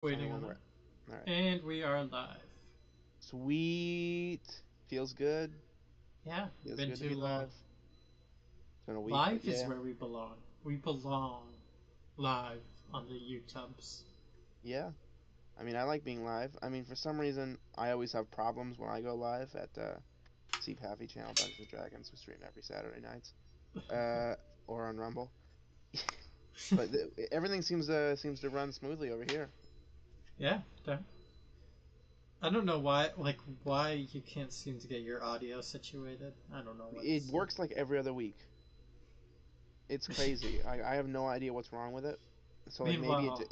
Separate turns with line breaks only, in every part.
Tell me
Waiting
when
on
we're.
it.
All right.
And we are live.
Sweet. Feels good.
Yeah,
Feels
been
good to
too
be
long.
live. It's been a week, but
Live is
yeah.
where we belong. We belong live on the YouTubes.
Yeah. I mean, I like being live. I mean, for some reason, I always have problems when I go live at C Pappy channel Dungeons and Dragons. We stream every Saturday nights. Uh, or on Rumble. But everything seems to run smoothly over here.
Yeah, I don't know why you can't seem to get your audio situated. I don't know
It
what's.
works like every other week. It's crazy. I have no idea what's wrong with it. So like maybe
Meanwhile,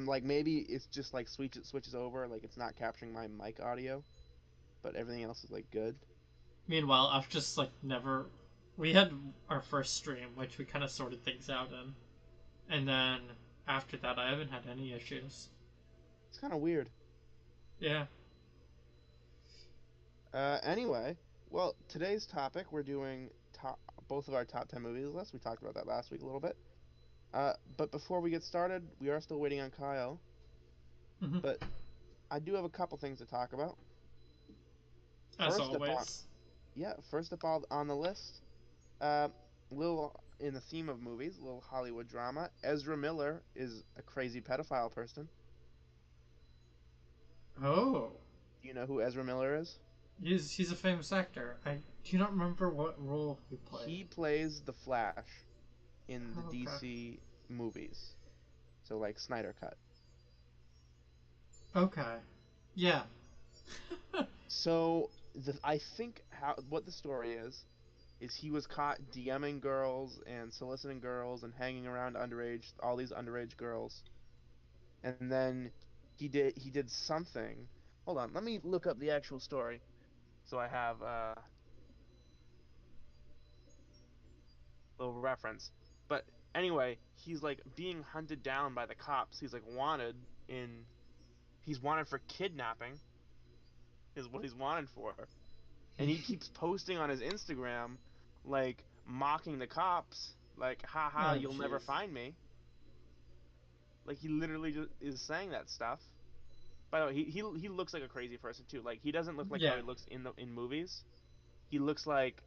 like maybe it's just like switches over, like it's not capturing my mic audio, but everything else is like good.
meanwhile, I've just like never. We had our first stream, which we kind of sorted things out in, and then after that, I haven't had any issues.
It's kind of weird.
Yeah.
Anyway, well, today's topic we're doing top both of our top 10 movies list. We talked about that last week a little bit. But before we get started, we are still waiting on Kyle,
Hmm.
but I do have a couple things to talk about.
As
First up on
always.
Yeah, first up on the list, uh, little in the theme of movies, little Hollywood drama. Ezra Miller is a crazy pedophile person.
Oh.
Do you know who Ezra Miller is?
He's a famous actor. I do not remember what role he played.
He plays the Flash in the
Oh, okay.
DC movies. So like Snyder Cut.
Okay. Yeah.
So I think how what the story is he was caught DMing girls and soliciting girls and hanging around underage all these underage girls. And then he did something. Hold on, let me look up the actual story so I have little reference. But anyway, he's like being hunted down by the cops. He's like wanted in he's wanted for kidnapping is what he's wanted for. And he keeps posting on his Instagram like mocking the cops like haha
Oh,
you'll never
jeez.
find me. Like he literally just is saying that stuff. By the way, he looks like a crazy person too. Like he doesn't look like how
Yeah.
he looks in movies. He looks like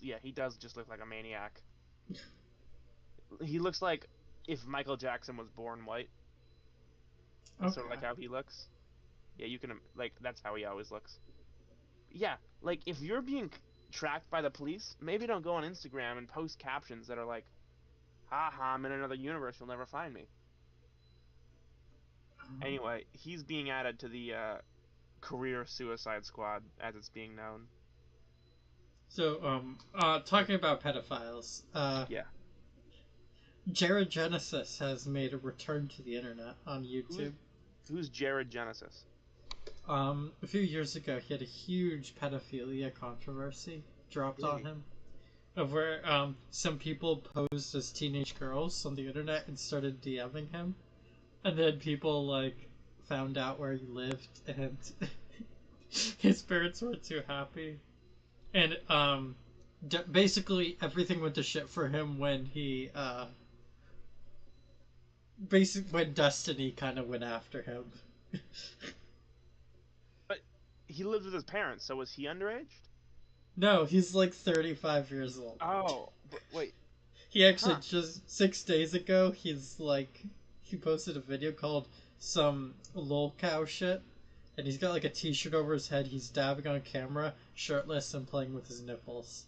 yeah, he does just look like a maniac. He looks like if Michael Jackson was born white. That's sort of
Okay.
like how he looks. Yeah, you can like that's how he always looks. Yeah, like if you're being tracked by the police, maybe don't go on Instagram and post captions that are like, "Haha, I'm in another universe. You'll never find me." Anyway, he's being added to the career suicide squad, as it's being known.
So, talking about pedophiles,
Yeah.
Jared Genesis has made a return to the internet on
Who's
YouTube.
who's Jared Genesis?
A few years ago, he had a huge pedophilia controversy dropped
Did
on
he?
him, of where some people posed as teenage girls on the internet and started DMing him, and then people like found out where he lived, and his parents weren't too happy, and basically everything went to shit for him when he basically when Destiny kind of went after him.
But he lives with his parents, so was he underage?
No, he's like 35 years old.
Oh, but wait,
He actually
huh?
just 6 days ago, he posted a video called some lol cow shit, and he's got like a t-shirt over his head. He's dabbing on camera, shirtless, and playing with his nipples.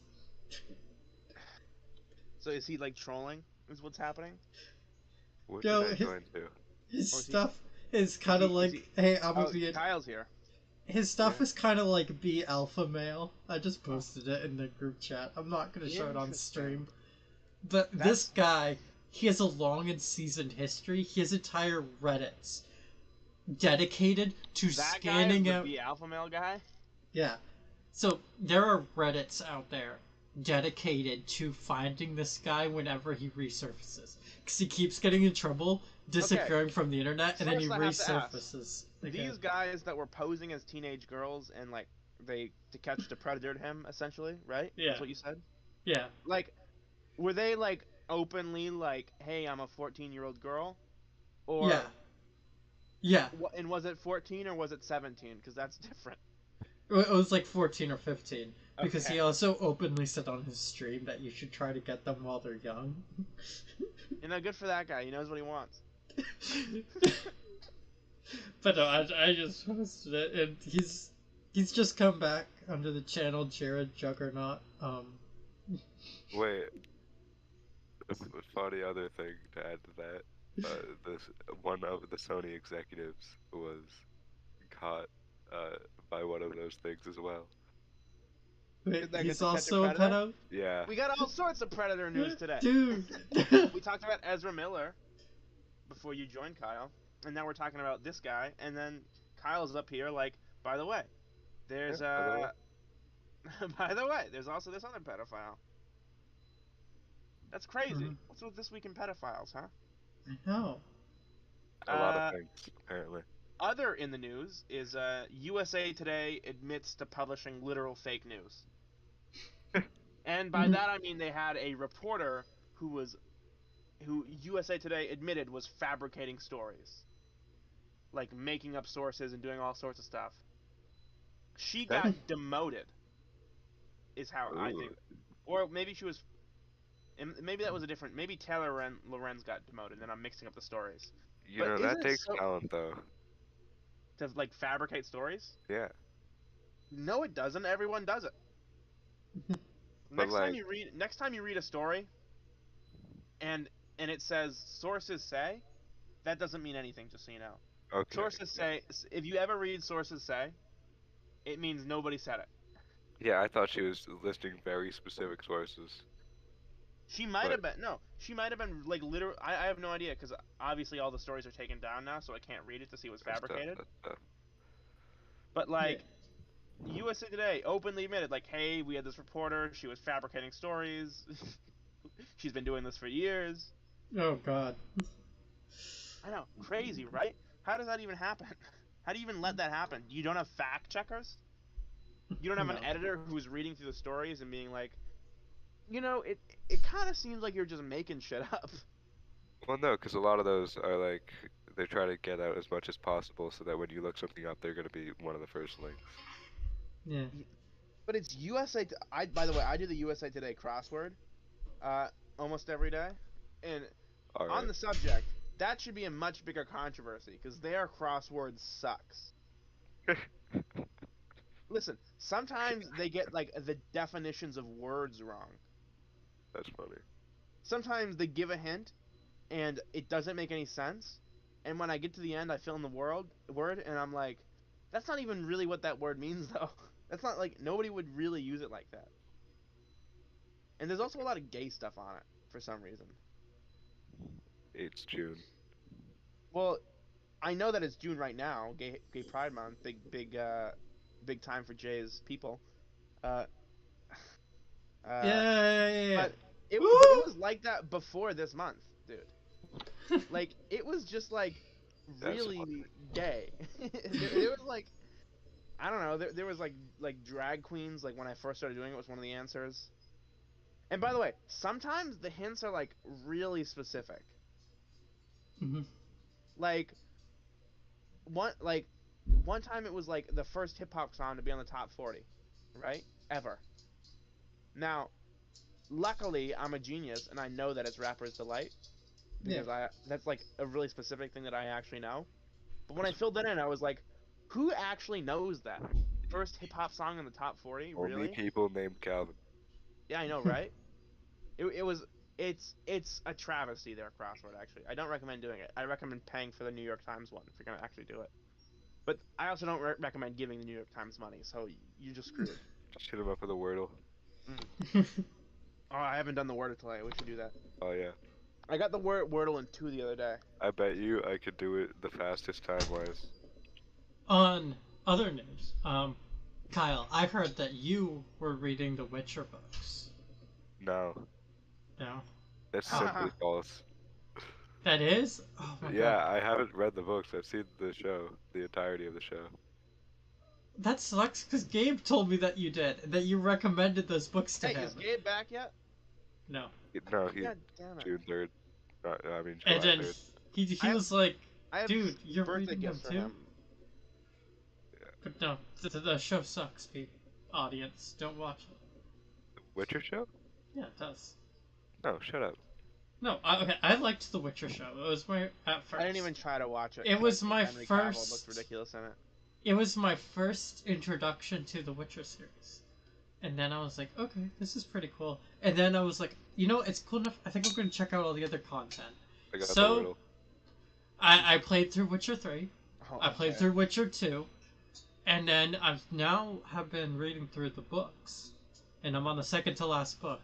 So is he like trolling? Is what's happening?
What did
Yo,
I join to?
his
Or is he
stuff is
is
kind
he
of
is he?
like, hey, I'm gonna
Oh,
be
Kyle's here.
his stuff
Yeah.
is kind of like be alpha male. I just
Oh,
posted it in the group chat. I'm not gonna show it on
interesting.
stream. But this
That's
guy, he has a long and seasoned history. He has entire Reddits dedicated to
that guy,
scanning out.
the alpha male guy.
Yeah. So there are Reddits out there dedicated to finding this guy whenever he resurfaces. Because he keeps getting in trouble,
Okay,
disappearing from the internet, and then he
first I have to ask:
resurfaces again.
these guys that were posing as teenage girls and like they to catch the predator him essentially, right? That's
Yeah.
what you said.
Yeah.
Like, were they like openly like, "Hey, I'm a 14-year-old girl,"
Yeah.
or
Yeah.
and was it 14 or was it 17? Because that's different.
It was like 14 or 15. Because he
Okay.
also openly said on his stream that you should try to get them while they're young.
Good for that guy. He knows what he wants.
But no, I just posted it, and he's just come back under the channel Jared Juggernaut.
Wait, a funny other thing to add to that. This one of the Sony executives was caught by one of those things as well.
Wait,
That
he's
gets to catch a
also a
predator?
pedo?
Yeah.
We got all sorts of Predator news today.
Dude!
We talked about Ezra Miller before you joined, Kyle, and now we're talking about this guy, and then Kyle's up here like, by the way, there's by the way, there's also this other pedophile. That's crazy.
Mhm.
What's with this week in pedophiles, huh?
I know.
A lot of things, apparently.
Other in the news is USA Today admits to publishing literal fake news. And by that I mean they had a reporter who USA Today admitted was fabricating stories. Like making up sources and doing all sorts of stuff. She got demoted. Is how I think. Or maybe she was, and maybe that was a different, maybe Taylor Lorenz got demoted and I'm mixing up the stories.
You know, that takes talent, though.
To like fabricate stories?
Yeah.
No, it doesn't. Everyone does it. Next time you read a story, and it says sources say, that doesn't mean anything. Just so you know.
Okay.
Sources say. If you ever read sources say, it means nobody said it.
Yeah, I thought she was listing very specific sources.
She might have been. No, she might have been like literal. I have no idea because obviously all the stories are taken down now, so I can't read it to see what's fabricated.
That's tough.
But like, USA Today openly admitted, like, hey, we had this reporter. She was fabricating stories. She's been doing this for years.
Oh God.
I know, crazy, right? How does that even happen? How do you even let that happen? You don't have fact checkers? You don't have an editor who's reading through the stories and being like, it kind of seems like you're just making shit up.
Well, no, because a lot of those are like, they try to get out as much as possible so that when you look something up, they're going to be one of the first links.
Yeah.
But it's USA. By the way, I do the USA Today crossword almost every day. And on the subject, that should be a much bigger controversy because their crossword sucks. Listen, sometimes they get like the definitions of words wrong.
That's funny.
Sometimes they give a hint and it doesn't make any sense. And when I get to the end, I fill in the word and I'm like, that's not even really what that word means though. That's not like, nobody would really use it like that. And there's also a lot of gay stuff on it for some reason.
It's June.
Well, I know that it's June right now, Gay Pride Month, big time for Jay's people.
Yeah.
But it was like that before this month, dude. Like, it was just like really gay. There was like, I don't know, there was like drag queens, like when I first started doing it was one of the answers. And by the way, sometimes the hints are like really specific.
Mhm.
Like one time it was like the first hip hop song to be on the top 40, right? Ever. Now, luckily I'm a genius and I know that it's Rapper's Delight because that's like a really specific thing that I actually know. But when I filled it in, I was like, who actually knows that? First hip hop song in the top 40?
Only
Really?
people named Calvin.
Yeah, I know, right? It's a travesty, their crossword, actually. I don't recommend doing it. I recommend paying for the New York Times one if you're gonna actually do it. But I also don't recommend giving the New York Times money, so you're just screwed.
Just hit him up with a Wordle.
Oh, I haven't done the Wordle today. We should do that.
Oh yeah.
I got the Wordle in 2 the other day.
I bet you I could do it the fastest time-wise.
On other news, Kyle, I heard that you were reading the Witcher books.
No.
No?
That's simply false.
That is? Oh my
Yeah,
God.
I haven't read the books. I've seen the show, the entirety of the show.
That sucks because Gabe told me that you did, that you recommended those books to
Hey,
him.
is Gabe back yet?
No.
No, he
God damn it.
June 3rd. I mean
And
July
then
3rd.
he
I have,
was like,
I have
dude, you're
birthday
reading them
gifts for
too?
him.
But no, the show sucks, people. Audience, don't watch it.
Witcher show?
Yeah, it does.
No, shut up.
No, okay, I liked The Witcher show. It was my at first.
I didn't even try to watch it.
It
'cause I
was
think
my
Henry Cavill looked
first.
ridiculous in it.
It was my first introduction to the Witcher series, and then I was like, okay, this is pretty cool. And then I was like, you know, it's cool enough. I think I'm gonna check out all the other content.
I got the
So
riddle.
I played through Witcher 3.
Oh,
I played
okay.
through Witcher 2, and then I've now have been reading through the books, and I'm on the second to last book.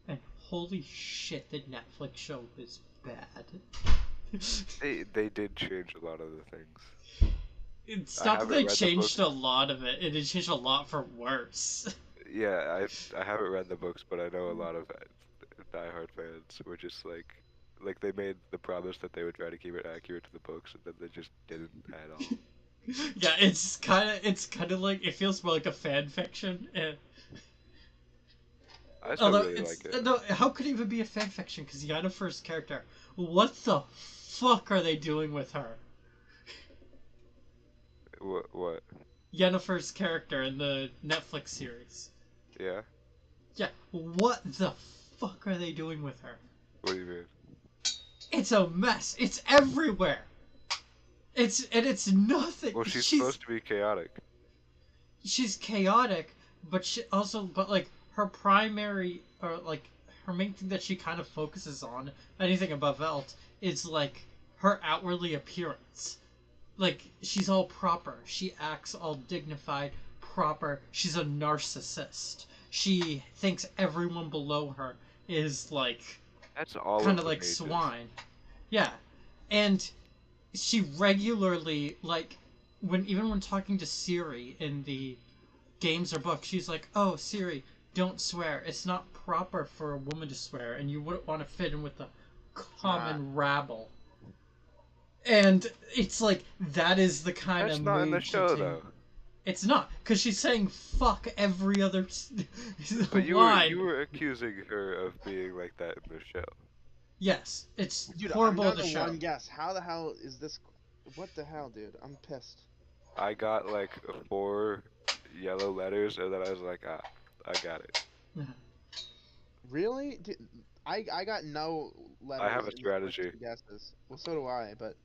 And holy shit, the Netflix show is bad.
They did change a lot of the things.
It's
I
not that
haven't
they
read the
changed a
book.
lot of it. It did change a lot for worse.
Yeah, I haven't read the books, but I know a lot of diehard fans were just like they made the promise that they would try to keep it accurate to the books, and then they just didn't at all.
Yeah, it's kind of like it feels more like a fan fiction.
I still
Although
really
it's
like it.
no, how could it even be a fan fiction? Because Yennefer's character, what the fuck are they doing with her?
What?
Yennefer's character in the Netflix series.
Yeah.
Yeah, what the fuck are they doing with her?
What do you mean?
It's a mess. It's everywhere. It's nothing.
Well, she's supposed to be chaotic.
She's chaotic, but like her primary or like her main thing that she kind of focuses on, anything above Velt, is like her outwardly appearance. Like she's all proper. She acts all dignified, proper. She's a narcissist. She thinks everyone below her is like
That's all
kind
of
of
the
like
mages.
swine. Yeah, and she regularly like even when talking to Siri in the games or books, she's like, "Oh, Siri, don't swear. It's not proper for a woman to swear, and you wouldn't want to fit in with the common rabble." And it's like that is the kind
That's
of
not in the
mood she
show
takes.
though.
It's not, because she's saying fuck every other
But
line.
you were accusing her of being like that in the show.
Yes, it's
Dude,
horrible
I'm
in
down
the
to
show.
one guess. How the hell is this? What the hell, dude? I'm pissed.
I got like 4 yellow letters, and then I was like, ah, I got it.
Really? Dude, I got no letters.
I have a
in the
strategy.
first two guesses. Well, so do I, but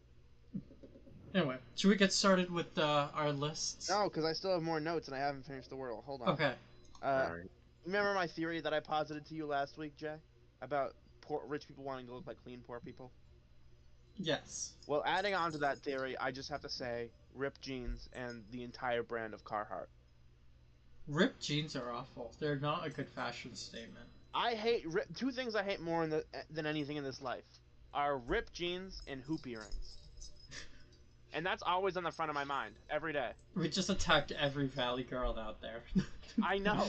Anyway, should we get started with our lists?
no, because I still have more notes and I haven't finished the wordle. Hold on.
Okay.
Alright.
Remember my theory that I posited to you last week, Jay, about rich people wanting to look like clean poor people?
Yes.
Well, adding on to that theory, I just have to say ripped jeans and the entire brand of Carhartt.
Ripped jeans are awful. They're not a good fashion statement.
I hate two things I hate more than anything in this life are ripped jeans and hoop earrings. And that's always on the front of my mind every day.
We just attacked every Valley girl out there.
I know.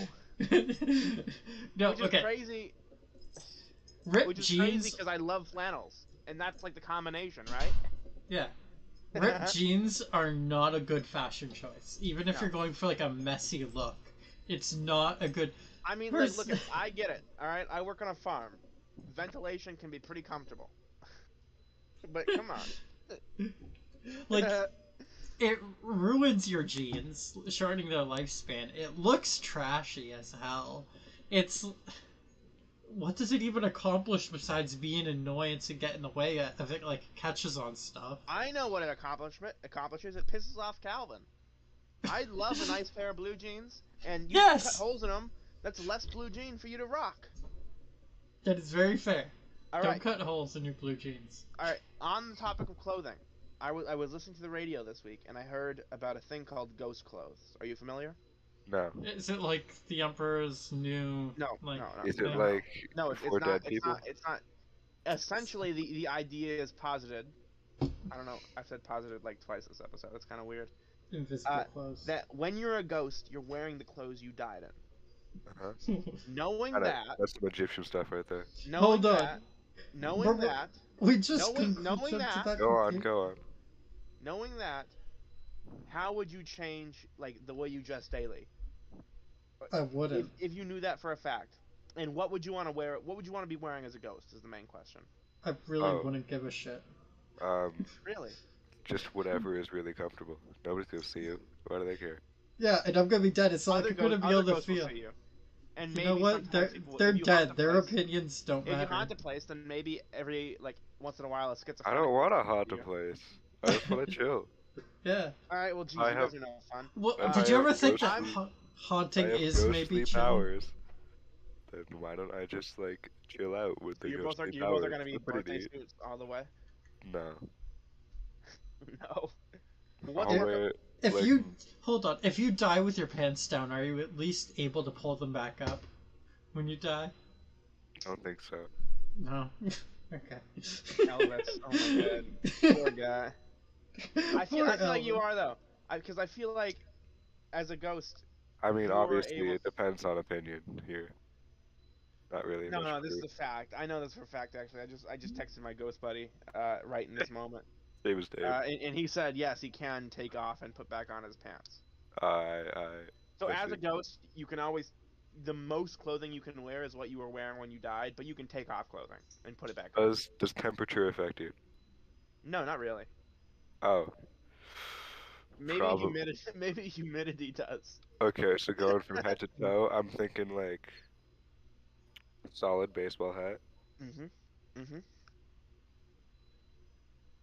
No,
Which is
okay.
crazy.
Ripped
Which is
jeans.
crazy because I love flannels, and that's like the combination, right?
Yeah. Ripped jeans are not a good fashion choice. Even if
No.
you're going for like a messy look, it's not a good.
I mean,
Where's-
like, look, I get it. All right, I work on a farm. Ventilation can be pretty comfortable, but come on.
Like, it ruins your jeans, shortening their lifespan. It looks trashy as hell. It's. What does it even accomplish besides being an annoyance and get in the way of it, like, catches on stuff?
I know what an accomplishes. It pisses off Calvin. I love a nice pair of blue jeans, and you
Yes!
cut holes in them. That's less blue jean for you to rock.
That is very fair.
All
Don't
right,
cut holes in your blue jeans.
all right. On the topic of clothing, I was listening to the radio this week, and I heard about a thing called ghost clothes. Are you familiar?
No.
Is it like the Emperor's new?
No,
like,
no.
Is
Yeah.
it like
No, it's
for
not.
dead
It's
people?
not. It's not. Essentially, the idea is posited. I don't know. I've said posited like twice this episode. That's kind of weird.
Invisible clothes.
That when you're a ghost, you're wearing the clothes you died in.
Uh-huh.
Knowing
I don't-
that,
That's some Egyptian stuff right there.
knowing
Hold on.
that, knowing
But-
that,
we just
knowing
jumped to
that-
Go on,
conclusion.
go on.
knowing that, how would you change like the way you dress daily?
I wouldn't.
If you knew that for a fact, And what would you want to wear? What would you want to be wearing as a ghost? Is the main question.
I really
Oh,
wouldn't give a shit.
um,
Really?
just whatever is really comfortable. Nobody's gonna see you. Why do they care?
Yeah, and I'm gonna be dead. It's not like I'm gonna be
Other
able to
ghosts will
feel.
see you, and
You know
maybe
what?
sometimes
They're
if you haunt
dead.
a
Their
place,
opinions don't
if you
matter.
haunt a place, then maybe every like once in a while a
I
schizophrenic
don't want
person
to
will
haunt
see
a
you.
place. I just want to chill.
Yeah.
All right, well, geez,
I
you
have
guys are no fun.
Well,
if
did
I
you
have
ever think that
I'm
I
haunting
have
is maybe
ghostly
chilling?
powers. Then why don't I just like chill out with the ghostly
you both are
powers?
gonna be
They're pretty
birthday
neat.
suits all the way.
No,
No. What's
I'll
If,
worth it?
wear
if
like
you hold on, if you die with your pants down, are you at least able to pull them back up when you die?
I don't think so.
No. Okay.
Elvis. Oh my god. Poor guy.
Poor
I feel like you
Elvis.
are though. Because I feel like as a ghost,
I mean,
you're
obviously,
able.
it depends on opinion here. Not really
No,
much
no, this is
proof.
a fact. I know this for a fact. Actually, I just texted my ghost buddy right in this moment,
Dave is Dave.
and he said yes, he can take off and put back on his pants.
I,
So as a
especially
ghost, you can always. The most clothing you can wear is what you were wearing when you died, but you can take off clothing and put it back on.
does temperature affect you?
No, not really.
Oh,
Maybe
probably.
humidity. Maybe humidity does.
Okay, so going from head to toe, I'm thinking like solid baseball hat,
Mhm. Mhm.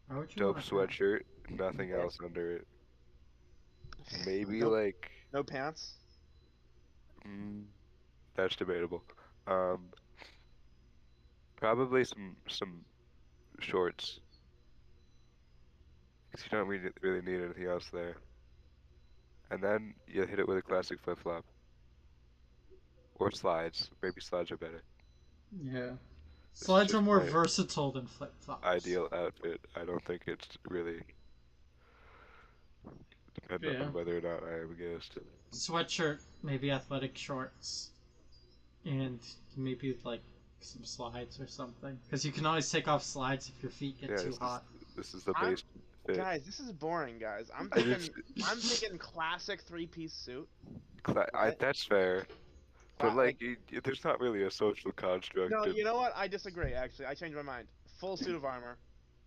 Why would you
dope
want a hat?
sweatshirt, nothing
Yeah.
else under it. Maybe
No,
like,
no pants.
mm, that's debatable. Um, probably some shorts, 'cause you don't really need anything else there. And then you hit it with a classic flip flop or slides. Maybe slides are better.
Yeah.
This is
Slides are
just
more
my
versatile than flip flops.
ideal outfit. I don't think it's really dependent
Yeah.
on whether or not I am a ghost.
Sweatshirt, maybe athletic shorts, and maybe like some slides or something. Because you can always take off slides if your feet get
Yeah,
too hot.
this is the
I'm
base fit.
guys. This is boring, guys.
I just
I'm thinking classic three-piece suit.
I
Right?
that's fair, but
Like
like there's not really a social
no,
construct.
you know what? I disagree. Actually, I changed my mind. Full suit of armor,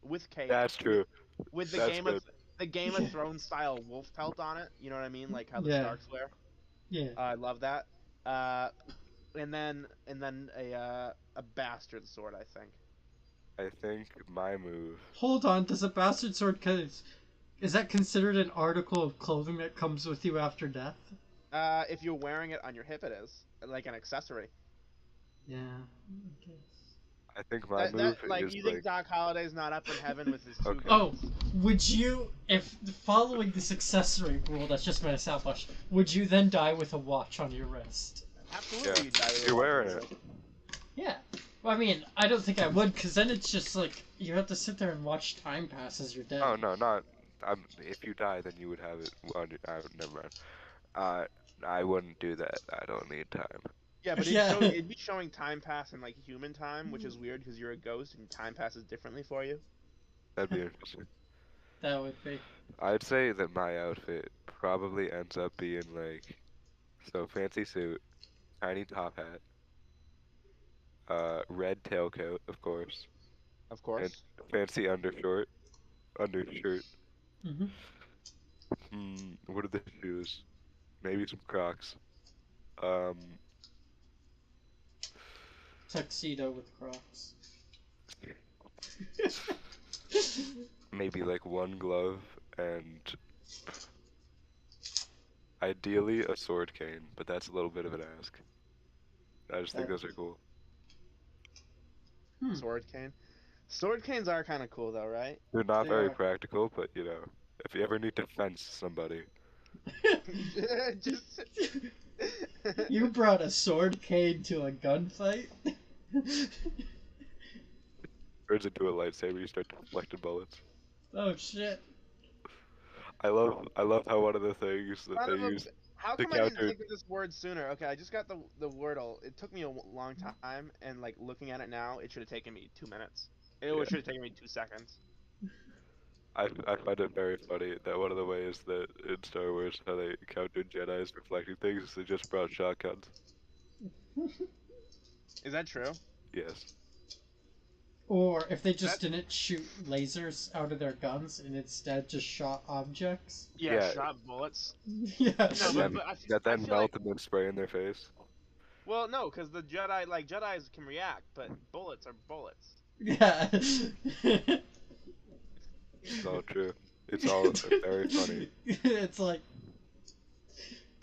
with cape,
That's true.
with
That's good.
The Game of Thrones style wolf pelt on it. You know what I mean? Like how the
Yeah.
Starks wear.
Yeah.
I love that. Uh, and then a bastard sword. I think.
I think my move.
Hold on, does a bastard sword is that considered an article of clothing that comes with you after death?
If you're wearing it on your hip, it is like an accessory.
Yeah. I guess.
I think my move
Like
is
you think
like
Doc Holliday's not up in heaven with his two
okay.
Oh,
guns?
would you, if following this accessory rule that's just been established, would you then die with a watch on your wrist?
Absolutely,
Yeah,
you die with a
you're
watch
wearing
on your
it.
wrist.
Yeah. Well, I mean, I don't think I would, because then it's just like you have to sit there and watch time pass as you're dead.
Oh no, not. If you die, then you would have it on your. Never mind. I wouldn't do that. I don't need time.
Yeah, but
Yeah.
it'd be showing time pass in like human time, which is weird because you're a ghost and time passes differently for you.
That'd be interesting.
That would be.
I'd say that my outfit probably ends up being like, so fancy suit, tiny top hat, red tailcoat, of course,
Of
and
course.
fancy undershirt.
Hmm.
What are the shoes? Maybe some Crocs. Um,
Tuxedo with Crocs.
maybe like one glove and ideally a sword cane, but that's a little bit of an ask. I just think those are cool.
Sword cane. Sword canes are kind of cool though, right?
They're not
They
very
are.
practical, but you know, if you ever need to fence somebody,
Just.
You brought a sword cane to a gunfight?
turns into a lightsaber, you start deflecting bullets.
Oh shit.
I love how one of the things that
Son
they
of a
use
How
to
come I didn't
counter.
think of this word sooner? Okay, I just got the wordle. It took me a long time, and like looking at it now, it should have taken me 2 minutes. It
Yeah.
should have taken me 2 seconds.
I find it very funny that one of the ways that in Star Wars how they countered Jedi's reflecting things is they just brought shotguns.
Is that true?
Yes.
Or if they just
That
didn't shoot lasers out of their guns and instead just shot objects.
yeah,
Yeah,
shot bullets.
Yeah.
No,
that then that
I
then
feel like
melt and then spray in their face.
well, no, because the Jedi like Jedi's can react, but bullets are bullets.
Yeah.
It's all true. It's all very funny.
It's like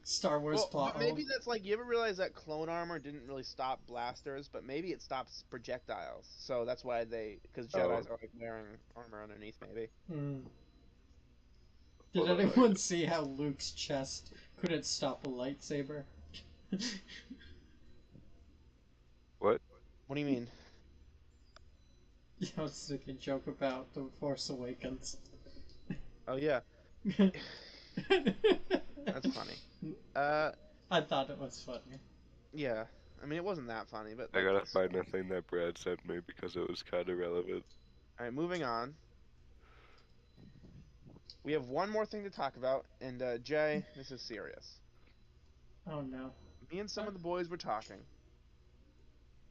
Star Wars
Well,
plot
but maybe
hole.
that's like you ever realize that clone armor didn't really stop blasters, but maybe it stops projectiles. So that's why because
Oh,
Jedi's are like wearing armor underneath, maybe.
Mm. Did
hold on,
anyone see how Luke's chest couldn't stop a lightsaber?
what?
What do you mean?
I was making a joke about The Force Awakens.
Oh yeah, that's funny.
I thought it was funny.
Yeah. I mean, it wasn't that funny, but
I
like,
gotta find the thing that Brad sent me because it was kind of relevant.
all right, moving on. We have one more thing to talk about, and Jay, this is serious.
Oh no.
Me and some of the boys were talking,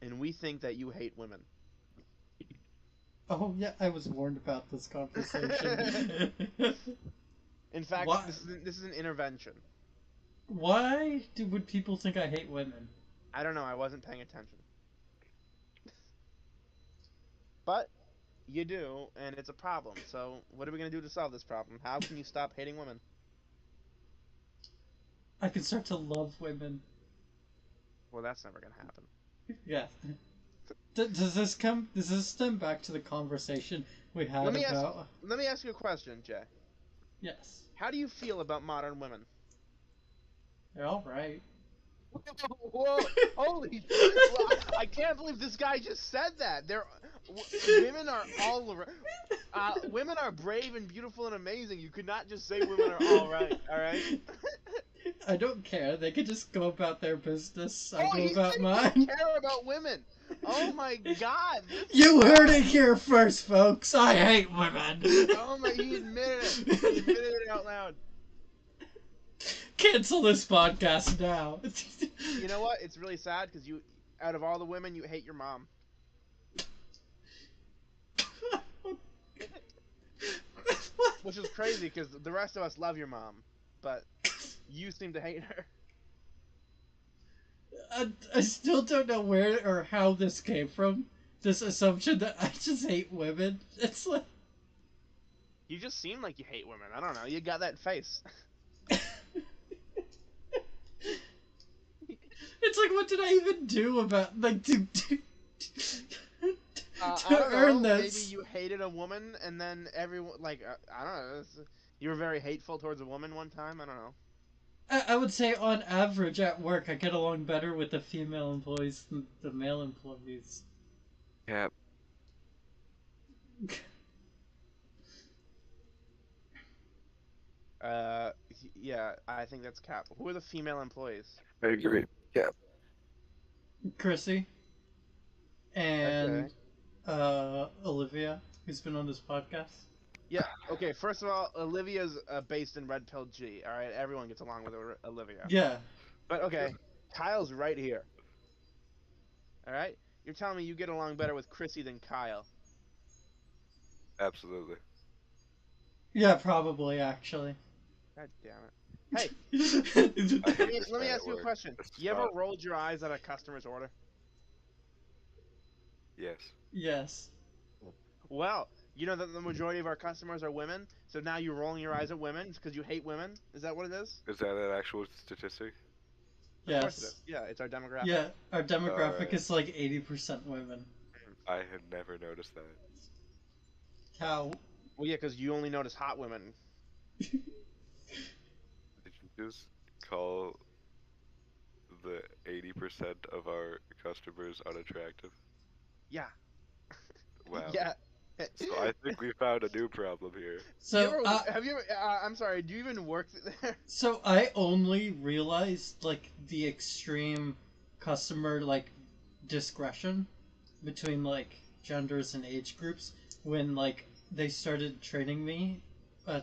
and we think that you hate women.
Oh yeah, I was warned about this conversation.
In fact,
What?
this is an intervention.
Why would people think I hate women?
I don't know. I wasn't paying attention. But you do, and it's a problem. So what are we gonna do to solve this problem? How can you stop hating women?
I can start to love women.
Well, that's never gonna happen.
Yeah. Does this stem back to the conversation we had
Let me
about?
ask you a question, Jay.
Yes.
How do you feel about modern women?
They're all right.
Whoa! Holy! I can't believe this guy just said that. Women are women are brave and beautiful and amazing. You could not just say women are all right. All right.
I don't care. They can just go about their business. I
Oh,
go
he
about
said he
mine.
didn't care about women. Oh my God!
You heard it here first, folks. I hate women.
Oh my! He admitted it. He admitted it out loud.
Cancel this podcast now.
You know what? It's really sad because out of all the women, you hate your mom. Which is crazy because the rest of us love your mom, but you seem to hate her.
I still don't know where or how this came from. This assumption that I just hate women. It's like
You just seem like you hate women. I don't know. You got that face.
it's like, what did I even do about to
I
to
don't
earn
know.
this?
Maybe you hated a woman, and then everyone I don't know. You were very hateful towards a woman one time. I don't know.
I would say on average at work I get along better with the female employees than the male employees.
Yeah,
Yeah, I think that's cap. Who are the female employees?
I agree. Yeah.
Chrissy and
Okay.
Olivia, who's been on this podcast.
Yeah. Okay. First of all, Olivia's based in Red Pill G. All right. Everyone gets along with Olivia.
Yeah.
But okay, Kyle's right here. All right. You're telling me you get along better with Chrissy than Kyle?
Absolutely.
Yeah, probably actually.
God damn it. Hey,
I hate
let me
this guy
ask
at
you a
work.
question.
This is
You ever
fun.
rolled your eyes at a customer's order?
Yes.
Yes.
Well, you know that the majority of our customers are women, so now you're rolling your eyes at women because you hate women? Is that what it is?
Is that an actual statistic?
Of course it
Yes.
is. Yeah, it's our demographic.
Yeah, our demographic
Alright.
is like 80% women.
I had never noticed that.
How?
Well, yeah, because you only notice hot women.
Did you just call the 80% of our customers unattractive?
Yeah.
Wow.
Yeah.
So I think we found a new problem here.
So,
Have you ever? I'm sorry. Do you even work there?
so I only realized like the extreme customer like discretion between like genders and age groups when like they started training me,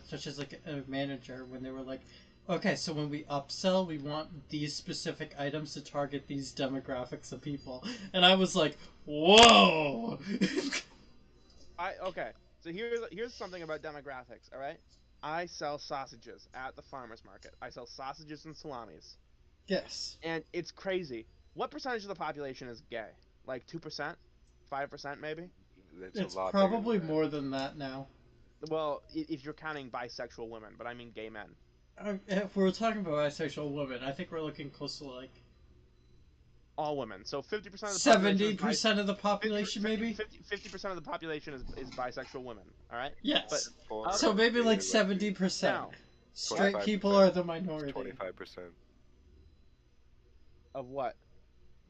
such as like a manager when they were like, Okay, so when we upsell, we want these specific items to target these demographics of people. And I was like, whoa!
Okay. So here's something about demographics. All right. I sell sausages at the farmers market. I sell sausages and salamis,
Yes.
and it's crazy. What percentage of the population is gay? Like 2%, 5% maybe.
It's a
It's
lot bigger
probably
than that.
more than that now.
Well, if you're counting bisexual women, but I mean gay men.
If we're talking about bisexual women, I think we're looking close to like
All women. So 50% of the population is
70% of the population, maybe?
50% of the population is bisexual women. All right. But
Yes.
Or
So maybe like
maybe
70%.
now
Straight people
25%.
are the minority.
25%.
of what?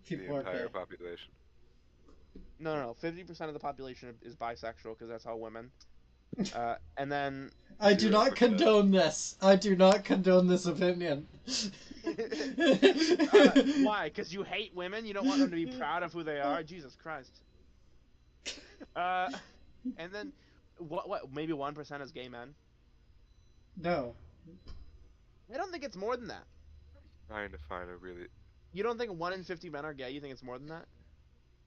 The
People are
entire
gay.
population.
No. 50% of the population is bisexual because that's all women. And then
I do not
0%.
condone this. I do not condone this opinion.
why? Because you hate women? You don't want them to be proud of who they are? Jesus Christ. And then what? Maybe 1% is gay men.
No.
I don't think it's more than that.
Trying to find a really.
You don't think 1 in 50 men are gay? You think it's more than that?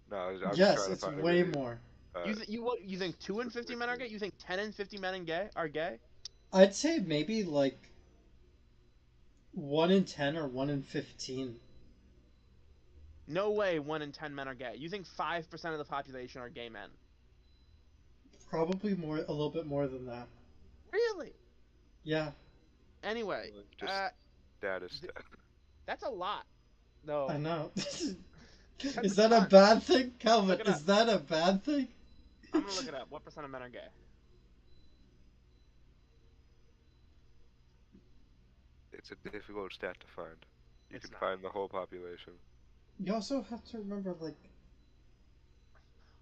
No, I was just
Yes,
trying to
it's
find a
way
really.
more.
You think 2 in 50 men are gay? You think 10 in 50 men are gay?
I'd say maybe like 1 in 10 or 1 in 15.
No way 1 in 10 men are gay. You think 5% of the population are gay men?
Probably more, a little bit more than that.
Really?
Yeah.
Anyway,
Just data stuff.
that's a lot, though.
I know.
That's
Is that a
ton.
bad thing, Calvin?
Look it up.
Is that a bad thing?
I'm gonna look it up. What percent of men are gay?
It's a difficult stat to find. You
It's
can
not.
find the whole population.
You also have to remember, like.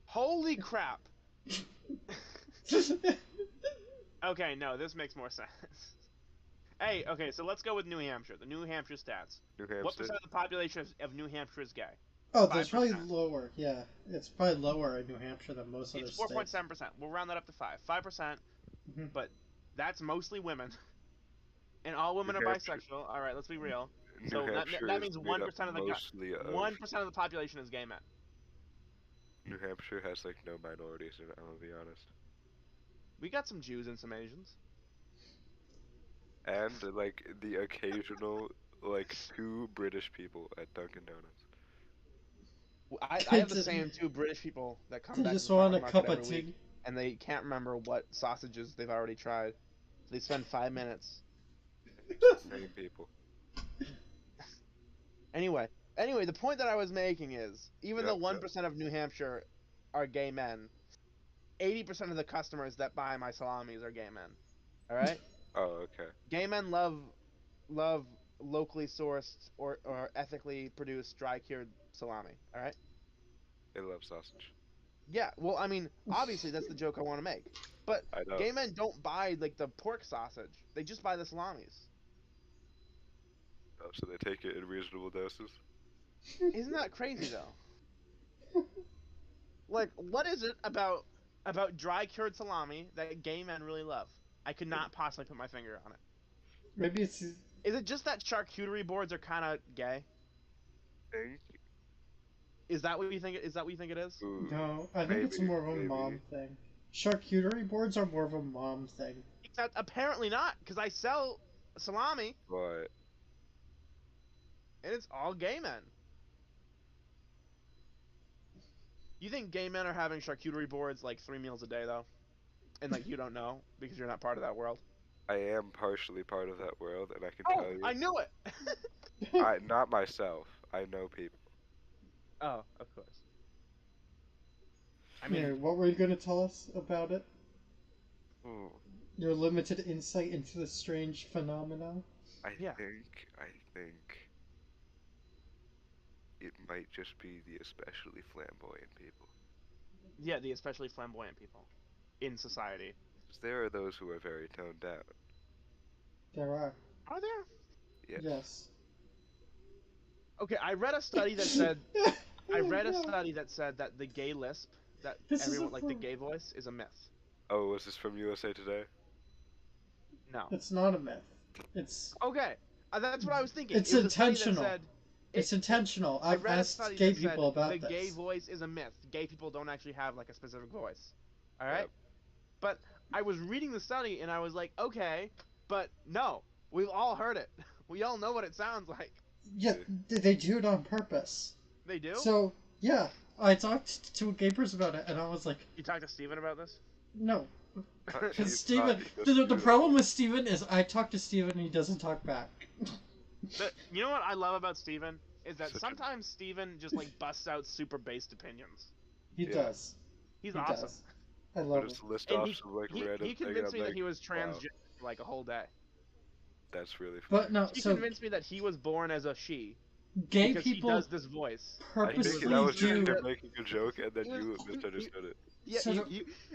Holy crap! Okay, no, this makes more sense. Hey, okay, so let's go with New Hampshire. The New Hampshire stats.
New
What
Hampshire.
percent of the population of New Hampshire is gay?
Oh, that's probably
5%.
lower. Yeah, it's probably lower in New Hampshire than most other
It's
states.
4.7%. We'll round that up to 5. 5%,
Mhm.
but that's mostly women. And all women
New
are
Hampshire.
bisexual. All right, let's be real.
New
So
Hampshire
that
is
means
made up
1% of the
mostly of.
1% of the population is gay men.
New Hampshire has like no minorities in it. I'm gonna be honest.
We got some Jews and some Asians.
And like the occasional like 2 British people at Dunkin' Donuts.
I have the same 2 British people that come
They
back
just
to the
want a
farmer's
cup
market
of
every week,
tea.
and they can't remember what sausages they've already tried. So they spend 5 minutes.
Same people.
Anyway, the point that I was making is, even though
Yep.
1% of New Hampshire are gay men, 80% of the customers that buy my salamis are gay men. All right?
Oh, okay.
Gay men love locally sourced or ethically produced dry cured salami. All right?
They love sausage.
Yeah. Well, I mean, obviously that's the joke I want to make. But
I know.
gay men don't buy like the pork sausage. They just buy the salamis.
Oh, so they take it in reasonable doses.
Isn't that crazy though? Like, what is it about dry cured salami that gay men really love? I could not possibly put my finger on it.
Maybe it's.
Is it just that charcuterie boards are kind of gay?
Think?
Is that what you think? Is that what you think it is?
Ooh,
No, I think it's
maybe,
more of a
maybe.
mom thing. Charcuterie boards are more of a mom thing.
Except apparently not, because I sell salami
But
and it's all gay men. You think gay men are having charcuterie boards like 3 meals a day though, and like you don't know because you're not part of that world?
I am partially part of that world, and I can
Oh,
tell you.
I knew it.
Not myself. I know people.
Oh, of course. I
Here,
mean,
what were you going to tell us about it?
Ooh,
Your limited insight into the strange phenomena?
Yeah.
I think it might just be the especially flamboyant people.
yeah, the especially flamboyant people in society.
'Cause there are those who are very toned down.
There are.
Are there?
Yes.
Yes.
Okay, I read a study that said I read a
No.
study that said that the gay lisp, that
This is
everyone
a
like the
fun-
gay voice, is a myth.
Oh, was this from USA Today?
No.
It's not a myth. It's
Okay, that's what I was thinking.
it's
It was a study that
intentional.
said
It's intentional.
I
I've
read a
asked
study
gay
that said
people
the
about
gay
this.
voice is a myth. Gay people don't actually have like a specific voice. All right,
Yep.
but I was reading the study and I was like, okay, but no, we've all heard it. We all know what it sounds like.
Yeah,
Yeah.
they do it on purpose.
They do.
So yeah, I talked to a gay person about it, and I was like,
You talked to Steven about this?
no, because
He's not-
Steven.
he
The,
doesn't
the
do it.
problem with Steven is I talk to Steven and he doesn't talk back.
You know what I love about Steven is that
Such a-
sometimes Steven just like busts out super based opinions.
He
Yeah.
does.
He's
He
awesome.
does. I
We'll
love it.
just list
And
off
he,
some like
he,
random
he
thing, and
convinced
I'm
me that
like,
he was
wow,
transgender for like a whole day.
that's really funny.
But no,
He
so
convinced me that he was born as a she
gay
because
people
he does this voice.
I think
purposely
that was just
do.
him making a joke, and then
He was-
you
he-
misunderstood it.
Yeah,
So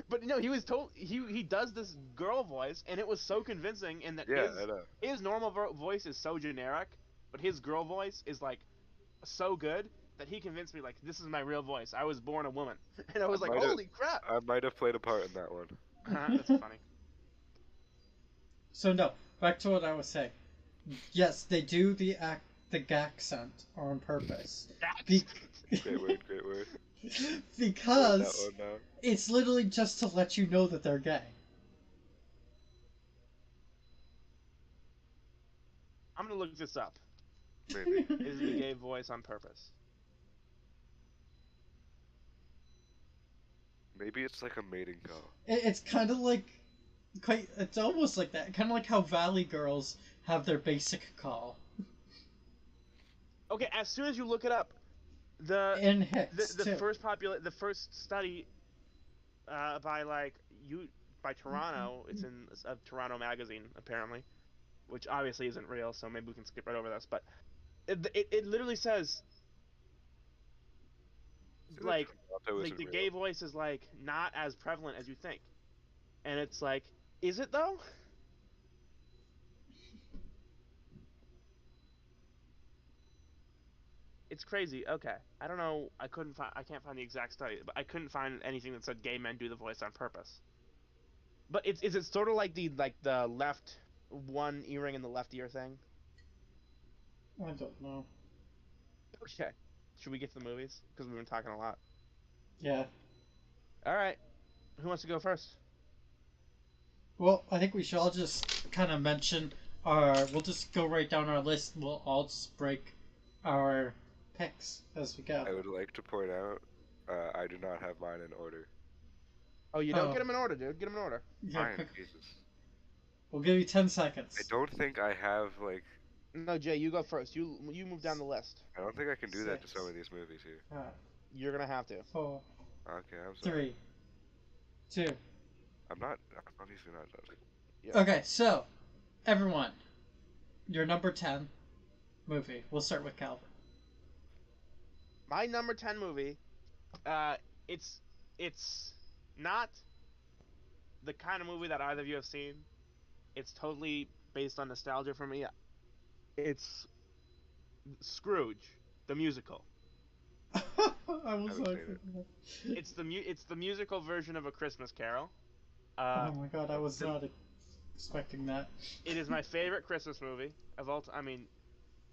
but no, he was told he does this girl voice, and it was so convincing. And that
Yeah, I know.
his normal voice is so generic, but his girl voice is like so good that he convinced me like this is my real voice. I was born a woman, and I was like,
might have-
holy crap!
I might have played a part in that one.
That's funny.
So no, back to what I was saying. Yes, they do the accent on purpose. Be-
Great word, great word.
because
That one now.
it's literally just to let you know that they're gay.
I'm gonna look this up.
Maybe.
Is the gay voice on purpose?
Maybe it's like a mating call.
It's kind of like, it's almost like that. Kind of like how Valley Girls have their basic call
Okay, as soon as you look it up, the
in Hicks
the
too.
the first study by by Toronto, it's in a Toronto magazine apparently, which obviously isn't real, so maybe we can skip right over this. But it literally says
See, that
like
Toronto
like
isn't
the
real.
gay voice is like not as prevalent as you think, and it's like, is it though? It's crazy. Okay, I don't know. I can't find the exact study, but I couldn't find anything that said gay men do the voice on purpose. But is it sort of like the left one earring in the left ear thing?
I don't know.
Okay. Should we get to the movies? Because we've been talking a lot.
Yeah.
All right. Who wants to go first?
Well, I think we should all just kind of mention our. We'll just go right down our list. We'll all just break our picks as we go.
I would like to point out, I do not have mine in order.
Oh, you don't
Oh.
get them in order, dude. Get them in order.
Yeah,
Fine,
quick.
Jesus.
We'll give you 10 seconds.
I don't think I have like.
No, Jay, you go first. You move down the list.
I don't think I can do that to
6.
some of these movies here.
You're gonna have to.
4,
Okay, I'm sorry.
3, 2.
I'm obviously not judging.
Yeah.
Okay, so everyone, your number 10 movie. We'll start with Calvin.
My number 10 movie, it's not the kind of movie that either of you have seen. It's totally based on nostalgia for me. It's Scrooge, the musical.
I was
Haven't
like,
seen
It's the musical version of A Christmas Carol.
oh my god, I was not expecting that.
It is my favorite Christmas movie of all time. I mean,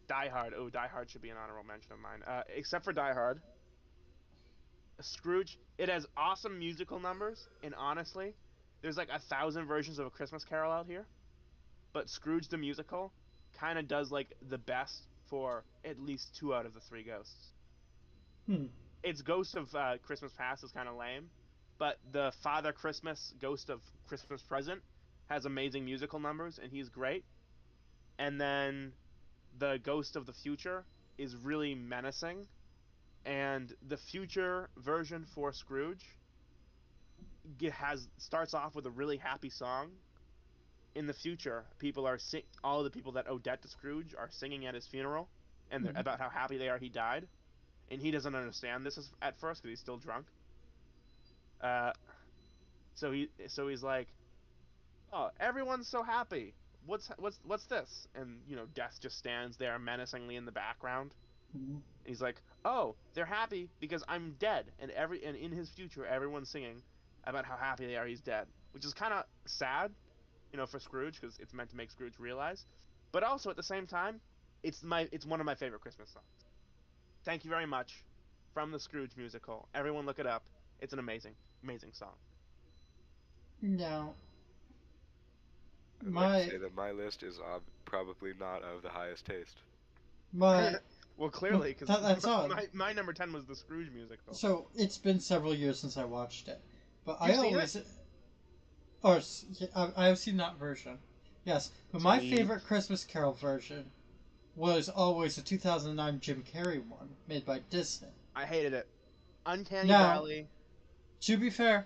Die Hard. Oh, Die Hard should be an honorable mention of mine. Except for Die Hard. Scrooge, it has awesome musical numbers, and honestly, there's like 1,000 versions of A Christmas Carol out here. But Scrooge the musical kind of does like the best for at least 2 out of the 3 ghosts. Its Ghost of Christmas Past is kind of lame, but the Father Christmas, Ghost of Christmas Present, has amazing musical numbers, and he's great. And then the Ghost of the Future is really menacing, and the future version for Scrooge starts off with a really happy song. In the future, all the people that owe debt to Scrooge are singing at his funeral, and
Mhm.
about how happy they are he died, and he doesn't understand this at first because he's still drunk. So he's like, "Oh, everyone's so happy. What's this?" And Death just stands there menacingly in the background.
Mhm.
He's like, "Oh, they're happy because I'm dead," and in his future, everyone's singing about how happy they are he's dead, which is kind of sad, for Scrooge because it's meant to make Scrooge realize. But also at the same time, it's one of my favorite Christmas songs. Thank you very much, from the Scrooge musical. Everyone look it up. It's an amazing song.
Now,
I'd like to
my
say that my list is probably not of the highest taste.
my
Well, clearly, because
that's odd.
my number 10 was the Scrooge musical.
So it's been several years since I watched it, but
You've
I
seen
always, or I have seen that version. Yes, but my
Sweet.
favorite Christmas Carol version was always the 2009 Jim Carrey one made by Disney.
I hated it. Uncanny
Now-
Valley.
To be fair,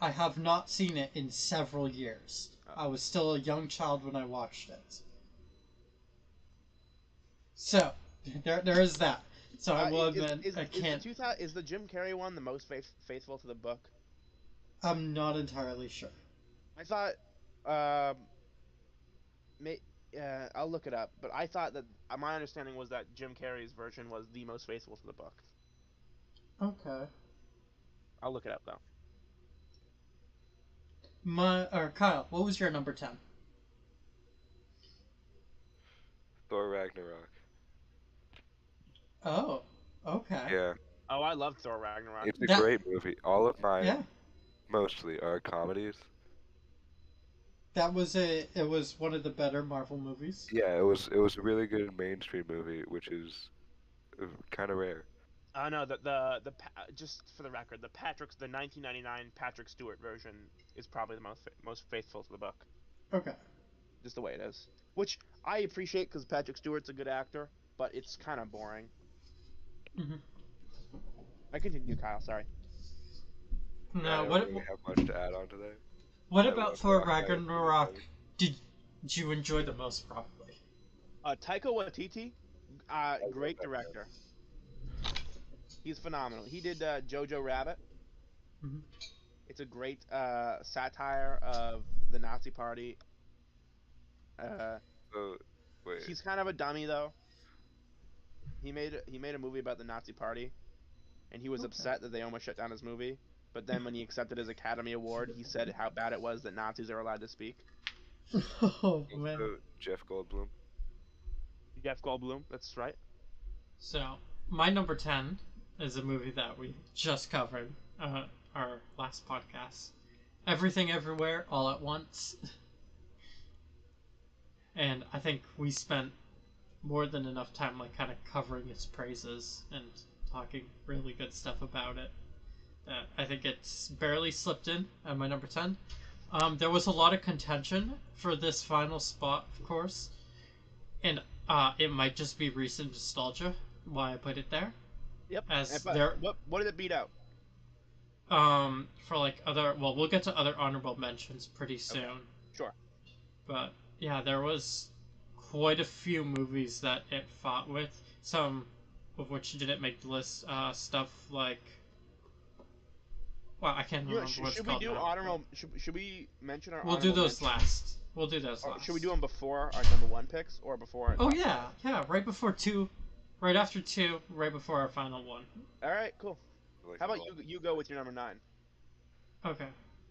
I have not seen it in several years. I was still a young child when I watched it. So, there is that. So I will admit, I can't.
Is the Jim Carrey one the most faithful to the book?
I'm not entirely sure.
I thought, I'll look it up, but I thought that my understanding was that Jim Carrey's version was the most faithful to the book.
Okay.
I'll look it up though.
Kyle, what was your number 10?
Thor Ragnarok.
Oh, okay.
Yeah,
Oh, I love Thor Ragnarok.
it's a
That-
great movie. All of mine,
Yeah.
mostly, are comedies.
It was one of the better Marvel movies.
Yeah, it was a really good mainstream movie, which is kind of rare.
No, just for the record, the 1999 Patrick Stewart version is probably the most faithful to the book.
Okay.
Just the way it is, which I appreciate because Patrick Stewart's a good actor, but it's kind of boring.
Mm-hmm.
I continue, Kyle. Sorry.
I
Now,
don't
what
really have much to add on to that.
what
I
about
love
Thor
Ragnarok.
Ragnarok? Did you enjoy the most, probably?
Taika Waititi, great
that
director. He's phenomenal. He did Jojo Rabbit.
Mhm.
It's a great satire of the Nazi Party.
So, wait,
He's kind of a dummy though. He made a movie about the Nazi Party, and he was
Okay.
upset that they almost shut down his movie. But then when he accepted his Academy Award, he said how bad it was that Nazis are allowed to speak.
Oh man.
also Jeff Goldblum.
Jeff Goldblum, that's right.
So my number 10 is a movie that we just covered our last podcast. Everything Everywhere All at Once. And I think we spent more than enough time like kind of covering its praises and talking really good stuff about it. I think it's barely slipped in at my number 10. There was a lot of contention for this final spot, of course, and it might just be recent nostalgia why I put it there.
Yep.
As
But
there,
what did it beat out?
for like other, well, we'll get to other honorable mentions pretty soon.
Okay. Sure.
But yeah, there was quite a few movies that it fought with. Some of which didn't make the list. Stuff like, well, I can't remember what it's
Should we
called
do
now.
honorable? Should we mention our?
We'll do
honorable
those
mentions?
last. We'll do those
Or
last.
should we do them before our number 1 picks or before? Our
Oh
top
yeah, yeah. Right before 2, right after 2, right before our final one.
All right, cool.
Like,
How about
well,
you go with your number 9?
Okay.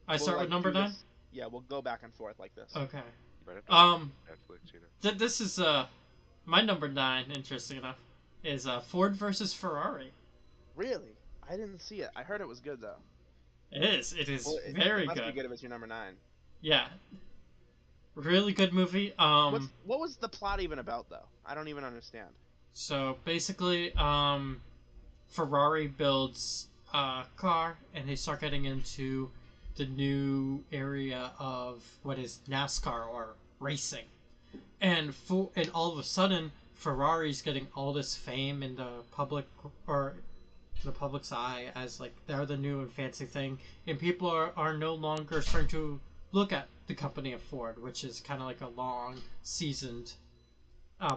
I
We'll,
start
like,
with number
do
9.
this- Yeah, we'll go back and forth like this.
Okay.
right after Netflix, you know.
This is my number 9. Interesting enough, is Ford versus Ferrari.
Really? I didn't see it. I heard it was good though.
It is. It is
Well,
very
it must
good.
be good if it's your number 9.
Yeah. Really good movie.
What was the plot even about though? I don't even understand.
So basically, Ferrari builds a car, and they start getting into the new area of what is NASCAR or racing, and all of a sudden, Ferrari's getting all this fame in the public's eye as like they're the new and fancy thing, and people are no longer starting to look at the company of Ford, which is kind of like a long seasoned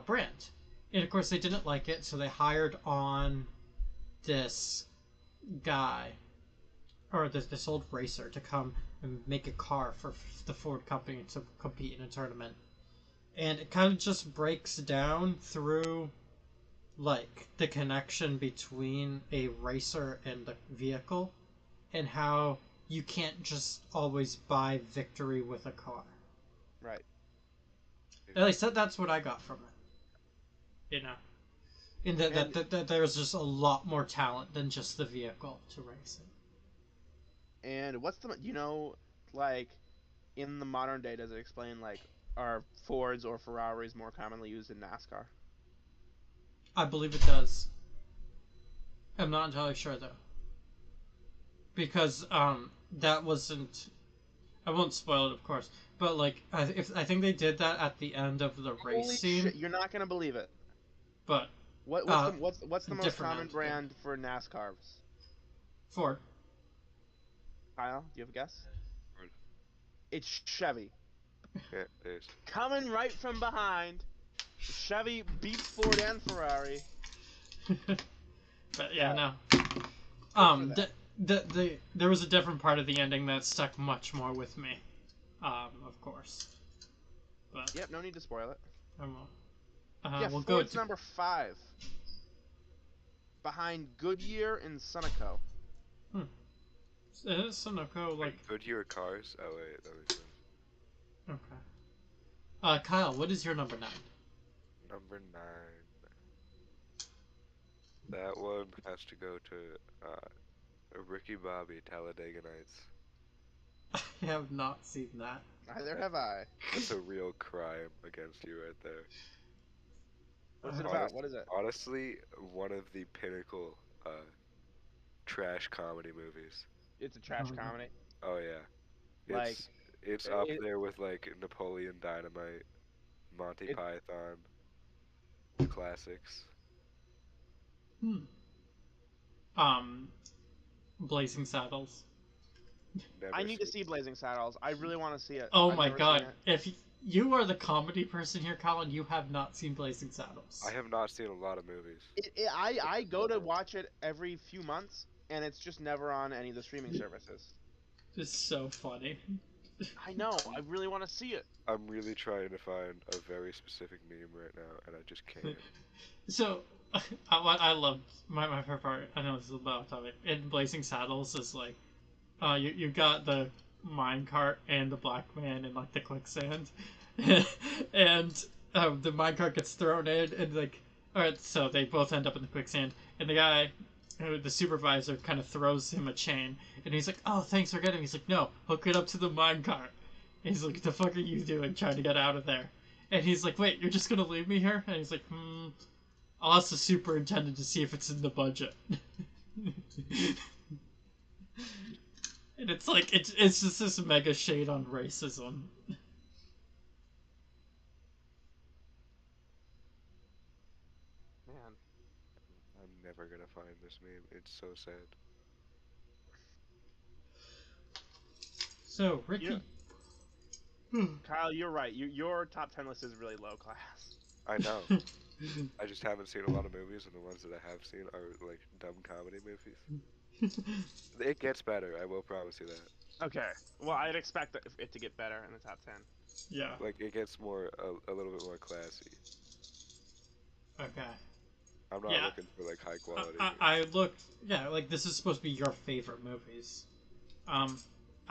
brand. And of course, they didn't like it, so they hired on this guy, or this old racer, to come and make a car for the Ford company to compete in a tournament. And it kind of just breaks down through, like, the connection between a racer and the vehicle, and how you can't just always buy victory with a car.
Right.
At least that's what I got from it. You know, in
And
that there's just a lot more talent than just the vehicle to race it.
what's the like in the modern day, does it explain like are Fords or Ferraris more commonly used in NASCAR?
I believe it does. I'm not entirely sure though, because that wasn't. I won't spoil it, of course, but like I think they did that at the end of the race
Holy
scene,
shit! You're not gonna believe it.
but
What's the
uh,
what's the most
different
common
end. Yeah.
brand for NASCARs?
Ford.
Kyle, do you have a guess?
Or-
It's Chevy.
Yeah, there's.
Coming right from behind, Chevy beats Ford and Ferrari.
But yeah, no.
Good for them.
There was a different part of the ending that stuck much more with me. Of course. But
Yep, no need to spoil it.
I won't.
Yeah,
We'll go
Ford's
to
number 5, behind Goodyear and Sunoco.
Sunoco, like
Goodyear cars? Oh, wait, that makes sense.
okay. Kyle, what is your number 9?
Number 9. That one has to go to Ricky Bobby, Talladega Nights.
I have not seen that.
Neither have I.
That's a real crime against you right there.
What's it about? What is it?
Honestly, one of the pinnacle trash comedy movies.
It's a trash
Mhm.
comedy.
Oh yeah,
Like,
it's up
it-
there with like Napoleon Dynamite, Monty
It-
Python, the classics.
Hmm. Um, Blazing Saddles.
Never
I need to
seen-
see Blazing Saddles. I really want to see it.
Oh
I've
my
never
god!
seen it.
If you are the comedy person here, Colin, you have not seen Blazing Saddles.
I have not seen a lot of movies.
I go to watch it every few months, and it's just never on any of the streaming services.
It's so funny.
I know. I really want to see it.
I'm really trying to find a very specific meme right now, and I just can't.
So, I loved my favorite part. I know this is about topic. In Blazing Saddles is like, you got the minecart and the black man in like the quicksand, and the minecart gets thrown in, and like, alright, so they both end up in the quicksand, and the guy, the supervisor, kind of throws him a chain, and he's like, "Oh, thanks for getting me." He's like, "No, hook it up to the minecart." And he's like, "What the fuck are you doing, trying to get out of there?" And he's like, "Wait, you're just gonna leave me here?" And he's like, I'll ask the superintendent to see if it's in the budget. And it's like it's just this mega shade on racism.
Man,
I'm never gonna find this meme. It's so sad.
So Ricky,
Kyle, you're right. Your top 10 list is really low class.
I know. I just haven't seen a lot of movies, and the ones that I have seen are like dumb comedy movies. It gets better, I will promise you that.
Okay. Well, I'd expect it to get better in the top 10.
yeah,
Like it gets more a little bit more classy.
okay.
I'm not
Yeah.
looking for like high quality.
I looked, yeah, like this is supposed to be your favorite movies.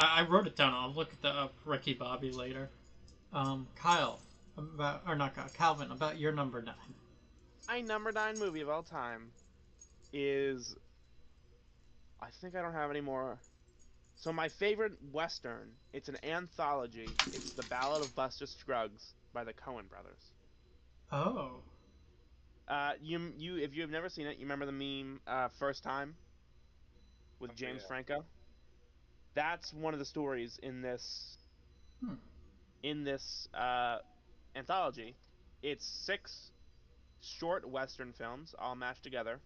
I wrote it down. I'll look at the Ricky Bobby later. Kyle, about or not Kyle, Calvin, about your number 9.
My number 9 movie of all time is. I think I don't have any more. So my favorite Western, it's an anthology. It's The Ballad of Buster Scruggs by the Coen brothers.
Oh.
You if you have never seen it, you remember the meme First Time with James
Yeah.
Franco? That's one of the stories in this
Hmm.
anthology. It's 6 short Western films all mashed together.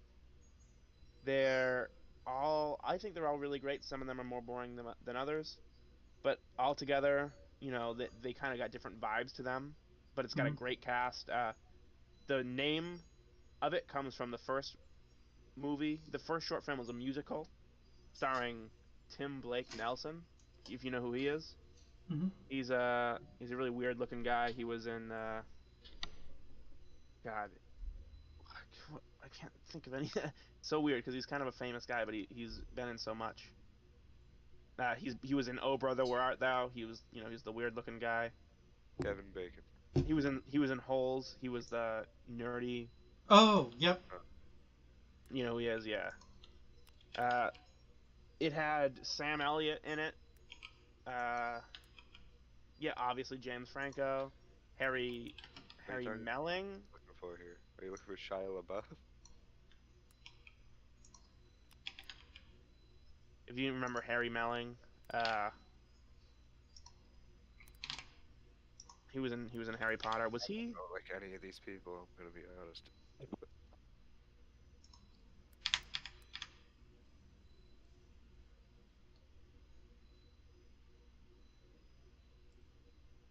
I think they're all really great. Some of them are more boring than others, but all together, they kind of got different vibes to them. But it's got a
Mhm.
great cast. The name of it comes from the first movie. The first short film was a musical, starring Tim Blake Nelson, if you know who he is.
Mhm.
He's a really weird looking guy. He was in God, I can't think of any. So weird because he's kind of a famous guy, but he's been in so much. He was in Oh Brother Where Art Thou. He was the weird looking guy.
Kevin Bacon.
He was in Holes. He was the nerdy.
Oh, yep.
He is, yeah. Uh, it had Sam Elliott in it. Uh, yeah, obviously James Franco, Harry
What are you
Harry
talking
Melling.
looking for here? Are you looking for Shia LaBeouf?
If you remember Harry Melling, uh, he was in Harry Potter. Was he?
Don't like any of these people, I'm gonna be honest.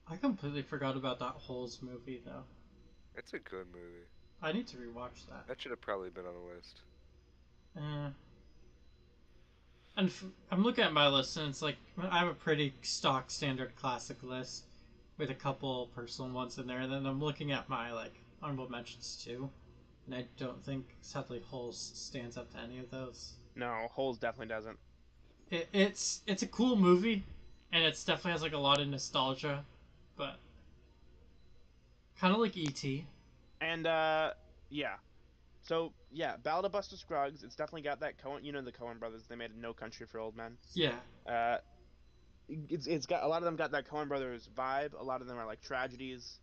I completely forgot about that Holes movie though.
It's a good movie.
I need to rewatch that.
That should have probably been on the list.
Uh, and I'm looking at my list, and it's like I have a pretty stock standard classic list with a couple personal ones in there, and then I'm looking at my like honorable mentions too, and I don't think sadly Holes stands up to any of those.
No, Holes definitely doesn't.
It's a cool movie, and it's definitely has like a lot of nostalgia, but kind of like E.T.
And yeah. So yeah, Ballad of Buster Scruggs. It's definitely got that Cohen. The Cohen brothers. They made No Country for Old Men.
Yeah.
Uh, it's got a lot of them got that Cohen brothers vibe. A lot of them are like tragedies.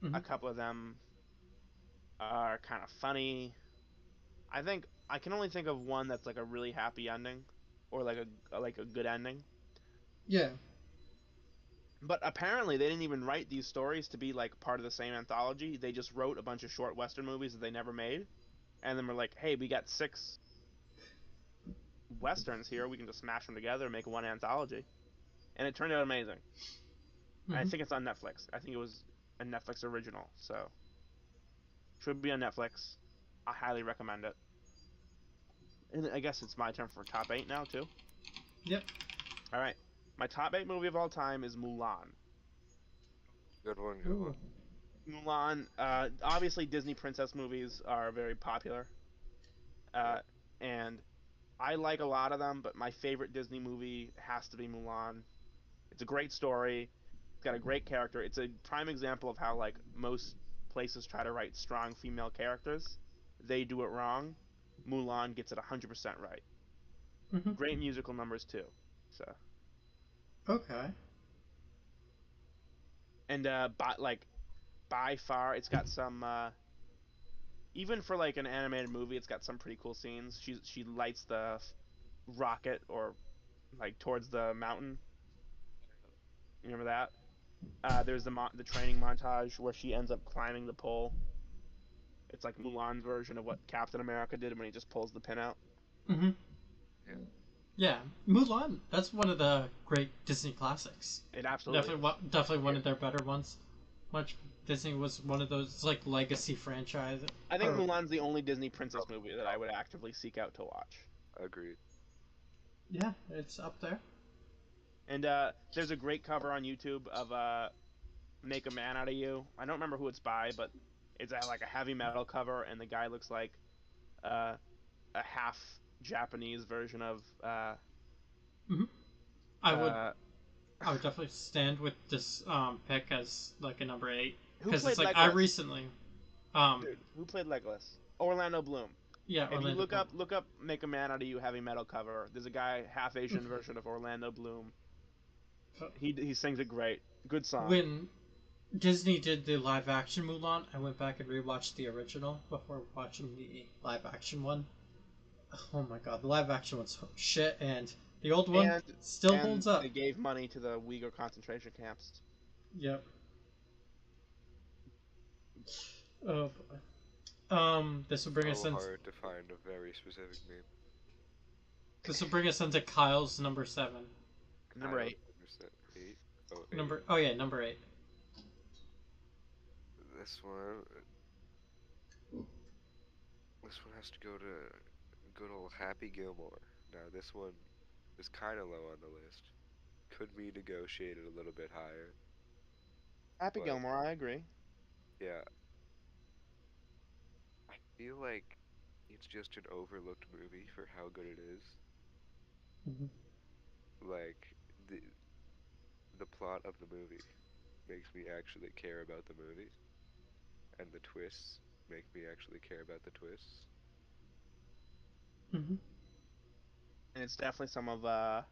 Mm-hmm.
A couple of them are kind of funny. I think I can only think of one that's like a really happy ending, or like a good ending.
Yeah.
But apparently they didn't even write these stories to be like part of the same anthology. They just wrote a bunch of short western movies that they never made, and then we're like, hey, we got 6 westerns here. We can just smash them together and make one anthology, and it turned out amazing. I
Mm-hmm.
think it's on Netflix. I think it was a Netflix original, so should be on Netflix. I highly recommend it. And I guess it's my turn for top 8 now too.
Yep.
All right, my top 8 movie of all time is Mulan.
Good one, good one.
Mulan. Obviously, Disney princess movies are very popular,
Yeah.
and I like a lot of them. But my favorite Disney movie has to be Mulan. It's a great story. It's got a great character. It's a prime example of how like most places try to write strong female characters. They do it wrong. Mulan gets it 100% right.
Mm-hmm.
Great musical numbers too. So
Okay.
and by far, it's got some even for like an animated movie, it's got some pretty cool scenes. She lights the rocket or like towards the mountain. You remember that? There's the training montage where she ends up climbing the pole. It's like Mulan's version of what Captain America did when he just pulls the pin out.
Mm-hmm.
Yeah.
Yeah, Mulan. That's one of the great Disney classics.
It absolutely is.
Definitely one of their better ones. Much Disney was one of those like legacy franchise.
I think
Or,
Mulan's the only Disney princess movie that I would actively seek out to watch.
Agreed.
yeah, it's up there.
And there's a great cover on YouTube of "Make a Man Out of You." I don't remember who it's by, but it's like a heavy metal cover, and the guy looks like uh, a half Japanese version of
Mm-hmm. I would
uh,
I would definitely stand with this pick as like a number 8
who
because
played
it's like I
Legolas?
recently
Dude, who played Legolas? Orlando Bloom.
yeah
If you
Orlando Bloom.
look up "Make a Man Out of You" heavy metal cover, there's a guy half Asian version of Orlando Bloom. He sings it great. Good song.
When Disney did the live action Mulan, I went back and rewatched the original before watching the live action one. Oh my god, the live action one's shit, and the old one
And
still
and
holds up.
they gave money to the Uyghur concentration camps.
Yep. Oh boy. This will bring us
So
in.
hard to find a very specific meme.
This will bring us into Kyle's number 7.
Number
I don't
8.
understand. Eight? Oh, eight.
Number. Oh yeah, number 8.
This one. This one has to go to good old Happy Gilmore. Now this one is kind of low on the list. Could be negotiated a little bit higher,
Happy
but
Gilmore, I agree.
yeah, I feel like it's just an overlooked movie for how good it is.
Mm-hmm.
Like the plot of the movie. makes me actually care about the movie, and the twists make me actually care about the twists.
Hmm.
And it's definitely some of Adam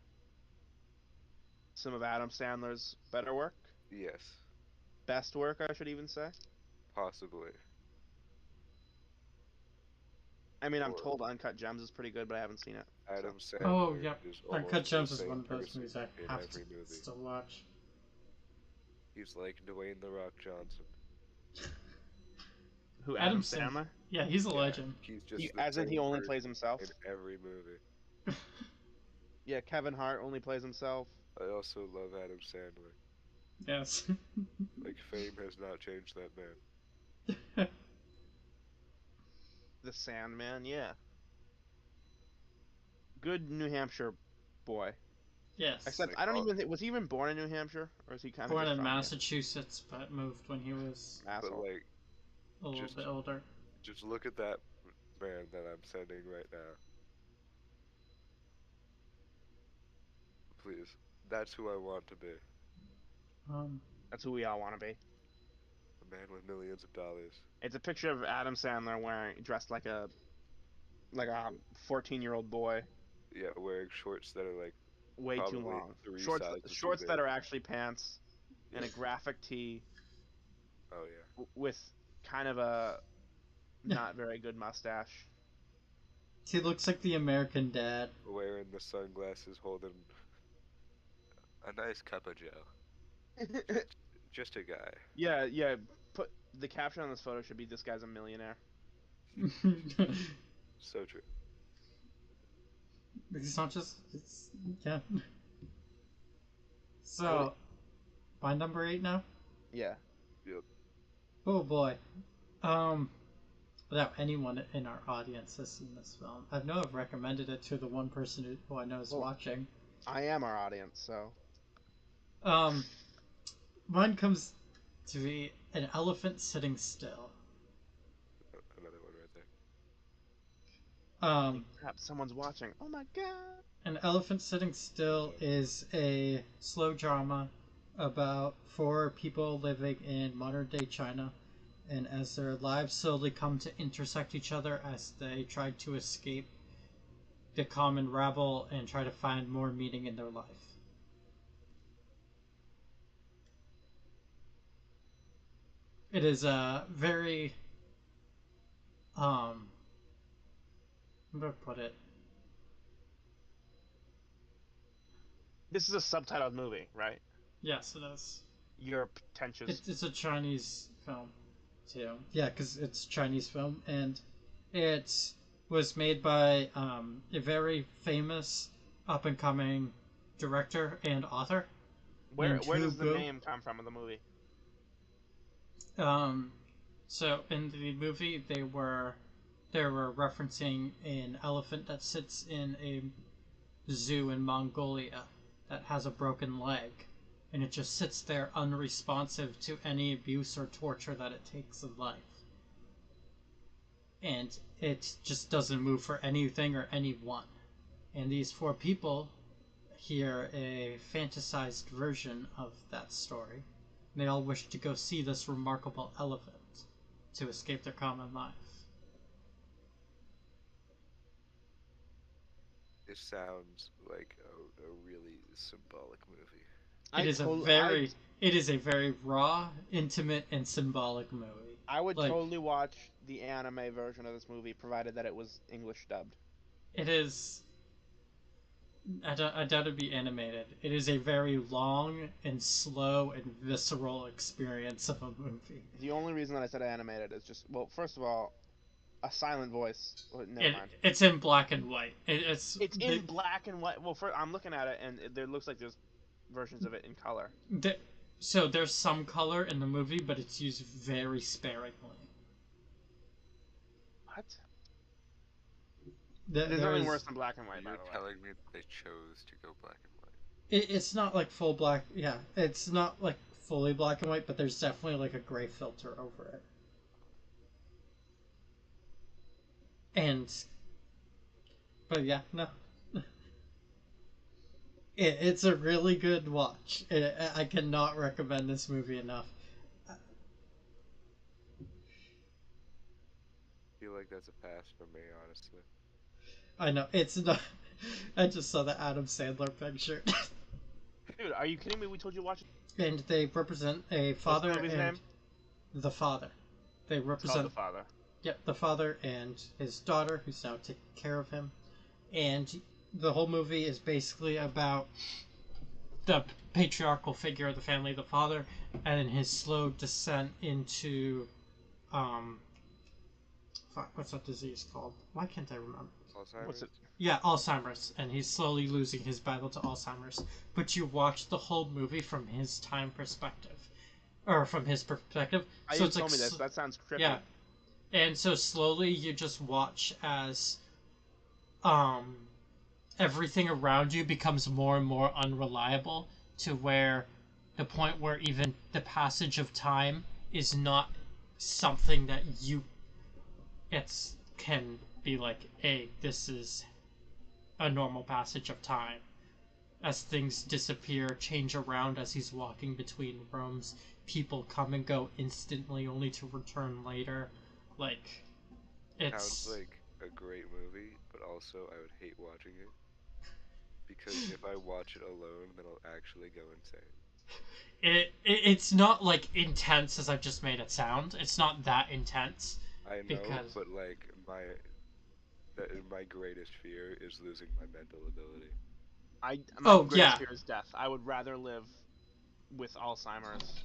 Sandler's better work,
Yes,
best work, I should even say.
possibly.
I mean, I'm
Or
told Uncut Gems is pretty good, but I haven't seen it. So
Adam
Oh,
Sandler
yep.
is
Uncut
almost the
Gems is one
same
of those
person
movies I
in
have to
every movie.
still watch.
He's like Dwayne The Rock Johnson.
who?
Adam
Adam
Sandler.
Sandler?
Yeah, he's a
Yeah,
legend.
he's
He,
just the
as in he
same
only plays
person
himself.
in every movie.
Yeah, Kevin Hart only plays himself.
I also love Adam Sandler.
Yes.
Like, fame has not changed that man.
The Sandman, yeah. Good New Hampshire boy.
Yes.
Except
Like,
I don't
all,
even think was he even born in New Hampshire or is he kind of
Born
just
in
from here?
Massachusetts, but moved when he was
but
Asshole.
like,
a little
just
bit older.
just look at that man that I'm sending right now. Please. That's who I want to be.
Um,
That's who we all want to be.
A man with millions of dollars.
It's a picture of Adam Sandler dressed like a 14-year-old boy,
Yeah, wearing shorts that are like
way too
probably
long.
three
Shorts
sizes too
shorts that
big.
are actually pants and a graphic tee
Oh yeah.
with kind of a not very good mustache.
he looks like the American dad.
Wearing the sunglasses, holding a nice cup of joe. Just a guy.
Yeah, yeah. Put the caption on this photo should be "This guy's a millionaire."
So true.
It's not just. It's, yeah. So, my number 8 now?
Yeah.
Yep.
Oh boy. Um, without anyone in our audience has seen this film, I know I've recommended it to the one person who I know is
Well,
watching.
I am our audience, so
Um, mine comes to be An Elephant Sitting Still.
Another one right there.
perhaps someone's watching. Oh my god.
An Elephant Sitting Still is a slow drama about 4 people living in modern day China, and as their lives slowly come to intersect each other as they try to escape the common rabble and try to find more meaning in their life. It is a very how do I put it?
This is a subtitled movie, right?
Yes, it is.
You're pretentious.
It's a Chinese film, too. Yeah, because it's a Chinese film, and it was made by a very famous up and coming director and author.
Where
named
does the
Gu.
name come from in the movie?
So in the movie, they were referencing an elephant that sits in a zoo in Mongolia that has a broken leg, and it just sits there unresponsive to any abuse or torture that it takes in life. And it just doesn't move for anything or anyone. And these 4 people hear a fantasized version of that story. And they all wish to go see this remarkable elephant to escape their common life.
It sounds like a really symbolic movie.
It is a very raw, intimate, and symbolic movie.
I would
Like,
totally watch the anime version of this movie, provided that it was English dubbed.
it is. I doubt it'd be animated. It is a very long and slow and visceral experience of a movie.
The only reason that I said animated is just, well, first of all, a silent voice. Well, never mind.
It's in black and white. It's
in black and white. Well, I'm looking at it, and there looks like there's versions of it in color.
So there's some color in the movie, but it's used very sparingly.
What? There's nothing worse than black and white, by
You're
the way.
telling me that they chose to go black and white.
It's not like full black. Yeah, it's not like fully black and white, but there's definitely like a gray filter over it. But yeah, no. It's a really good watch. I cannot recommend this movie enough.
I feel like that's a pass for me, honestly.
I know it's not. I just saw the Adam Sandler picture,
Dude, are you kidding me? We told you to watch it.
and they represent a
What's the
father
movie's
and
name?
the father. They
It's called The
represent,
Father.
yep, the father and his daughter, who's now taking care of him, and the whole movie is basically about the patriarchal figure of the family, the father, and his slow descent into um, fuck, what's that disease called? Why can't I remember?
What's
Alzheimer's?
it?
Yeah, Alzheimer's, and he's slowly losing his battle to Alzheimer's. But you watch the whole movie from his time perspective, or from his perspective. So
You
it's like,
told me this. That sounds trippy.
yeah, and so slowly you just watch as um everything around you becomes more and more unreliable to where the point where even the passage of time is not something that you it's can be like, hey, this is a normal passage of time. As things disappear, change around as he's walking between rooms, people come and go instantly only to return later. Like,
Sounds
it's
like a great movie, but also I would hate watching it because if I watch it alone, then I'll actually go insane.
it's not like intense as I've just made it sound. It's not that intense
I know,
because
but like my greatest fear is losing my mental ability.
My
oh
greatest
yeah,
fear is death. I would rather live with Alzheimer's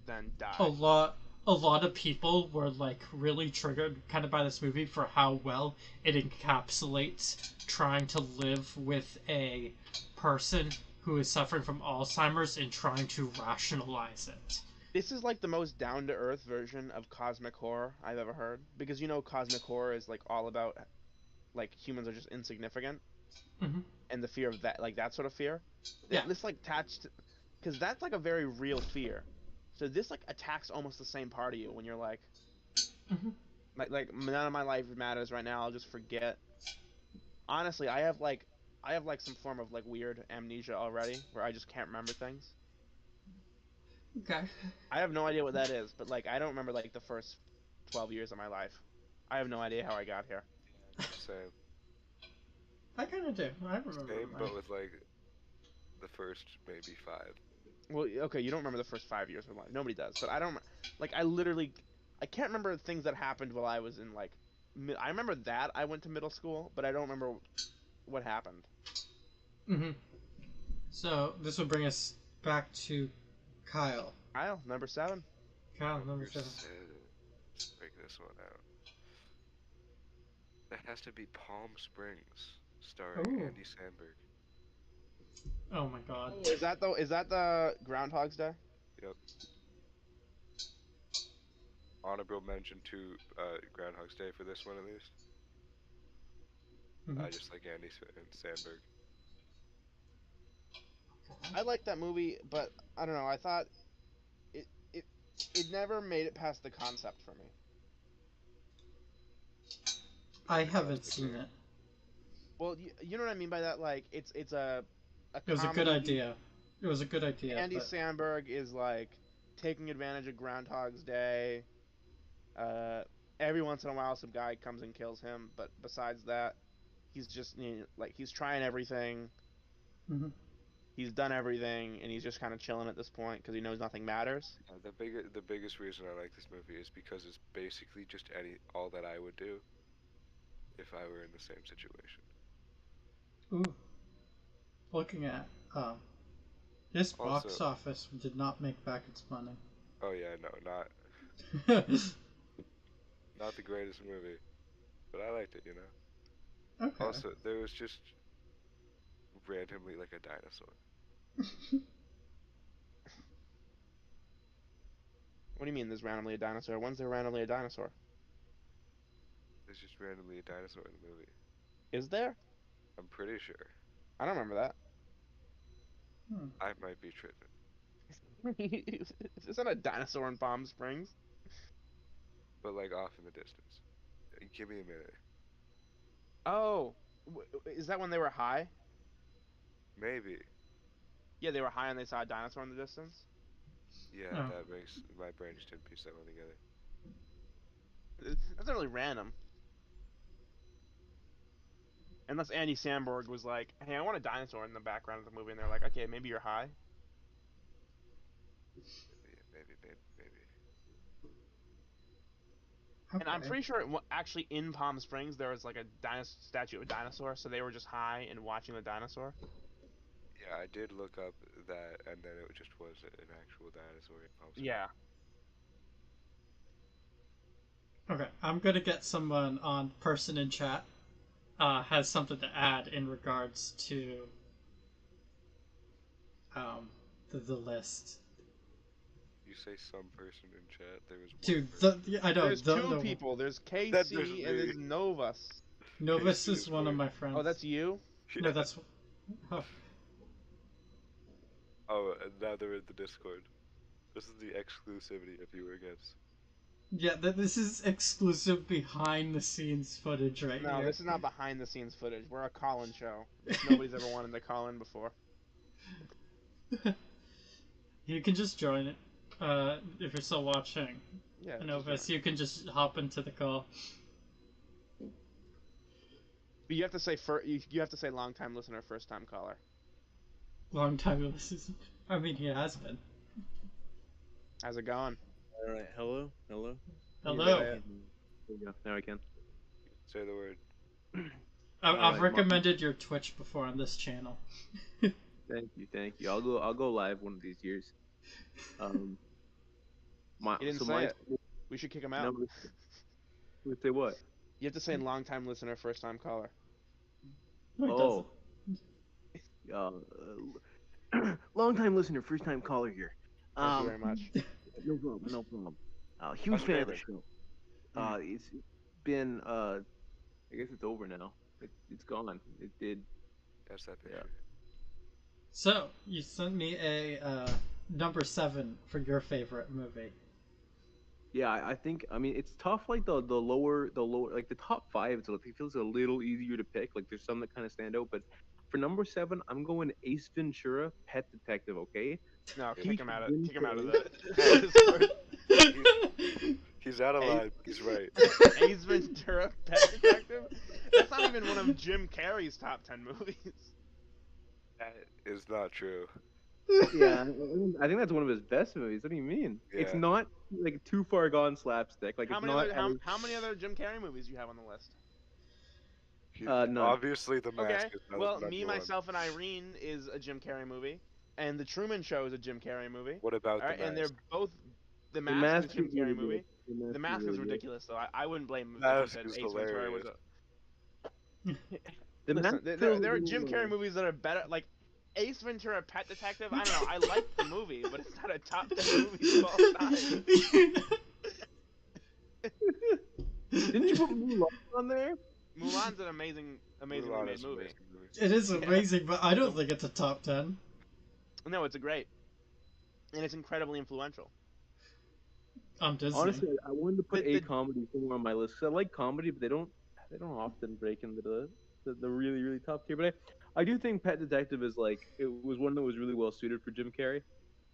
than
a
die.
lot a lot of people were like really triggered kind of by this movie for how well it encapsulates trying to live with a person who is suffering from Alzheimer's and trying to rationalize it.
This is like the most down to earth version of cosmic horror I've ever heard. Because you know, cosmic horror is like all about like humans are just insignificant
Mm-hmm.
and the fear of that, like that sort of fear.
Yeah.
This like attached, because that's like a very real fear. So this like attacks almost the same part of you when you're
Mm-hmm.
like none of my life matters right now. I'll just forget. Honestly, I have like some form of like weird amnesia already where I just can't remember things.
Okay.
I have no idea what that is, but like I don't remember like the first 12 years of my life. I have no idea how I got here.
Same,
I kind of do. I remember
same,
mine.
but with like the first maybe five.
Well, okay, you don't remember the first 5 years of my life. Nobody does, but I don't like I literally I can't remember things that happened while I was in like I remember that I went to middle school, but I don't remember what happened.
Mm-hmm. So this would bring us back to Kyle.
Kyle, number 7.
Kyle, number
Number
7.
7. Let's break this one out. That has to be Palm Springs, starring
Oh.
Andy Samberg.
Oh my god.
Is that the Groundhog's Day?
Yep. Honorable mention to Groundhog's Day for this one at least.
Mm-hmm.
I just like Andy Samberg.
I like that movie, but I don't know. I thought it it it never made it past the concept for me.
I haven't
Fantastic
seen
movie.
it.
Well, you know what I mean by that. Like it's a
It was a good
comedy.
idea. It was a good idea,
Andy
but
Samberg is like taking advantage of Groundhog's Day. Uh, every once in a while, some guy comes and kills him, but besides that, he's just like he's trying everything.
mm-hmm.
He's done everything, and he's just kind of chilling at this point because he knows nothing matters.
The biggest reason I like this movie is because it's basically just all that I would do if I were in the same situation.
Ooh, looking at this box
Also,
office did not make back its money.
oh yeah, no, not the greatest movie, but I liked it, you know.
Okay.
Also, there was just randomly like a dinosaur.
What do you mean? There's randomly a dinosaur? When's there randomly a dinosaur?
There's just randomly a dinosaur in the movie.
Is there?
I'm pretty sure.
I don't remember that.
Hmm.
I might be tripping,
Isn't a dinosaur in Palm Springs?
but like off in the distance. Give me a minute.
Oh, is that when they were high?
Maybe.
Yeah, they were high and they saw a dinosaur in the distance.
Yeah,
Oh.
that makes my brain just didn't piece that one together.
That's not really random. Unless Andy Samberg was like, "Hey, I want a dinosaur in the background of the movie," and they're like, "Okay, maybe you're high."
Maybe.
And I'm
Okay.
pretty sure actually in Palm Springs there was like a statue of a dinosaur, so they were just high and watching the dinosaur.
Yeah, I did look up that, and then it just was an actual dinosaur in Palm Springs.
Yeah.
Okay, I'm gonna get someone on person in chat has something to add in regards to the list.
You say some person in chat. There was one
Dude,
person.
I know
There's two people. There's
That's just
KC and
me.
there's Novus.
Novus
Casey
is
is
one of
weird.
my friends.
Oh, that's you?
No, that's. Oh,
Oh, and now they're in the Discord. This is the exclusivity of viewer gifts.
yeah, this is exclusive behind the scenes footage right
No,
here.
this is not behind the scenes footage. We're a call-in show. Nobody's ever wanted to call in before.
You can just join it if you're still watching.
Yeah.
Novus, you can just hop into the call.
But you have to say you have to say long-time listener, first-time caller.
Long time listeners. I mean, he has been.
How's it going?
All right. Hello.
Hello.
There we go. Now I can.
Say the word.
I've
Alright,
recommended your Twitch before on this channel.
Thank you. I'll go live one of these years.
You didn't say it. We should kick him out.
Would say what?
You have to say long-time listener, first-time caller.
No, he
Long time listener, first time caller here.
Thank you very much.
No problem. Huge
How's
fan of the
David?
show. It's been I guess it's over now. It's gone. It did.
That's that picture.
So, you sent me a number 7 for your favorite movie.
Yeah, I think. I mean, it's tough. Like the lower, like the top 5. It feels a little easier to pick. Like there's some that kind of stand out. But for number 7, I'm going Ace Ventura: Pet Detective. Okay.
No,
He
kick him out of
can
the Discord.
He's out of line. He's right.
Ace Ventura, Pet Detective? That's not even one of Jim Carrey's top 10 movies.
That is not true.
Yeah, I think that's one of his best movies. What do you mean? It's
Yeah.
not like too far gone slapstick. Like
How
it's
many,
not.
how many other Jim Carrey movies do you have on the list?
None.
Obviously, The Mask
Okay,
is not
well,
number
Me,
one.
Myself, and Irene is a Jim Carrey movie, and The Truman Show is a Jim Carrey movie.
What about
All right,
The Mask?
and they're both. The
The
Mask is a Jim
is
Carrey
really
movie.
good.
The Mask is
really good.
ridiculous, though. I wouldn't blame him
Mask
if he
is
said Ace Ventura was
hilarious.
The
Listen,
Mask
there
feels
are
a
Jim
little-
Carrey movies that are better. Like Ace Ventura: Pet Detective. I don't know. I like the movie, but it's not a top 10 movie of all time.
Didn't you put Mulan on there?
Mulan's an amazingly
Mulan
made
is an
movie.
amazing movie.
It is amazing, but I don't think it's a top 10.
No, it's a great, and it's incredibly influential.
On Disney.
Honestly, I wanted to put
The-
a comedy somewhere on my list because I like comedy, but they don't often break into the really really top tier. But I do think Pet Detective is like it was one that was really well suited for Jim Carrey.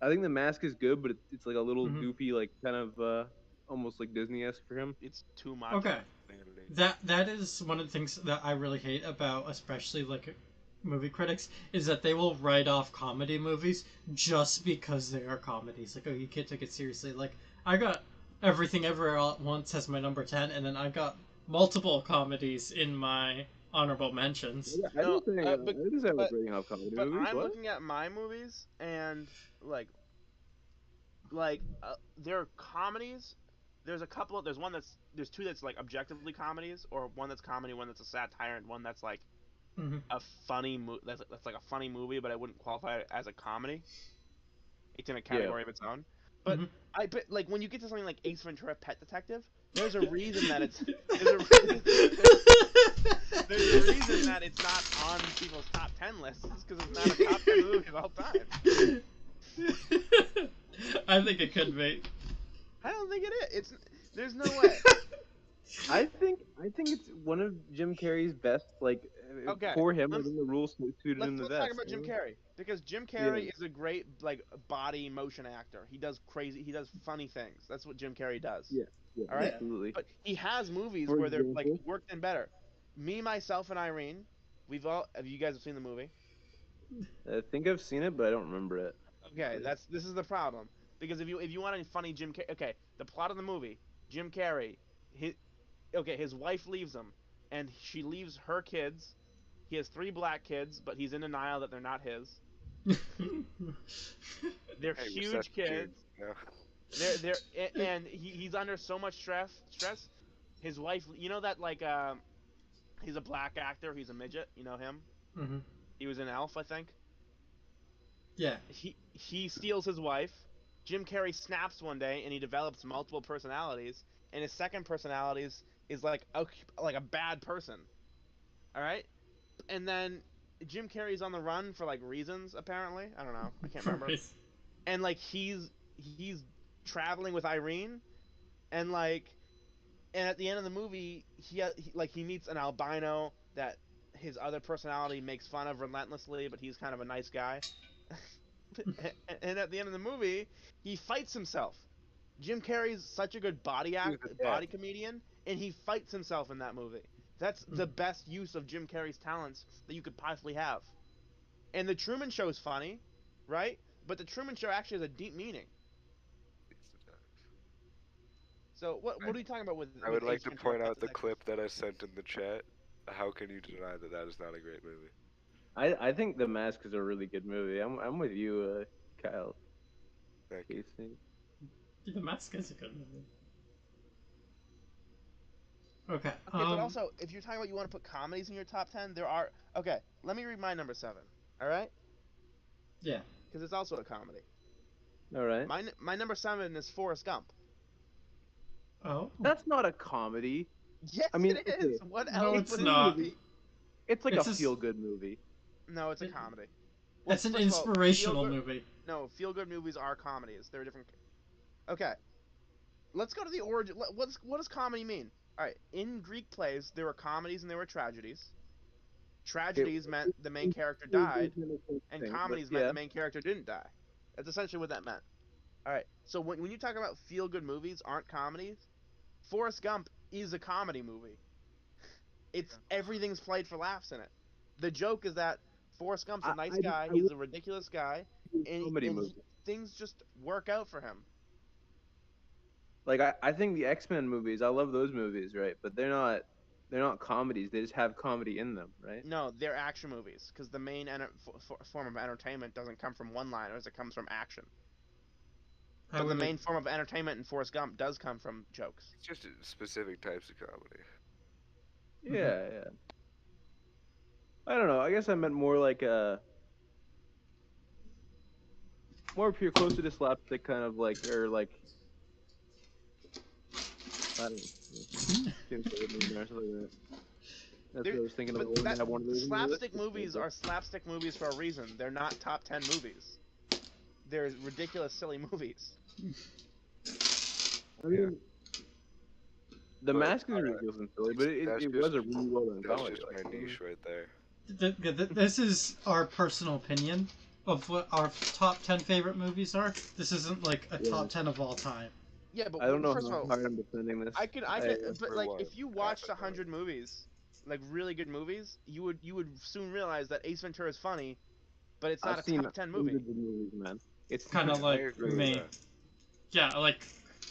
I think The Mask is good, but it's like a little
Mhm.
goofy, like kind of almost like Disney-esque for him.
It's too much.
Okay.
Insanity.
That is one of the things that I really hate about especially like movie critics is that they will write off comedy movies just because they are comedies. Like, oh, you can't take it seriously. Like, I got Everything Everywhere All at Once as my number 10, and then I got multiple comedies in my honorable mentions.
Yeah, I
No,
didn't say
but-
I didn't say I was
but-
bringing up comedy
But
movies.
I'm
What?
looking at my movies, and there are comedies. There's there's two that's like objectively comedies, or one that's comedy, one that's a satire, and one that's like
Mhm.
a funny that's like a funny movie, but I wouldn't qualify it as a comedy. It's in a category of its own. But
Mhm.
but like when you get to something like Ace Ventura: Pet Detective, there's a reason that it's there's a reason that it's not on people's top 10 lists, because it's not a top 10 movie of all time.
I think it could be.
I don't think it is. There's no way.
I think it's one of Jim Carrey's best. Like
Okay,
for him, I
let's
think the role suited him the
let's talk
best.
about Jim Carrey because Jim
Yeah,
Carrey is a great like body motion actor. He does funny things. That's what Jim Carrey does.
yeah, yeah,
All right,
Yeah.
absolutely.
but he has movies
For
where they're like
example,
worked in better. Me, myself, and Irene. We've all have you guys have seen the movie?
I think I've seen it, but I don't remember it.
Okay,
Honestly.
this is the problem because if you want any funny Jim Carrey, okay, the plot of the movie, Jim Carrey, his wife leaves him, and she leaves her kids. He has three black kids, but he's in denial that they're not his. They're
Hey,
huge
recession gene.
kids.
Yeah.
And he's under so much stress. His wife, you know that like he's a black actor. He's a midget. You know him.
Hmm.
He was in Elf, I think.
Yeah.
He steals his wife. Jim Carrey snaps one day, and he develops multiple personalities. And his second personality is like a bad person. All right, and then Jim Carrey's on the run for like reasons apparently. I don't know. I can't remember. And like he's traveling with Irene, and like and at the end of the movie he meets an albino that his other personality makes fun of relentlessly, but he's kind of a nice guy. And at the end of the movie, he fights himself. Jim Carrey's such a good
Yeah.
body comedian, and he fights himself in that movie. That's the best use of Jim Carrey's talents that you could possibly have. And the Truman Show is funny, right? But the Truman Show actually has a deep meaning. So what are you talking about with?
I
with
would like
Ace
to
Ventura:
point
Pet
out the
Detective?
clip that I sent in the chat. How can you deny that that is not a great movie?
I think The Mask is a really good movie. I'm with you, Kyle.
Thank you.
Casey.
The Mask is a good movie. Okay.
Okay, but also if you're talking about you want to put comedies in your top 10, there are. Okay, let me read my number 7. All right,
Yeah.
because it's also a comedy.
All right.
My number 7 is Forrest Gump.
Oh.
That's not a comedy.
Yes,
I mean,
it is. What
No,
else
it's
would it
not.
be?
It's like
It's
a
just-
feel-good movie.
No, it's a
It-
comedy.
It's an
first of all,
inspirational
feel-good-
movie.
No, feel-good movies are comedies. They're different. Okay, let's go to the origin. What does comedy mean? All right, in Greek plays, there were comedies and there were tragedies. Tragedies meant the main character died, and comedies meant the main character didn't die. That's essentially what that meant. All right, so when you talk about feel-good movies aren't comedies, Forrest Gump is a comedy movie. It's everything's played for laughs in it. The joke is that Forrest Gump's a nice guy. He's a ridiculous guy, and
Comedy movie.
things just work out for him.
Like I think the X-Men movies, I love those movies, right? But they're not comedies. They just have comedy in them, right?
No, they're action movies because the main form of entertainment doesn't come from one-liners; it comes from action.
I
But the
would
main form of entertainment in Forrest Gump does come from jokes.
It's just specific types of comedy.
Yeah, yeah. I don't know. I guess I meant more like more pure, closer to slapstick kind of like, or like. I don't know. Seems like a movie or something like that. That's what I was thinking of.
But
I have one of those
slapstick movies are slapstick movies for a reason. They're not top 10 movies. They're ridiculous, silly movies.
I mean, The
But,
Mask is
alright,
ridiculous and silly, but
that's
it
just-
was a really well done
That's
comedy.
just
like,
my niche right there.
This is our personal opinion of what our top 10 favorite movies are. This isn't like a
Yeah.
top 10 of all time.
Yeah, but
I don't know
first
how
of all,
hard I'm defending this.
I could, but
for
like
what?
if you watched
Half a
100 movies, like really good movies, you would soon realize that Ace Ventura is funny, but it's not
I've
a
seen
top 10 movie.
hundreds of movies, man. It's
Kind of
I
like
agree with
me.
that.
Yeah, like,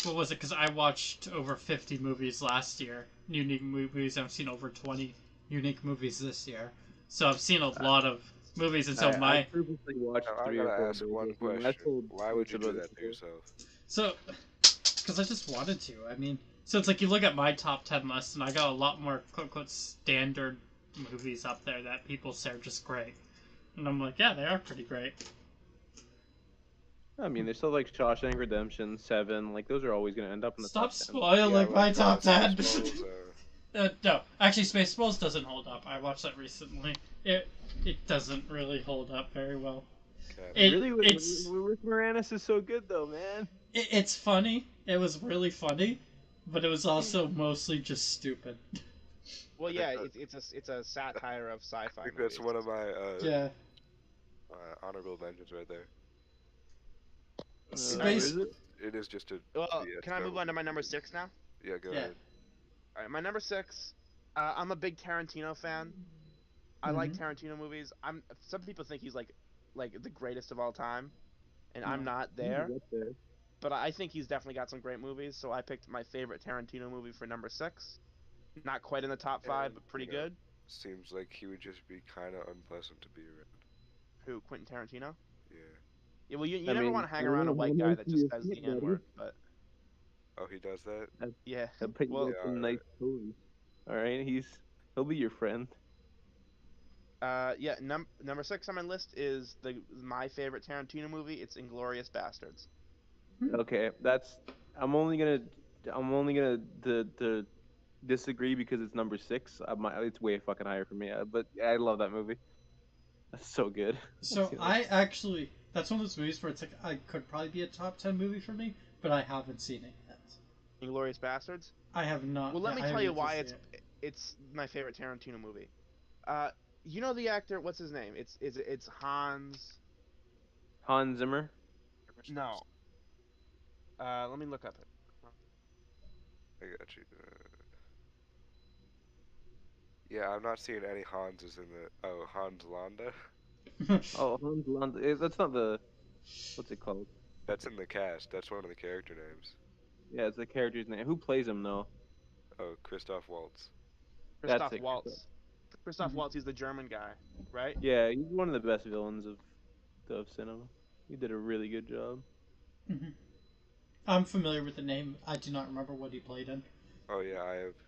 what was it? Because I watched over 50 movies last year. Unique movies. I've seen over 20 unique movies this year. So I've seen a lot of movies, and so
I purposely watched
Now, I
3 or
gotta
4
ask
movies.
one
I mean, I
question.
told
Why would you
Bruce
do
about
that
this
to
before.
yourself?
because I just wanted to. I mean, so it's like you look at my top 10 list, and I got a lot more quote unquote standard movies up there that people say are just great. And I'm like, yeah, they are pretty great.
I mean, there's still like Shawshank Redemption, 7. Like those are always gonna end up in the
Stop
top 10.
spoiling
Yeah,
my
like,
top 10.
Spaceballs,
No, actually, Spaceballs doesn't hold up. I watched that recently. It doesn't really hold up very well.
okay.
It,
Really,
it's
Rick Moranis is so good though, man.
it's funny. It was really funny, but it was also mostly just stupid.
Well,
I think
yeah,
that-
it's a satire of
I
sci-fi
think
movies.
that's one of my
Yeah,
honorable mentions right there.
All right,
Is
space.
it?
It is just a
well, can I move
fiasco.
on to my number 6 now?
Yeah, go
Yeah.
ahead.
All right, my number 6. I'm a big Tarantino fan. I like
Mhm.
Tarantino movies. Some people think he's like the greatest of all time, and I'm
No.
not
He's
there.
up there.
But I think he's definitely got some great movies. So I picked my favorite Tarantino movie for number 6. Not quite in the top 5,
And
but pretty
you know,
good.
seems like he would just be kind of unpleasant to be around.
Who? Quentin Tarantino?
Yeah.
Yeah, well, you
I
never
mean,
want to
I
hang
don't
around a
know how
white guy
nice
that
he
just
is
says
yet,
the N
buddy.
word, but
Oh, he does that.
yeah.
I bet you
Well,
got some nice toys. All right, he'll be your friend.
yeah. Number 6 on my list is my favorite Tarantino movie. It's Inglorious Bastards.
Okay, I'm only gonna the disagree because it's number 6. It's way fucking higher for me. But I love that movie. That's so good.
So I actually, that's one of those movies where it's like I could probably be a top 10 movie for me, but I haven't seen it yet.
Inglorious Bastards.
I have not.
Well, let me
I
tell
have
you
yet to
why
see
it's my favorite Tarantino movie. Uh, you know the actor? What's his name? It's Hans.
Hans Zimmer.
No. Let me look up it.
I got you. Yeah, I'm not seeing any Hanses in the. Oh, Hans Landa.
it.
Oh, Hans Land. That's not the. What's it called?
That's in the cast. That's one of the character names.
Yeah, it's the character's name. Who plays him though?
Oh, Christoph Waltz.
That's
Christoph
it.
Waltz. Christoph
Mhm.
Waltz. He's the German guy, right?
Yeah, he's one of the best villains of cinema. He did a really good job.
Mhm. I'm familiar with the name. I do not remember what he played in.
Oh yeah,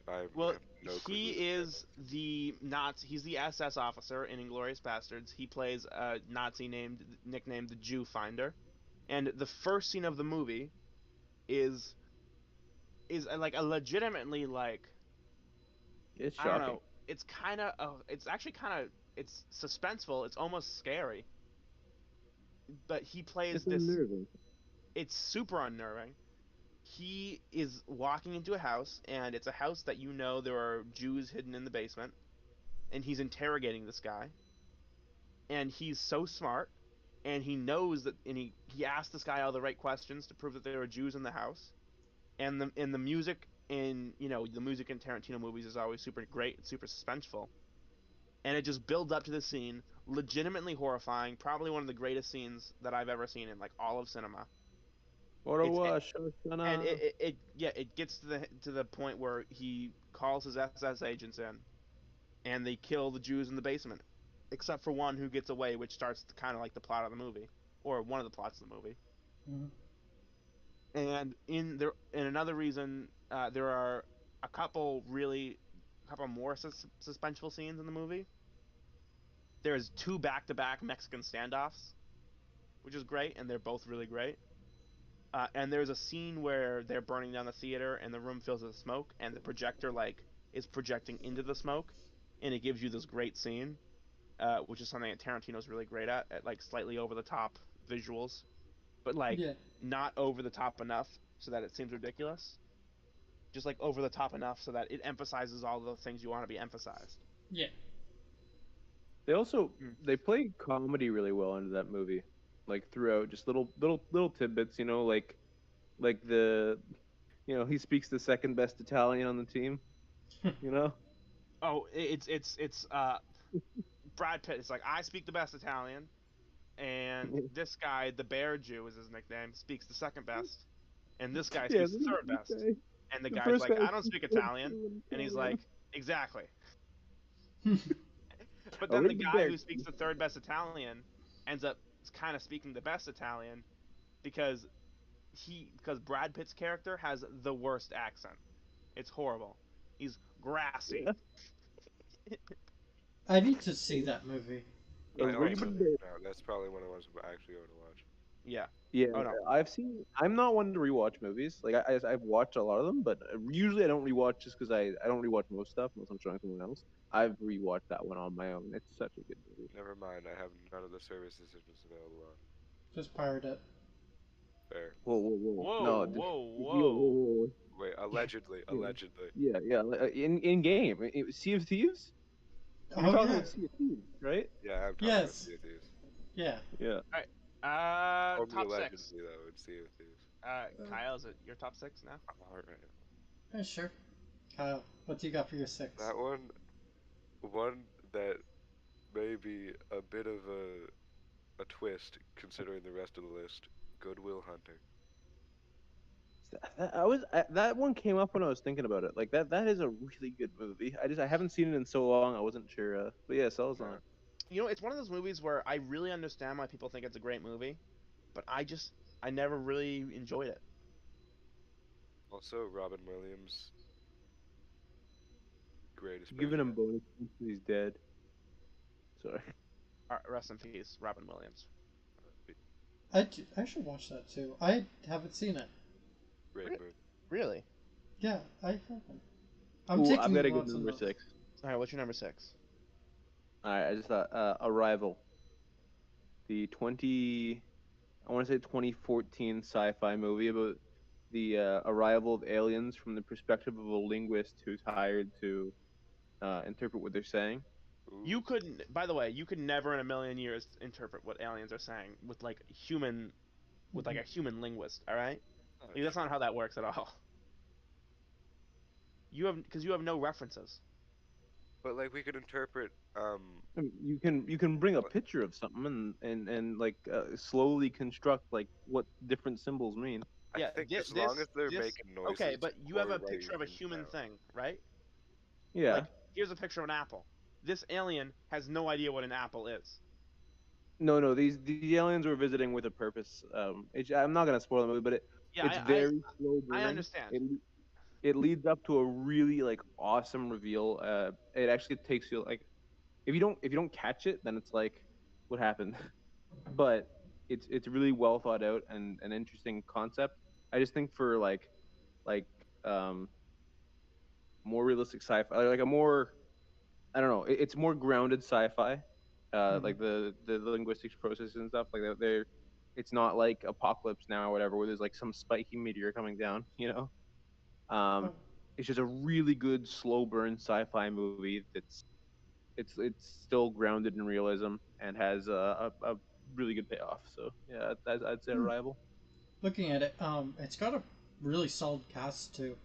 I
Well,
have no clue.
he
Who this guy
is the Nazi. He's the SS officer in Inglorious Bastards. He plays a Nazi nicknamed the Jew Finder, and the first scene of the movie is like a legitimately like
It's
I don't
shocking.
know. It's kind of it's actually kind of it's suspenseful. It's almost scary. But he plays
It's
this.
unnerving.
It's super unnerving. He is walking into a house, and it's a house that you know there are Jews hidden in the basement, and he's interrogating this guy. And he's so smart, and he knows that, and he asked this guy all the right questions to prove that there are Jews in the house. And the music in the music in Tarantino movies is always super great, it's super suspenseful, and it just builds up to this scene, legitimately horrifying, probably one of the greatest scenes that I've ever seen in like all of cinema.
What a
It's
wash,
and
Shoshana.
it gets to the point where he calls his SS agents in, and they kill the Jews in the basement, except for one who gets away, which starts kind of like the plot of the movie, or one of the plots of the movie.
Mhm.
And in another reason, there are a couple more suspenseful scenes in the movie. There's two back-to-back Mexican standoffs, which is great, and they're both really great. And there's a scene where they're burning down the theater, and the room fills with smoke, and the projector like is projecting into the smoke, and it gives you this great scene, which is something that Tarantino's really great at like slightly over the top visuals, but like
Yeah.
not over the top enough so that it seems ridiculous. Just like over the top enough so that it emphasizes all the things you want to be emphasized.
Yeah.
They also
Mm.
they play comedy really well into that movie, like throughout, just little tidbits, like he speaks the second best Italian on the team, you know.
Oh, it's Brad Pitt. It's like I speak the best Italian, and this guy, the Bear Jew is his nickname, speaks the second best, and this guy
Yeah,
speaks the third best. And the
the
guy's
first
like,
guy
I don't
speaks
speak
good
Italian,
fluent
and he's
Italian.
like, exactly. But
Oh,
then the
read the
guy
bear.
who speaks the third best Italian ends up kind of speaking the best Italian because because Brad Pitt's character has the worst accent. It's horrible. He's grassy.
Yeah.
I need to see that movie.
Yeah,
I
It's a great
also
movie.
think no, that's probably one of the ones I'm actually going to watch.
Yeah.
Yeah,
Oh no.
I've seen. I'm not one to rewatch movies. Like I've watched a lot of them, but usually I don't rewatch just because I don't rewatch most stuff unless I'm showing someone else. I've rewatched that one on my own. It's such a good movie.
Never mind, I have none of the service decisions available on.
Just pirate it.
Fair.
Whoa, whoa, whoa!
Whoa,
No,
whoa,
whoa, whoa,
whoa.
whoa, whoa.
Wait, I'll Allegedly,
Yeah.
allegedly.
Yeah. In game, Sea of Thieves. You're
Oh
talking
yeah.
about Sea of Thieves, right?
Yeah, I'm talking about
Yes.
Sea of Thieves.
Yeah.
Yeah.
All right.
Only
Top six.
allegedly though, in Sea of Thieves.
Kyle, is it your top six now?
All right.
Yeah, sure. Kyle, what do you got for your six?
That one that may be a bit of a twist considering the rest of the list. Good Will Hunting.
That one came up when I was thinking about it. Like that is a really good movie. I haven't seen it in so long. I wasn't sure. But yeah, Cell's
Yeah.
on.
You know, it's one of those movies where I really understand why people think it's a great movie, but I never really enjoyed it.
Also, Robin Williams, greatest man
Giving him
alive.
bonus points 'cause he's dead. Sorry.
Rest in peace, Robin Williams.
I should watch that too. I haven't seen it.
Great
Re-
movie.
Really?
Yeah, I haven't. I'm
Ooh,
taking
I've got a good
notes on
number
those.
6.
All right, what's your number six?
All right, I just thought Arrival. The 2014 sci-fi movie about the arrival of aliens from the perspective of a linguist who's hired to interpret what they're saying.
You
Ooh.
couldn't. By the way, you could never in a million years interpret what aliens are saying with like a human linguist. All right,
Oh,
like, that's not how that works at all. Because you have no references.
But like we could interpret
I mean, you can bring a
what-
picture of something and like slowly construct like what different symbols mean.
I
Yeah,
think as long as they're
this.
making noises
Okay, but you have
or
a picture
writing
of a
things
human
down.
thing, right?
Yeah.
Like, here's a picture of an apple. This alien has no idea what an apple is.
No. These aliens were visiting with a purpose. I'm not gonna spoil the movie, but
Yeah,
it's very slow
I
burning.
understand.
It leads up to a really like awesome reveal. It actually takes you like if you don't catch it, then it's like what happened. But it's really well thought out and an interesting concept. I just think for like um more realistic sci-fi, like a more I don't know, it's more grounded sci-fi. Like the linguistics process and stuff like that. It's not like Apocalypse Now or whatever, where there's like some spiky meteor coming down.
Oh,
It's just a really good slow burn sci-fi movie it's still grounded in realism and has a really good payoff. So yeah, I'd say Arrival.
looking at it, it's got a really solid cast too.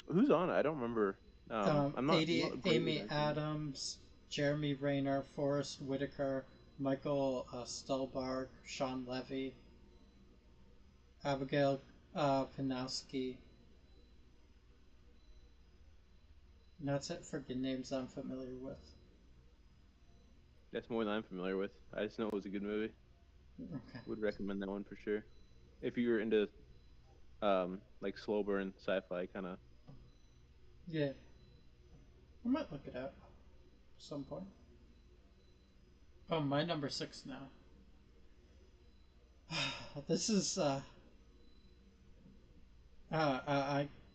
Who's on it? I don't remember. I'm not great with
Amy
actors.
Adams, Jeremy Rayner, Forrest Whitaker, Michael Stelbarg, Sean Levy, Abigail Panowski. And that's it for the names I'm familiar with.
That's more than I'm familiar with. I just know it was a good movie.
Okay.
Would recommend that one for sure. If you're into like slow burn sci-fi kind of.
Yeah. I might look it up at some point. Oh, my number six now. This is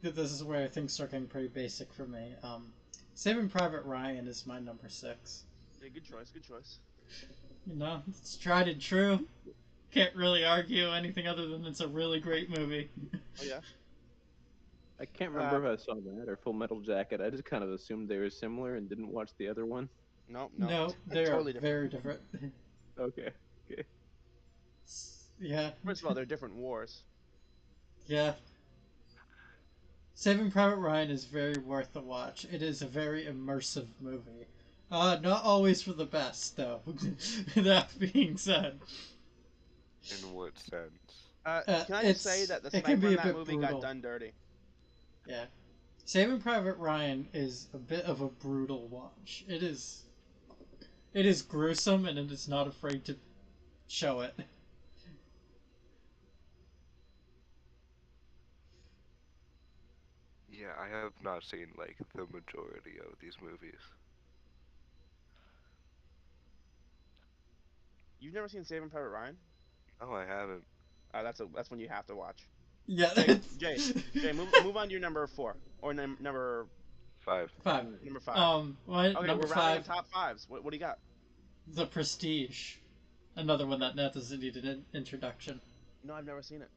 this is where things start getting pretty basic for me. Saving Private Ryan is my number six.
Yeah, good choice. Good choice.
You know, it's tried and true. Can't really argue anything other than it's a really great movie.
Oh yeah.
I can't remember if I saw that or Full Metal Jacket. I just kind of assumed they were similar and didn't watch the other one.
No.
No, they are
Totally different.
very different.
Okay.
Yeah,
First of all, they're different wars.
yeah. Saving Private Ryan is very worth the watch. It is a very immersive movie. Not always for the best, though. That being said,
In what sense?
Can I just say that the
it can
sniper
be
in
a
that
bit
movie
brutal.
got done dirty?
Yeah. Saving Private Ryan is a bit of a brutal watch. It is gruesome, and it is not afraid to show it.
Yeah, I have not seen like the majority of these movies.
You've never seen Saving Private Ryan?
No, I haven't.
That's one you have to watch.
Yeah.
Jay, move on to your number four or number
5.
Five.
number five.
My
Okay,
number
we're rounding
five,
top fives. What do you got?
The Prestige. Another one that doesn't need an introduction.
No, I've never seen it.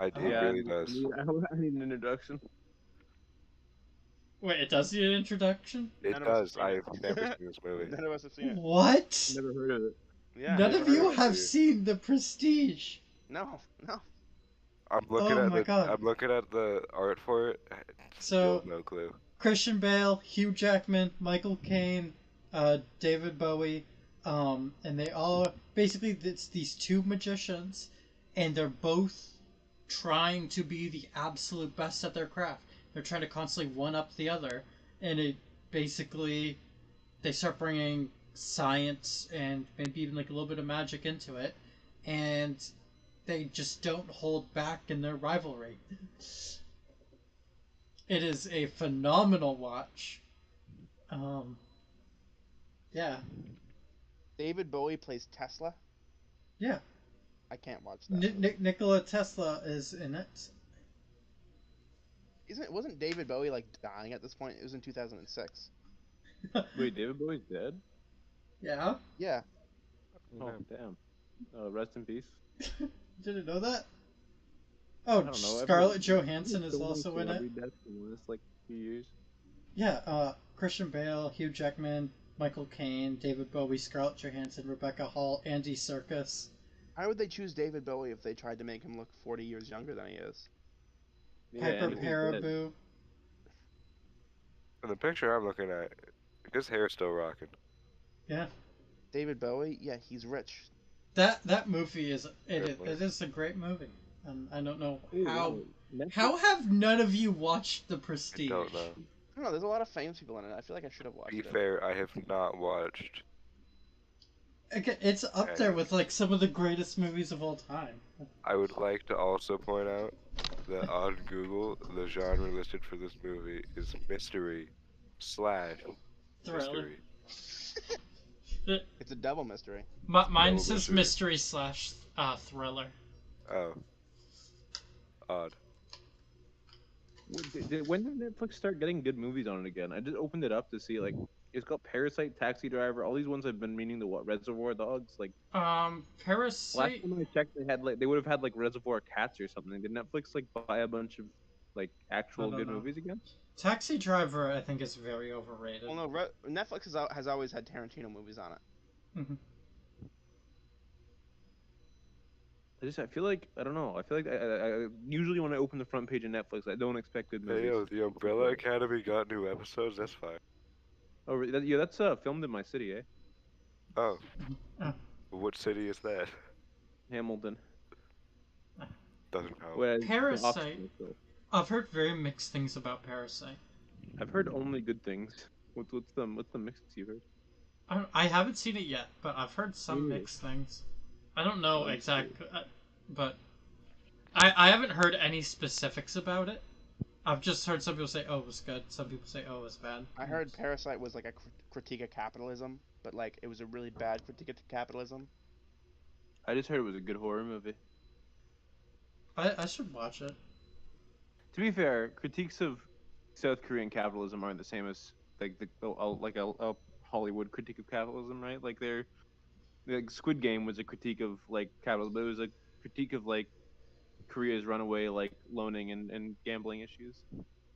It
Oh.
Yeah,
really does.
I need an introduction.
Wait, it does need an introduction?
It
None of us have
does.
seen it.
I've never seen this movie.
None of us have seen it.
What?
Never heard of it.
Yeah,
None
never
of
heard
you
of it.
have
Dude.
seen The Prestige.
No, no.
Oh my god.
I'm looking at the art for it.
So-
Still no clue.
Christian Bale, Hugh Jackman, Michael Caine, David Bowie, and they all basically it's these two magicians, and they're both trying to be the absolute best at their craft. They're trying to constantly one up the other, and it basically they start bringing science and maybe even like a little bit of magic into it, and they just don't hold back in their rivalry. It is a phenomenal watch. Yeah,
David Bowie plays Tesla.
yeah.
I can't watch that.
Nikola Tesla is in it.
Wasn't David Bowie like dying at this point? It was in 2006.
Wait, David Bowie's dead?
Yeah,
Yeah.
Oh, damn. Rest in peace.
didn't know that. Oh,
I don't know.
Scarlett Johansson is
So many
also in it.
celebrity deaths in the last like few years.
Yeah, Christian Bale, Hugh Jackman, Michael Caine, David Bowie, Scarlett Johansson, Rebecca Hall, Andy Serkis.
How would they choose David Bowie if they tried to make him look 40 years younger than he is?
Piper
and if he's dead.
Paraboo.
In the picture I'm looking at, his hair's still rocking.
Yeah,
David Bowie? Yeah, he's rich.
that movie is
Good
it is a great movie, and I don't know
Ooh,
how
Netflix-
how have none of you watched The
I
Prestige?
don't know.
I don't know. There's a lot of famous people in it. I feel like I should have watched
Be
it.
fair, I have not watched.
Okay, it's up there with like some of the greatest movies of all time.
I would like to also point out that on Google, the genre listed for this movie is mystery slash
Thriller.
mystery.
It's a double mystery.
Mine
Double
says
mystery.
mystery slash thriller.
Oh. Odd.
When did Netflix start getting good movies on it again? I just opened it up to see like it's got Parasite, Taxi Driver, all these ones I've been meaning to watch. Reservoir Dogs, like last
Parasite.
time I checked, they would have had like Reservoir Cats or something. Did Netflix like buy a bunch of like actual
don't
good
know.
movies again?
Taxi Driver, I think, is very overrated.
Well, no, Netflix has always had Tarantino movies on it.
Mhm.
I feel like I don't know. I feel like I usually when I open the front page of Netflix, I don't expect good movies.
Hey, yo, the Umbrella Academy got new episodes? That's fine.
Oh, yeah, that's filmed in my city, eh?
Oh.
Oh.
What city is that?
Hamilton.
Doesn't count.
Whereas
Parasite.
Oxford, so
I've heard very mixed things about Parasite.
I've heard only good things. What's the mix you heard?
I haven't seen it yet, but I've heard some
Really?
mixed things. I don't know
Oh,
exactly, but I haven't heard any specifics about it. I've just heard some people say, "Oh, it was good." Some people say, "Oh, it was bad."
I heard Parasite was like a critique of capitalism, but like it was a really bad critique of capitalism.
I just heard it was a good horror movie.
I should watch it.
To be fair, critiques of South Korean capitalism aren't the same as like a Hollywood critique of capitalism, right? Like Squid Game was a critique of like capitalism, but it was a critique of like Korea's runaway like loaning and gambling issues.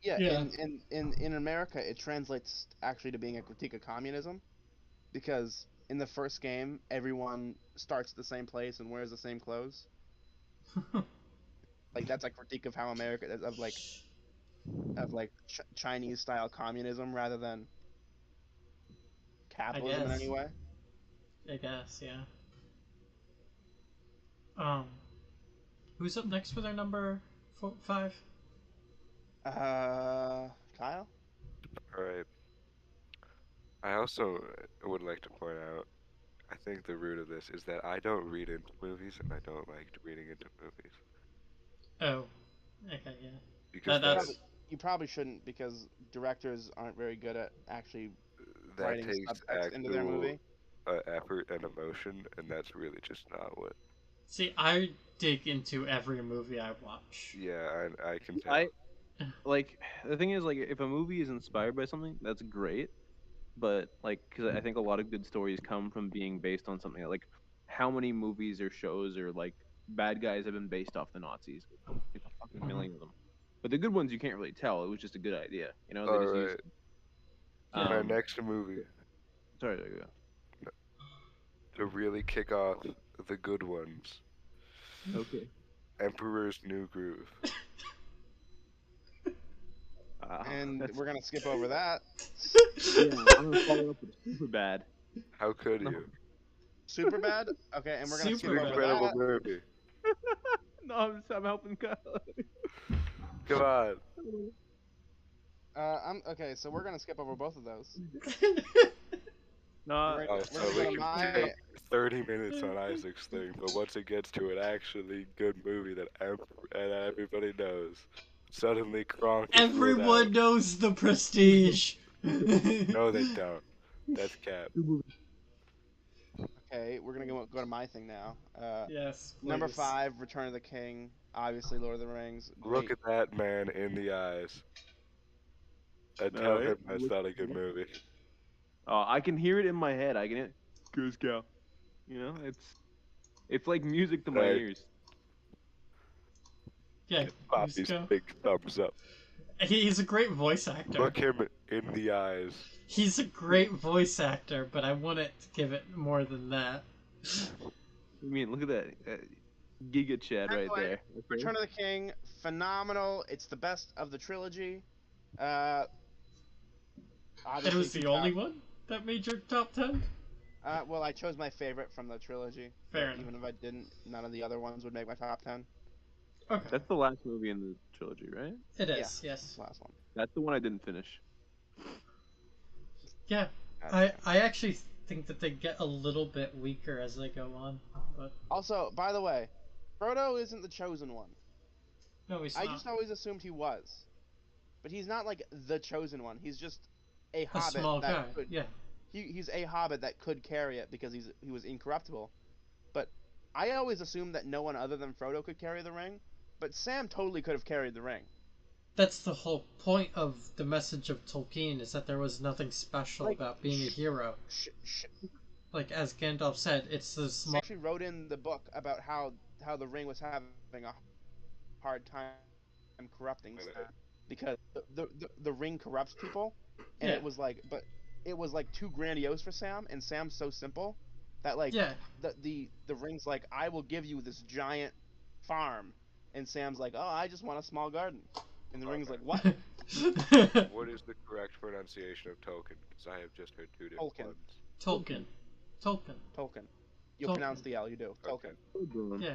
Yeah,
Yeah.
in America, it translates actually to being a critique of communism, because in the first game, everyone starts at the same place and wears the same clothes. Like that's a critique of how America of like Chinese style communism rather than capitalism in
guess.
any way.
I guess, yeah. Who's up next for their number 5?
Kyle?
Alright. I also would like to point out, I think the root of this is that I don't read into movies and I don't like reading into movies.
Oh, okay, yeah.
Because
That's-
You probably shouldn't, because directors aren't very good at actually
that
writing
takes
subtext into their movie.
effort and emotion, and that's really just not what.
See, I dig into every movie I watch.
Yeah, I can tell.
I like the thing is like if a movie is inspired by something, that's great. But like, because I think a lot of good stories come from being based on something. Like, how many movies or shows or like bad guys have been based off the Nazis. Like a fucking
Mhm.
million of them. But the good ones you can't really tell. It was just a good idea. You know, they
All
just used.
right.
Yeah.
My next movie
Sorry, there you
to really kick off the good ones.
go. Okay.
Emperor's New Groove.
And
That's,
we're gonna skip over that.
yeah, I'm gonna follow up with super bad.
How could
No.
you?
Super bad. Okay, and we're gonna skip
Super
An
bad.
over
incredible
that.
movie.
No, I'm helping Kyle.
Come on.
I'm okay. So we're gonna skip over both of those.
No,
We're
Oh,
We're
so
gonna
we
go to
can
my-
take 30 minutes on Isaac's thing, but once it gets to an actually good movie that everybody knows, suddenly Kronk is ruled
Everyone
out.
knows the Prestige.
No, they don't. That's cap.
Okay, we're gonna go to my thing now.
Yes.
Number
please.
5, Return of the King. Obviously, Lord of the Rings.
Look
Great.
at that man in the eyes. And tell
Alright,
him that's
look-
not a good movie.
I can hear it in my head. I can hear Goose Cow. You know, it's like music to my
Right.
ears.
Yeah.
Poppy's
Cusco.
big thumbs up.
He's a great voice actor.
Look him in the eyes.
He's a great voice actor, but I wouldn't give it more than that.
I mean, look at that Giga Chad right
Anyway,
there. Okay.
Return of the King, phenomenal. It's the best of the trilogy. Uh,
And it was the only one that made your top 10?
Well, I chose my favorite from the trilogy.
Fair
Even if I didn't, none of the other ones would make my top 10.
Okay.
That's the last movie in the trilogy, right?
It is,
This
yes.
last one.
That's the one I didn't finish.
Yeah.
Uh,
I actually think that they get a little bit weaker as they go on. But
Also, by the way, Frodo isn't the chosen one.
no, he's
I
not.
just always assumed he was. But he's not like the chosen one. He's just a
A
hobbit
small
that
guy.
could
Yeah.
he's a hobbit that could carry it because he was incorruptible. But I always assumed that no one other than Frodo could carry the ring. But Sam totally could have carried the ring.
That's the whole point of the message of Tolkien, is that there was nothing special
Like,
about being a hero.
Sh-
Like, as Gandalf said, it's the
He
small...
actually wrote in the book about how the ring was having a hard time corrupting Sam because the ring corrupts people, and
Yeah.
it was like too grandiose for Sam, and Sam's so simple that like
Yeah.
the ring's like, I will give you this giant farm, and Sam's like, oh, I just want a small garden, and the ring's like, what?
What is the correct pronunciation of Tolkien? Because I have just heard two different
Tolkien.
ones.
Tolkien.
Tolkien. You
Tolkien.
pronounce the L, you do.
Okay.
Tolkien.
Yeah.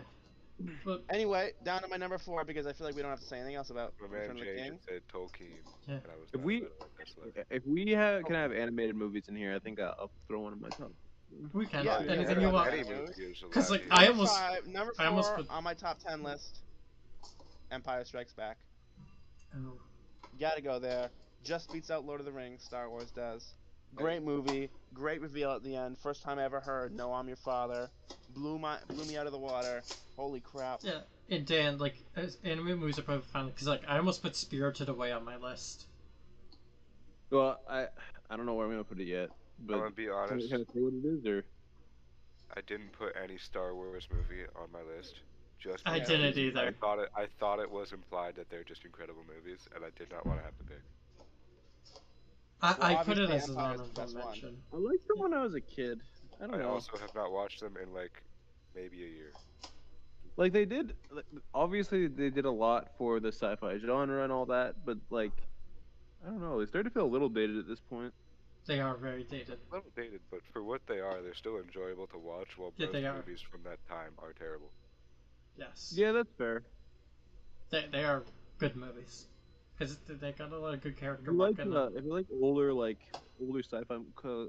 But
Anyway, down to my number 4 because I feel like we don't have to say anything else about
My man
Return of the
changed
King.
and said Tolkien.
Yeah.
And I was
If
not
we-
gonna let that slip.
If we can have animated movies in here, I think I'll throw one in my top.
we can.
Yeah,
Anything
yeah,
you want.
Any
yeah.
movie is allowed
Because, like,
here.
I almost...
Number
I almost
4
put-
on my top 10 list. Empire Strikes Back.
Oh.
Gotta go there. Just beats out Lord of the Rings. Star Wars does. Great movie. Great reveal at the end. First time I ever heard "No, I'm Your Father." Blew me out of the water. Holy crap.
Yeah, and Dan, like, anime movies are probably fun, because, like, I almost put Spirited Away on my list.
Well, I don't know where I'm gonna put it yet,
I'm
but
gonna be
can
honest.
I say what it is, or
I didn't put any Star Wars movie on my list. Just
I
because
didn't either.
I thought it was implied that they're just incredible movies, and I did not want to have to pick.
I put it
obviously
as an
Empire's the
honorable
best one.
mention.
I liked them when I was a kid. I don't
I
know.
also have not watched them in like maybe a year.
Like they did, obviously they did a lot for the sci-fi genre and all that, but like, I don't know, they started to feel a little dated at this point.
They are very dated.
A little dated, but for what they are, they're still enjoyable to watch. While
Yeah,
most
they are.
movies from that time are terrible.
Yes.
Yeah, that's fair.
They are good movies. Because they got a lot of good
If
character
you
work
like,
in them.
if you like older sci-fi,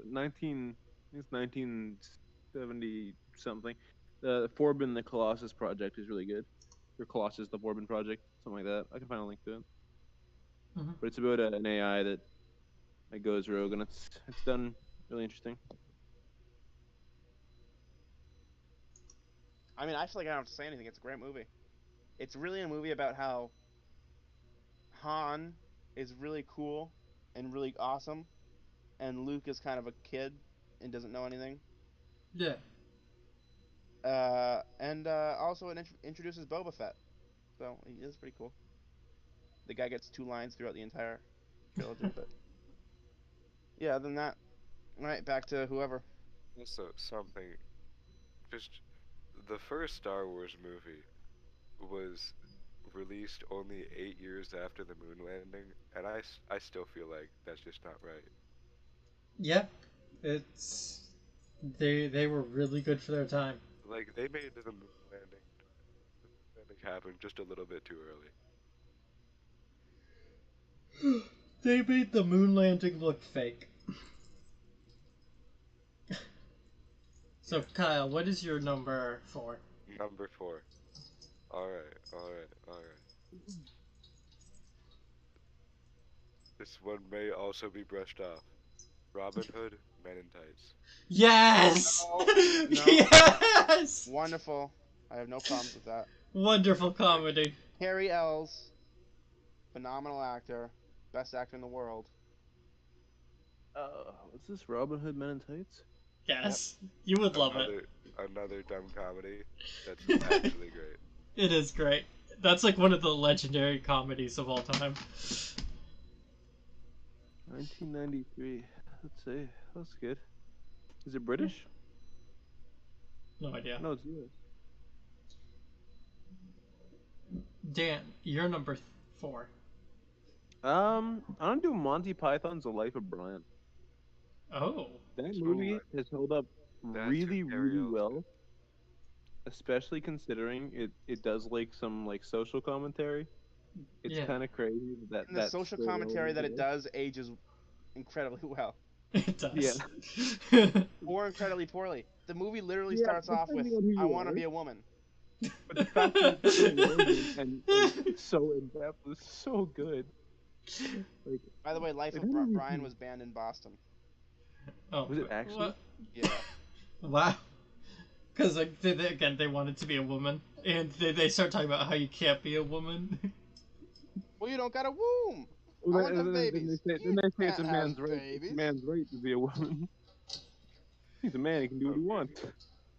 19, I think it's 1970 something. The Forbin the Colossus project is really good. Or Colossus the Forbin project, something like that. I can find a link to it.
Mhm.
But it's about an AI that goes rogue, and it's done really interesting.
I mean, I feel like I don't have to say anything. It's a great movie. It's really a movie about how Han is really cool and really awesome, and Luke is kind of a kid and doesn't know anything.
Yeah.
And also it introduces Boba Fett, so he is pretty cool. The guy gets 2 lines throughout the entire trilogy, but yeah, other than that, all right, back to whoever.
Also, something. Just the first Star Wars movie was released only 8 years after the moon landing, and I still feel like that's just not right.
Yeah, it's they were really good for their time.
Like they made the moon landing happen just a little bit too early.
They made the moon landing look fake. So
Yeah.
Kyle, what is your number 4?
Number 4. All right, all right, all right. This one may also be brushed off. Robin Hood, Men in Tights.
Yes!
No, no.
Yes!
Wonderful. I have no problems with that.
Wonderful comedy.
Harry Ells, phenomenal actor, best actor in the world.
What's this? Robin Hood Men in Tights?
Yes. You would love it.
Another dumb comedy that's actually great.
It is great. That's like one of the legendary comedies of all time.
1993. Let's see. That's good. Is it British?
No idea.
No, it's US.
Dan, you're number 4.
I'm gonna do Monty Python's The Life of Brian.
Oh.
That movie has held up
That's
really,
who
really
Ariel's
well, especially considering it does like some like social commentary. It's
Yeah.
kind of crazy that
And the social
straight
commentary that it
element
does ages incredibly well,
It does.
Yeah.
or incredibly poorly. The movie literally
Yeah,
starts off with,
depending on who
"I
you
want to
are.
be a woman."
But the fact that it's so long and so in depth is so good. Like,
By the way, Life
Like,
of
how do you
Brian
do-
was banned in Boston.
Oh,
Was it actually?
what?
Yeah.
Wow. Because like again, they wanted to be a woman, and they start talking about how you can't be a woman.
Well, you don't got a womb. I
well,
want them
then
babies.
they
You
say it's a
can't
man's
have
right. It's
babies.
a man's right to be a woman. He's a man. He can do what he wants.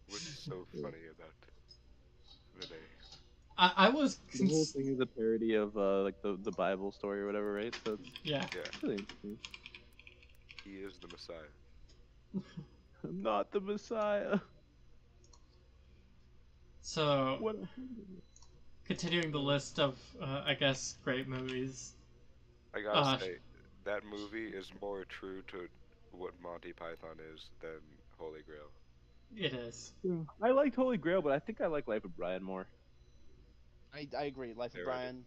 What's so funny about Renee?
I was
The whole thing is a parody of like the Bible story or whatever, right? So it's
yeah.
Yeah,
really interesting.
he is the Messiah.
I'm not the Messiah.
So
What?
continuing the list of I guess great movies.
I gotta say, that movie is more true to what Monty Python is than Holy Grail.
It is.
I liked Holy Grail, but I think I like Life of Brian more.
I agree. Life
They're
of Brian.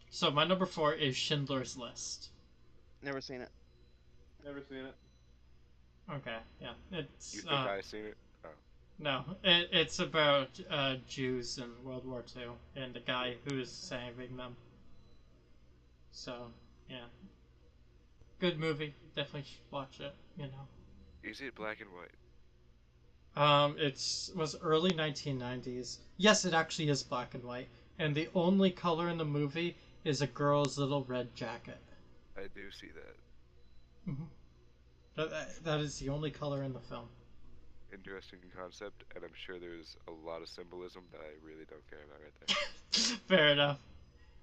So my number 4 is Schindler's List.
Never seen it.
Never seen it.
Okay, yeah, it's
You think I seen it? Oh.
no, it's about Jews in World War II and the guy who's saving them. So yeah, good movie. Definitely should watch it. You know.
Is it black and white?
Was early 1990s. Yes, it actually is black and white, and the only color in the movie is a girl's little red jacket.
I do see that.
Mm-hmm. That is the only color in the film.
Interesting concept, and I'm sure there's a lot of symbolism that I really don't care about right there.
Fair enough.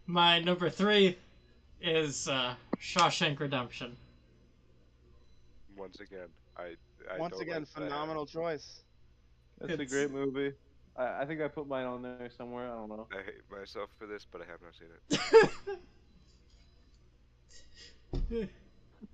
My number 3 is Shawshank Redemption.
Once again, I
Once
don't
again,
like that.
phenomenal choice.
That's a
It's-
great movie. I think I put mine on there somewhere. I don't know.
I hate myself for this, but I have not seen it.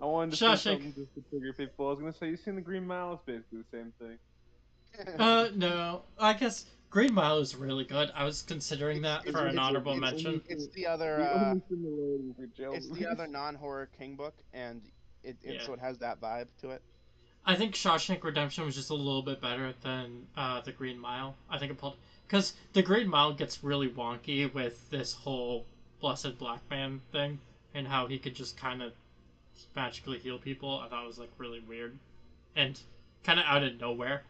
I wanted to say
Shawshank.
something just to trigger people. I was gonna say, you seen The Green Mile? It's basically the same thing.
No, I guess Green Mile is really good. I was considering that for an
it's-
honorable
it's-
mention.
It's the other.
The only similarity with Joe.
It's the other non-horror King book, and
Yeah.
so it has that vibe to it.
I think Shawshank Redemption was just a little bit better than The Green Mile. I think it pulled because The Green Mile gets really wonky with this whole blessed black man thing and how he could just kind of magically heal people. I thought it was like really weird and kind of out of nowhere.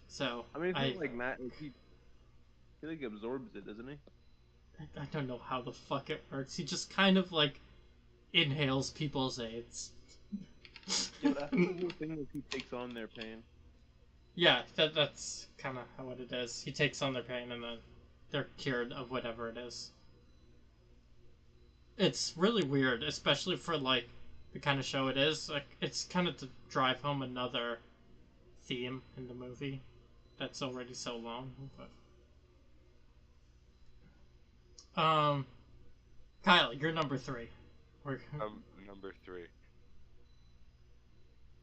So
I mean, it's not like Matt. Like, he like absorbs it, doesn't he?
I don't know how the fuck it works. He just kind of like inhales people's AIDS.
Yeah, but I think the whole thing is he takes on their pain.
Yeah, that's kind of what it is. He takes on their pain, and then they're cured of whatever it is. It's really weird, especially for like the kind of show it is. Like, it's kind of to drive home another theme in the movie that's already so long. But Kyle, you're number 3. We're...
Number 3.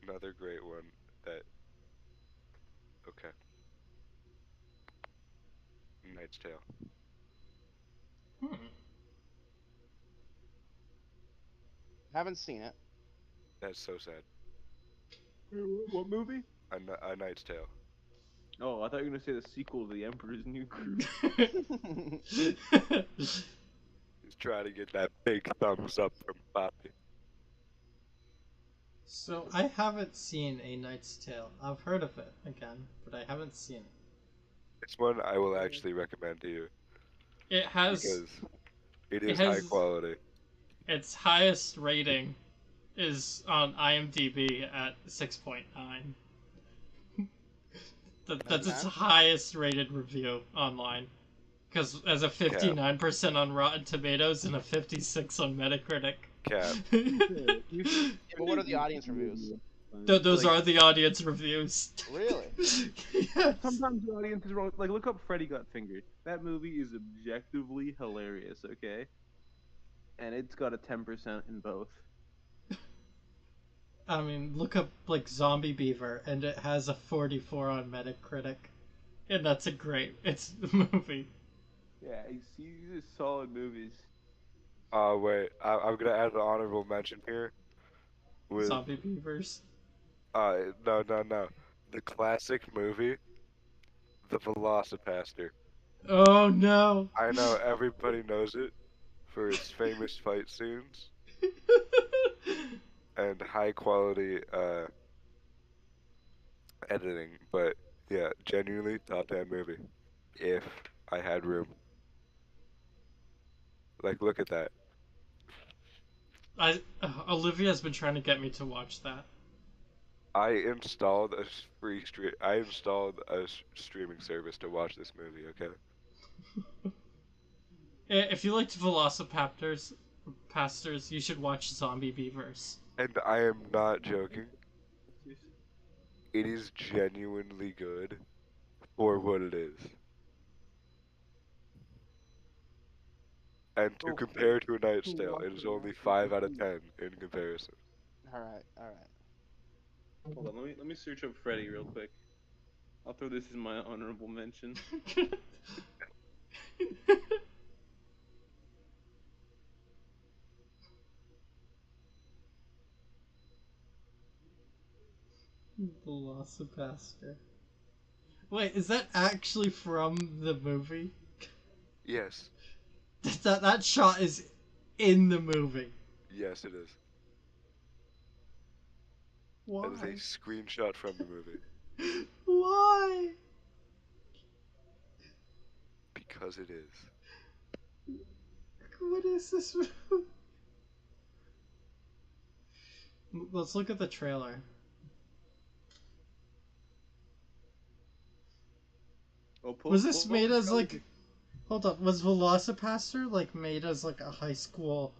Another great one that. Okay. Knight's Tale.
Hmm.
Haven't seen it.
That's so sad.
What movie?
A Knight's Tale.
Oh, I thought you were gonna say the sequel to The Emperor's New Groove.
He's trying to get that big thumbs up from Poppy.
So I haven't seen A Knight's Tale. I've heard of it again, but I haven't seen it.
It's one I will actually recommend to you
It has
because it
it
is high
has
quality.
its highest rating is on IMDb at 6.9. That's its
Okay.
highest rated review online. Because as a 59% on Rotten Tomatoes and a 56 on Metacritic.
Cap.
Yeah, but what are the audience reviews?
Those are the audience reviews.
Really?
Yes.
Sometimes the audience is wrong. Like, look up Freddy Got Fingered. That movie is objectively hilarious, okay? And it's got a 10% in both.
I mean, look up like Zombie Beaver, and it has a 44 on Metacritic, and that's a great movie.
Yeah, these are solid movies.
Wait. I'm gonna add an honorable mention here. With
Zombie Beavers.
no, no, no. The classic movie, The Velocipaster.
Oh no.
I know everybody knows it for its famous fight scenes and high quality editing, but yeah, genuinely top 10 movie. If I had room. Like, look at that.
Olivia's been trying to get me to watch that.
I installed a streaming service to watch this movie. Okay.
If you liked Velocipastors, you should watch Zombie Beavers.
And I am not joking. It is genuinely good for what it is. And to compare to A Knight's Tale, it is only 5 out of 10 in comparison.
All right, all right.
Hold on, let me search up Freddy real quick. I'll throw this in my honorable mention.
Velocipaster. Wait, is that actually from the movie?
Yes.
That shot is in the movie.
Yes, it is.
Why?
That is a screenshot from the movie.
Why?
Because it is.
What is this movie? Let's look at the trailer. Was this made as like... Hold up, was Velocipaster like made as like a high school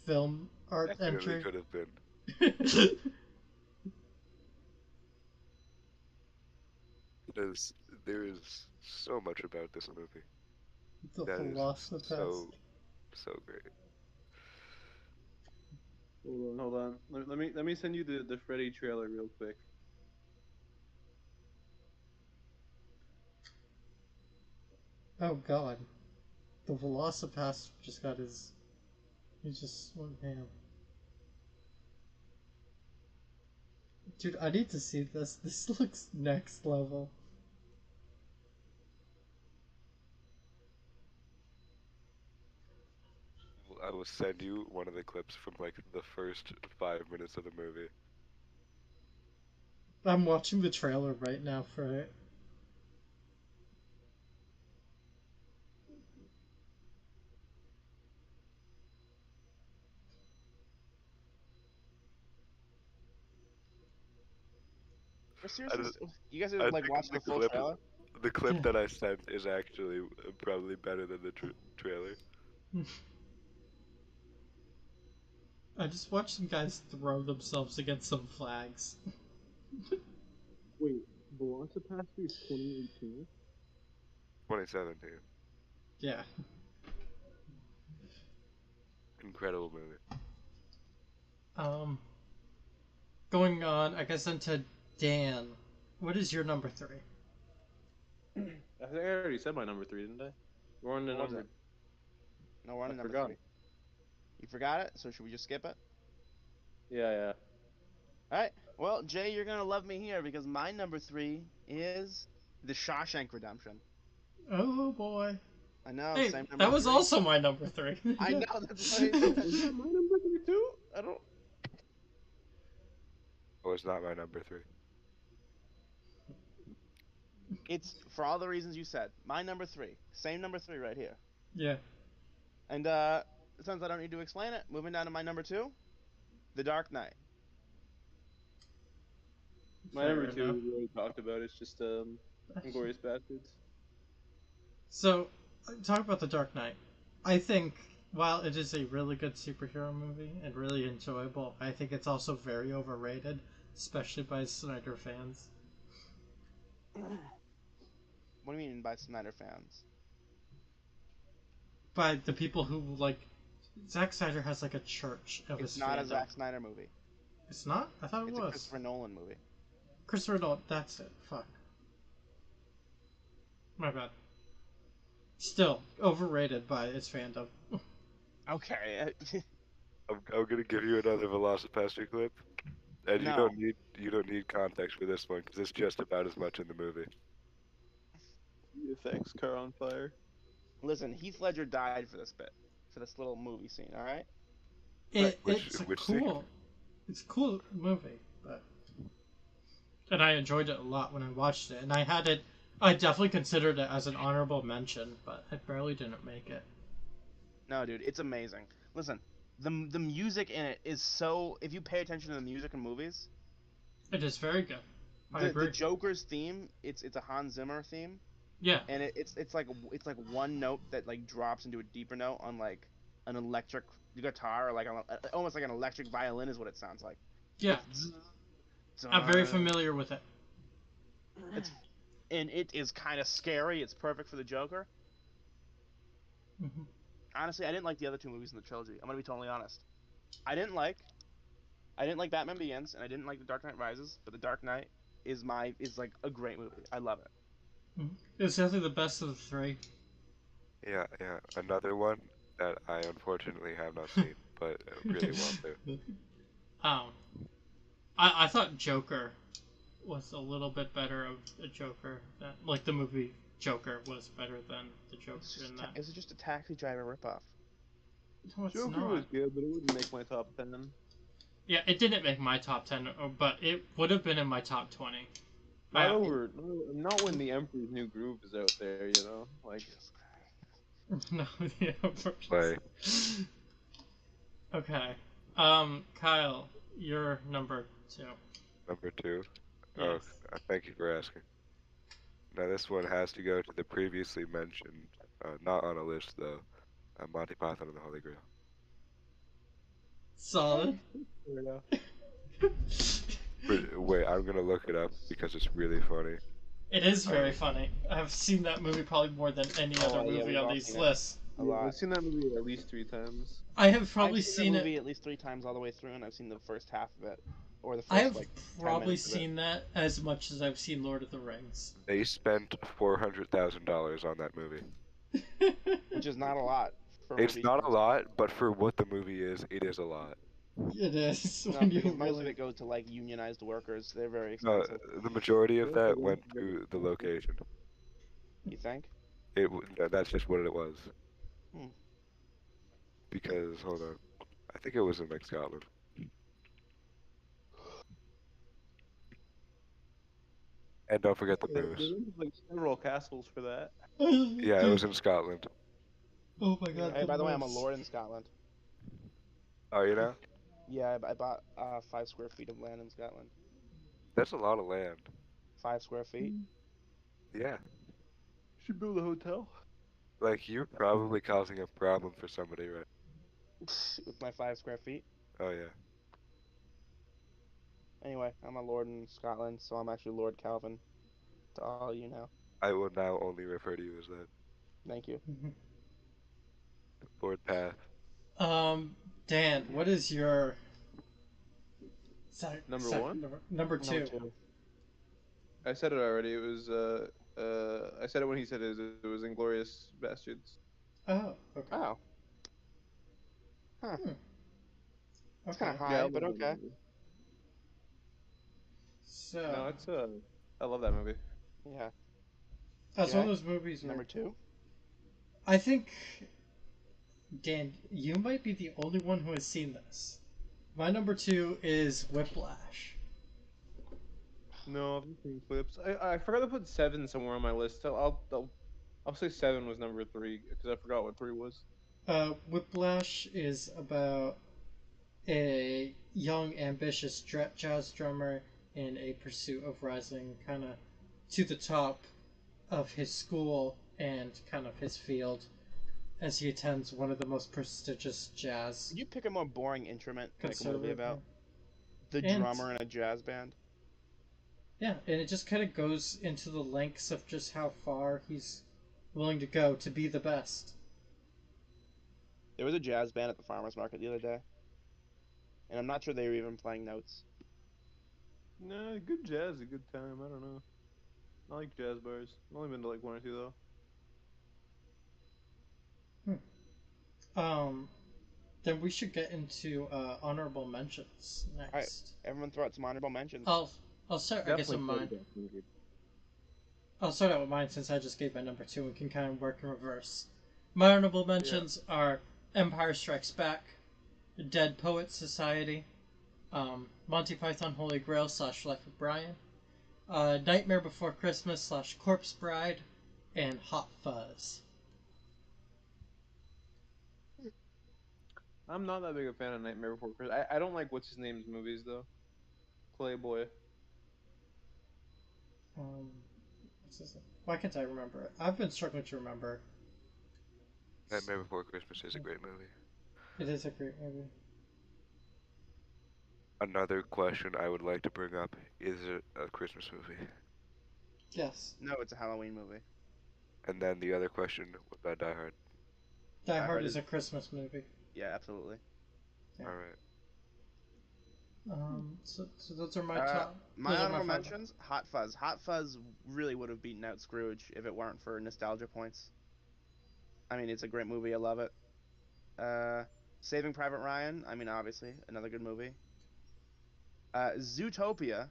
film art
Definitely
entry?
could have been. There is so much about this movie.
The
That is
Velocipaster.
so great.
Hold on. Let me send you the Freddy trailer real quick.
Oh god. The Velocipaster just got his... He just went ham. Dude, I need to see this. This looks next level.
I will send you one of the clips from like the first 5 minutes of the movie.
I'm watching the trailer right now for it.
We're
I,
seriously.
don't-
You guys are
I
like
think
watching the full trailer.
the clip that I sent is actually probably better than the trailer.
I just watched some guys throw themselves against some flags.
Wait, Velocipaster is 2018?
2017.
Yeah.
Incredible movie.
Going on, I guess into Dan. What is your number 3?
I think I already said my number 3, didn't I? We're on the
What was
number.
it? No, we're on
I
to number
forgot.
3. You forgot it, so should we just skip it?
Yeah.
All right. Well, Jay, you're gonna love me here because my number 3 is The Shawshank Redemption.
Oh boy.
I know.
Hey,
Same number
that was
3.
also my number 3.
I know. That's why. Is that my number 3 too? I don't.
Oh, it's not my number 3.
It's for all the reasons you said. My number 3. Same number 3 right here.
Yeah.
And since I don't need to explain it, moving down to my number 2, The Dark Knight.
My number
Fair
2
enough.
we already talked about. It's just Inglourious Bastards.
So, talk about The Dark Knight. I think, while it is a really good superhero movie and really enjoyable, I think it's also very overrated, especially by Snyder fans.
What do you mean by Snyder fans?
By the people who, like, Zack Snyder has, like, a church of
It's
his
not a
fandom.
Zack Snyder movie.
It's not? I thought it
It's a
was.
Christopher Nolan movie.
Christopher Nolan, that's it. Fuck. My bad. Still, overrated by its fandom.
Okay.
I'm gonna give you another Velocipaster clip, and
No.
you don't need context for this one because it's just about as much in the movie.
Effects, car on fire.
Listen, Heath Ledger died for this bit, for this little movie scene. All right.
It's a
which
cool, it's a cool movie, but and I enjoyed it a lot when I watched it, and I definitely considered it as an honorable mention, but it barely didn't make it.
No, dude, it's amazing. Listen, the music in it is so. If you pay attention to the music in movies,
It is very good. I
the
agree.
Joker's theme, it's a Hans Zimmer theme,
Yeah,
and it's like one note that like drops into a deeper note on like an electric guitar or like almost like an electric violin is what it sounds like.
yeah. I'm very familiar with it.
And it is kind of scary. It's perfect for the Joker.
Mhm.
Honestly, I didn't like the other 2 movies in the trilogy. I'm gonna be totally honest. I didn't like Batman Begins, and I didn't like The Dark Knight Rises. But The Dark Knight is like a great movie. I love it.
It's definitely the best of the 3.
Yeah. Another one that I unfortunately have not seen, but really want to.
I thought Joker was a little bit better of a Joker. Like the movie Joker was better than the Joker in that.
Is it just a Taxi Driver ripoff?
No, it's
Joker
not.
was good, but it wouldn't make my top 10.
Yeah, it didn't make my top 10, but it would have been in my top 20.
Not when the Emperor's New Groove is out there, you know? Like,
No, yeah,
Play.
Okay. Kyle, you're number 2.
Number 2.
Yes.
Oh, thank you for asking. Now this one has to go to the previously mentioned, not on a list though, Monty Python and the Holy Grail.
Solid.
Wait, I'm gonna look it up because it's really funny.
It is very funny. I've seen that movie probably more than any other
yeah,
movie
we've
on
all
these
seen it.
lists.
A lot.
I've seen that movie at least 3 times.
I have probably
I've
seen
the
it.
movie at least 3 times all the way through, and I've seen the first half of it, or the first
I have
like 10
probably
minutes of it.
seen that as much as I've seen Lord of the Rings.
They spent $400,000 on that movie.
Which is not a lot. For
It's
movies.
not a lot, but for what the movie is, it is a lot.
It is.
No,
When you
because most of
really...
it goes to like unionized workers. They're very
No,
expensive.
the majority of that went to the location.
You think?
That's just what it was.
Hmm.
Because hold on, I think it was in like Scotland. And don't forget the
There
booze.
was like several castles for that.
Yeah, it was in Scotland.
Oh my god.
Hey, by the way, I'm a
moose.
lord in Scotland.
Oh, you know?
Yeah, I bought 5 square feet of land in Scotland.
That's a lot of land.
5 square feet.
Yeah.
Should build a hotel.
Like, you're probably causing a problem for somebody, right?
With my 5 square feet.
Oh, yeah.
Anyway, I'm a lord in Scotland, so I'm actually Lord Calvin to all you now.
I will now only refer to you as that.
Thank you.
Lord Path.
Um, Dan, what is your
Number one?
number
Number
two?
two.
I said it already. It was I said it when he said it. It was Inglorious Bastards.
Oh, okay.
Oh. Huh.
Hmm.
It's kind
Okay.
of
Yeah, I
high,
love
but
that
okay.
movie.
So
No, it's I love that movie.
Yeah.
that's one
Jay,
of those movies where
number two.
I think Dan, you might be the only one who has seen this. My number two is Whiplash.
No, I've seen clips. I forgot to put 7 somewhere on my list. So I'll say 7 was number 3 because I forgot what 3 was.
Whiplash is about a young, ambitious jazz drummer in a pursuit of rising kind of to the top of his school and kind of his field as he attends one of the most prestigious jazz
Could you pick a more boring instrument to make a movie
conservative.
about? The
And
drummer in a jazz band.
yeah, and it just kind of goes into the lengths of just how far he's willing to go to be the best.
There was a jazz band at the farmer's market the other day, and I'm not sure they were even playing notes.
Nah, good jazz, a good time. I don't know. I like jazz bars. I've only been to like 1 or 2 though.
Um, then we should get into honorable mentions
All right,
next.
everyone throw out some honorable mentions.
I'll start. I guess on mine. I'll start out with mine since I just gave my number two and can kind of work in reverse. My honorable mentions are Empire Strikes Back, Dead Poets Society, Monty Python Holy Grail / Life of Brian, Nightmare Before Christmas / Corpse Bride, and Hot Fuzz.
I'm not that big a fan of Nightmare Before Christmas. I don't like what's his name's movies though. Playboy.
What's this? Why can't I remember it? I've been struggling to remember.
Nightmare Before Christmas is a great movie.
It is a great movie.
Another question I would like to bring up, is it a Christmas movie?
Yes.
No, it's a Halloween movie.
And then the other question, what about Die Hard?
Die Hard
Hard
is
is-
a Christmas movie.
Yeah, absolutely.
Yeah.
Alright.
So those are my
Uh,
top.
My
those are
honorable
five.
mentions: Hot Fuzz. Hot Fuzz really would have beaten out Scrooge if it weren't for nostalgia points. I mean, it's a great movie. I love it. Saving Private Ryan. I mean, obviously, another good movie. Zootopia.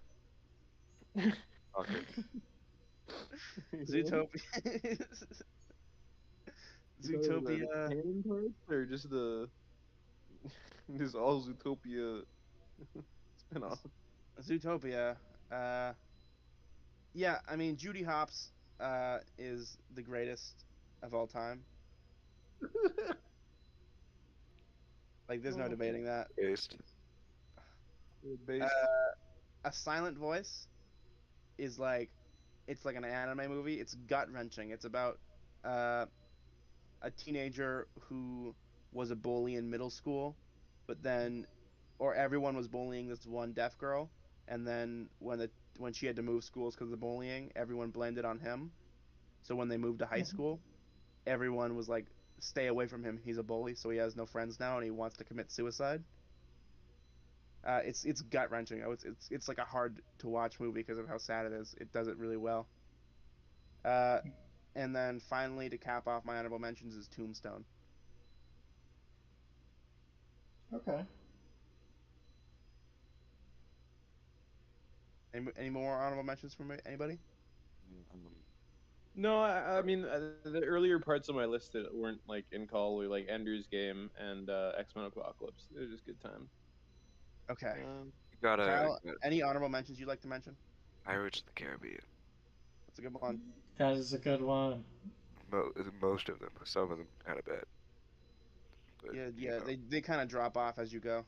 Okay.
Zootopia. Zootopia.
Canon parts or just the just all Zootopia spin-off.
Zootopia. Yeah, I mean, Judy Hopps is the greatest of all time. Like, there's no debating that.
Based.
Based.
A Silent Voice is like, it's like an anime movie. It's gut wrenching. It's about uh, a teenager who was a bully in middle school, but then, or everyone was bullying this one deaf girl, and then when she had to move schools because of the bullying, everyone blamed it on him. So when they moved to high school, everyone was like, "Stay away from him. He's a bully." So he has no friends now, and he wants to commit suicide. It's gut wrenching. It's like a hard to watch movie because of how sad it is. It does it really well. Uh, and then finally, to cap off my honorable mentions, is Tombstone.
Okay.
Any more honorable mentions from anybody?
No, I mean the earlier parts of my list that weren't like in call were like Ender's Game and X-Men Apocalypse. They're just good times.
Okay.
You gotta,
Kyle, any honorable mentions you'd like to mention?
Pirates of the Caribbean.
That's a good one.
That is a good one.
Most of them. Some of them kind of bad. But,
Yeah,
you
yeah.
know.
They kind of drop off as you go.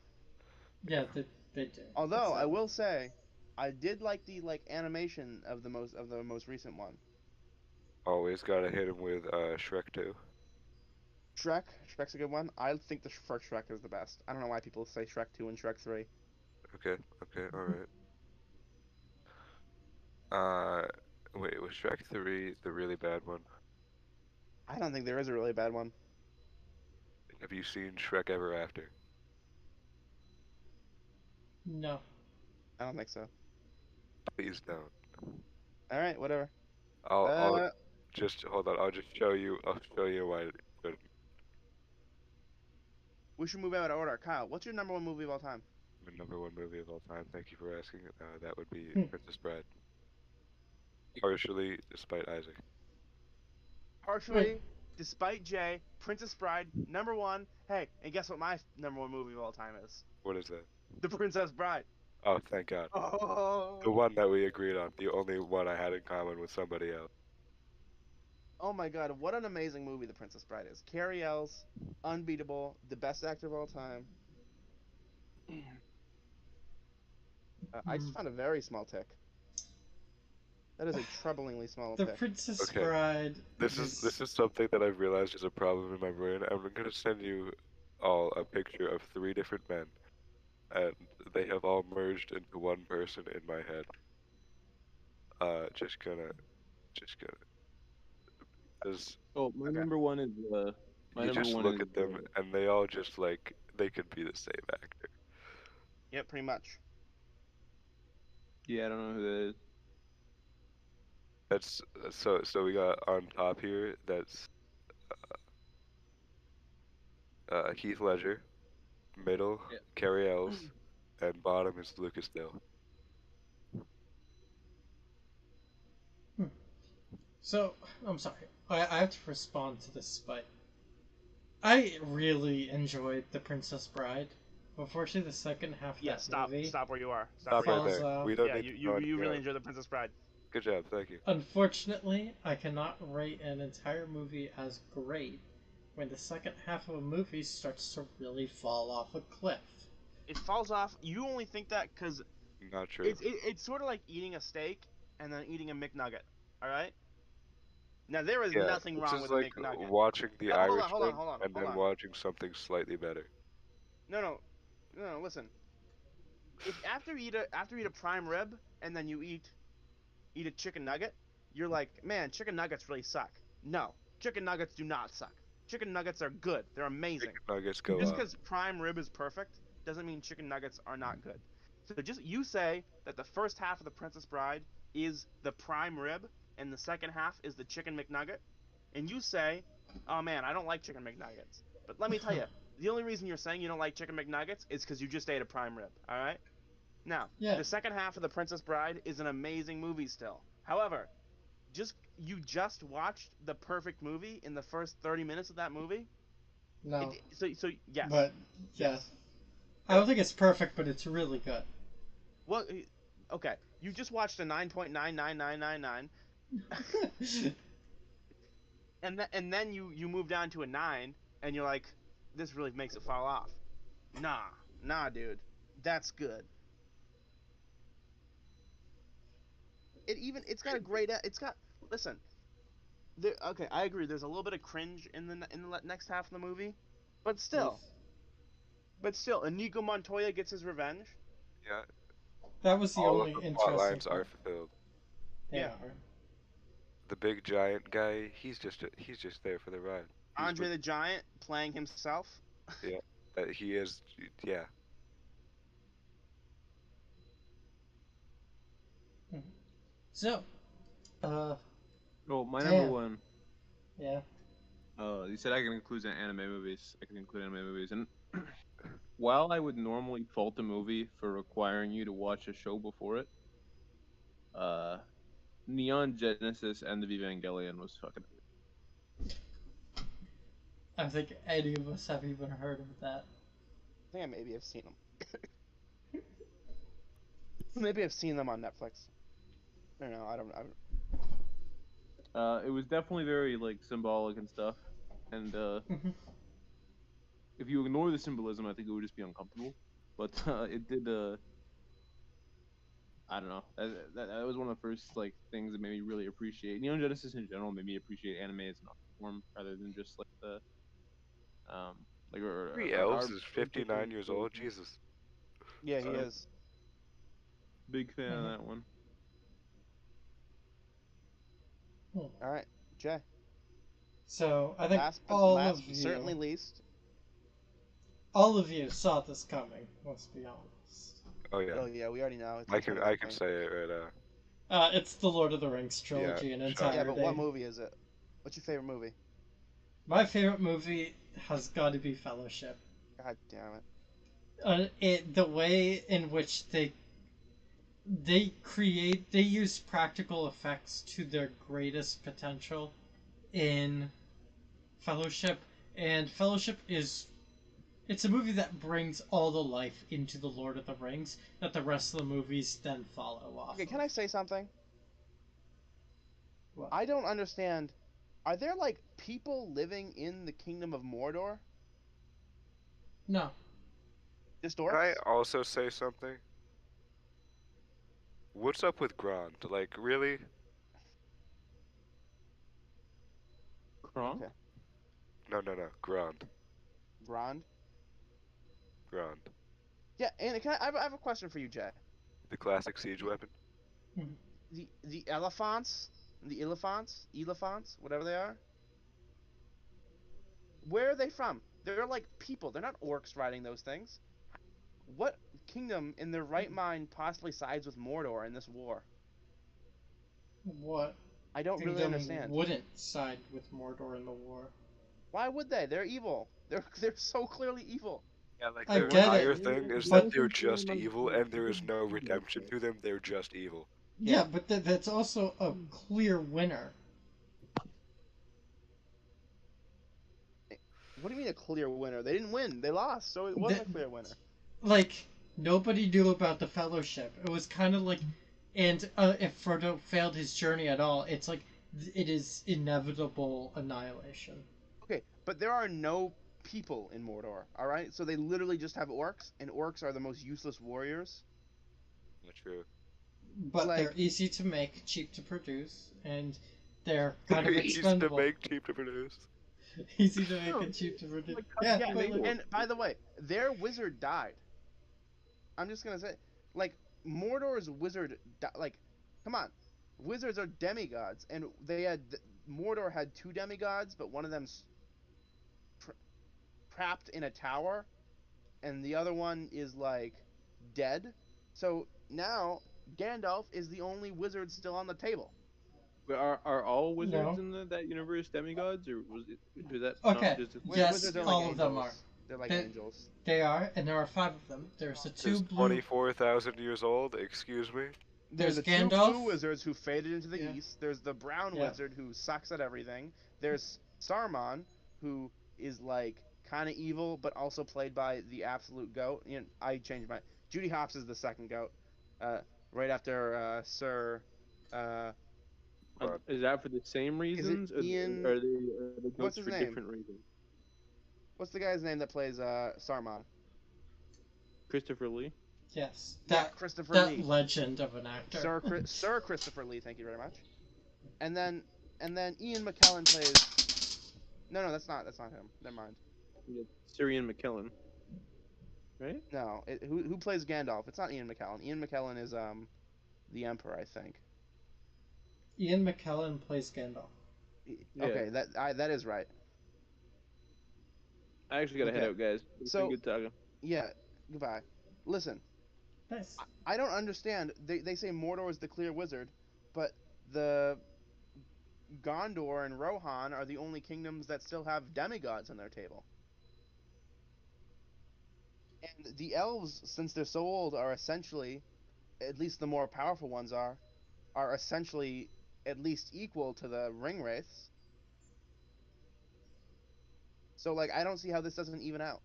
Yeah, they do.
Although
It's,
I will say, I did like the animation of the most recent one.
Always gotta hit him with Shrek 2.
Shrek's a good one. I think the first Shrek is the best. I don't know why people say Shrek 2 and Shrek 3.
Okay, okay, alright. Uh, wait, was Shrek 3 the really bad one?
I don't think there is a really bad one.
Have you seen Shrek Ever After?
No.
I don't think so.
Please don't.
All right, whatever.
I'll
Uh,
just hold on. I'll just show you. I'll show you why.
we should move out of order. Kyle, what's your number one movie of all time?
My number one movie of all time. Thank you for asking. That would be
Hmm.
Princess Bride. Partially, despite Isaac.
Partially, despite Jay, Princess Bride, number one. Hey, and guess what my number one movie of all time is?
What is that?
The Princess Bride.
Oh, thank God. The
Oh.
one that we agreed on. The only one I had in common with somebody else.
Oh my God, what an amazing movie The Princess Bride is. Carrie Ells, unbeatable, the best actor of all time. I just found a very small tick. That is a troublingly small
The
tick.
Princess
Okay.
Bride.
This is something that I've realized is a problem in my brain. I'm gonna send you all a picture of 3 different men, and they have all merged into one person in my head. Just gonna, because
Oh, my
Okay.
number one is my
you
number
just
one
look
is
at them and they all just like they could be the same actor.
Yeah, pretty much.
yeah, I don't know who that is.
That's so we got on top here. That's Heath Ledger, middle
Yeah.
Carrie Ells, and bottom is Lucas Dill.
So, I'm sorry. I have to respond to this, but I really enjoyed The Princess Bride. Unfortunately, the second half of
Yeah,
that
stop
movie.
where you are.
Stop
where
right
you
Falls
there.
off.
We don't
Yeah,
need
you
to go
you really
on.
enjoy The Princess Bride.
Good job, thank you.
Unfortunately, I cannot rate an entire movie as great when the second half of a movie starts to really fall off a cliff.
It falls off. You only think that because
Not true.
it's sort of like eating a steak and then eating a McNugget. All right. Now there is
Yeah,
nothing
this
wrong
is
with a
like
McNugget.
watching The
Hold on, hold on,
Irishman
hold on,
and
hold
then
on.
watching something slightly better.
No. Listen. If after you eat a prime rib and then you eat a chicken nugget, you're like, man, chicken nuggets really suck. No, chicken nuggets do not suck. Chicken nuggets are good. They're amazing.
Chicken nuggets go
Just
up.
because prime rib is perfect doesn't mean chicken nuggets are not good. So just you say that the first half of The Princess Bride is the prime rib and the second half is the chicken McNugget, and you say, oh man, I don't like chicken McNuggets. But let me tell you, the only reason you're saying you don't like chicken McNuggets is because you just ate a prime rib. All right. Now,
Yeah.
the second half of The Princess Bride is an amazing movie still. However, you just watched the perfect movie in the first 30 minutes of that movie.
No.
So yes.
But, yeah.
Yes.
I don't think it's perfect, but it's really good.
Well, okay. You just watched a 9.99999, and then you move down to a 9, and you're like, this really makes it fall off. Nah, dude, that's good. It's got a great listen. Okay, I agree. There's a little bit of cringe in the next half of the movie, but still, Inigo Montoya gets his revenge.
Yeah,
That was the
all
only
of the plot
interesting
lines are
part.
fulfilled.
Yeah.
The big giant guy, he's just there for the ride. He's
Andre the Giant playing himself.
he is, yeah.
So,
Oh, my
Damn.
number one.
yeah.
You said I can include anime movies. I can include anime movies, and while I would normally fault a movie for requiring you to watch a show before it, Neon Genesis and the Evangelion was fucking.
I don't think any of us have even heard of that.
I think I maybe have seen them. Maybe I've seen them on Netflix. I don't know. I don't.
It was definitely very like symbolic and stuff, and
Mhm.
if you ignore the symbolism, I think it would just be uncomfortable. But it did. I don't know. That was one of the first like things that made me really appreciate Neon Genesis in general. Made me appreciate anime as an art form rather than just like the like
Three
our
Elves is 59 years old. Jesus.
Yeah, he
So
is.
big fan of
Mhm.
that one.
Hmm.
All right, Jay.
So I think
Last but certainly least.
all of you saw this coming. Let's be honest.
Oh yeah.
Oh yeah, we already know it's
I
his
can
favorite
I can
thing.
say it right now.
It's the Lord of the Rings
Yeah,
trilogy in
shut
Yeah,
up.
but what
entirety.
movie is it? What's your favorite movie?
My favorite movie has got to be Fellowship.
God damn it.
The way in which they use practical effects to their greatest potential in Fellowship, and Fellowship is it's a movie that brings all the life into the Lord of the Rings that the rest of the movies then follow off
Okay,
of.
can I say something?
What?
I don't understand. Are there like people living in the kingdom of Mordor?
No.
Just
Can I
orcs?
also say something? What's up with Grond? Like, really?
Kronk?
Okay.
No, no, no. Grond.
Grond?
Grond.
Yeah, and I have a question for you, Jay.
The classic siege weapon.
The elephants, elephants, whatever they are. Where are they from? They're like people. They're not orcs riding those things. What kingdom in their right mind possibly sides with Mordor in this war?
What
I don't really
kingdom
understand.
wouldn't side with Mordor in the war?
Why would they? They're evil. They're so clearly evil.
Yeah, like
I
their
get
entire
it,
thing is
but
that they're just evil and there is no redemption to them. They're just evil.
yeah,
Yeah.
but that's also a clear winner.
What do you mean a clear winner? They didn't win. They lost, so it wasn't a clear winner.
Like nobody knew about the Fellowship. It was kind of like, and if Frodo failed his journey at all, it's like it is inevitable annihilation.
Okay, but there are no people in Mordor, all right? So they literally just have orcs, and orcs are the most useless warriors.
Not true.
But
Like-
they're easy to make, cheap to produce, and they're kind of
They're easy to
expendable.
make, cheap to produce.
Easy to make and cheap to produce.
Like,
Yeah,
Yeah,
but like,
and by the way, their wizard died. I'm just gonna say, like, Mordor's wizard, like, come on, wizards are demigods, and Mordor had two demigods, but one of them's trapped in a tower, and the other one is like dead. So now Gandalf is the only wizard still on the table.
But are all wizards
No.
in that universe demigods, or was that
Okay.
not just?
Yes,
Wizards are like
all of
angels.
them are.
They're like
They-
angels.
they are, and there are 5 of them. There's the 2
Is
blue.
24,000 years old? Excuse me?
There's
the two
Gandalf.
blue wizards who faded into the
Yeah.
east. There's the brown
Yeah.
wizard who sucks at everything. There's Saruman, who is like kind of evil, but also played by the absolute goat. You know, I changed my. Judy Hopps is the second goat, right after Sir.
But
Is that for the same reasons,
Ian-
or are they
What's
goats
his
for
name?
different reasons?
What's the guy's name that plays Saruman?
Christopher Lee.
Yes,
Yeah,
that
Christopher
that
Lee.
legend of an actor.
Sir Christopher Lee. Thank you very much. And then Ian McKellen plays. No, that's not him. Never mind.
Syrian McKellen. Right?
No, who plays Gandalf? It's not Ian McKellen. Ian McKellen is the Emperor, I think.
Ian McKellen plays Gandalf.
Yeah.
Okay, that is right.
I actually gotta head
Okay.
out, guys. It's
So-
been good talking.
Yeah. Goodbye. Listen,
Nice.
I don't understand. They say Mordor is the clear wizard, but the Gondor and Rohan are the only kingdoms that still have demigods on their table. And the elves, since they're so old, are essentially, at least the more powerful ones are essentially at least equal to the ring wraiths. So like I don't see how this doesn't even out.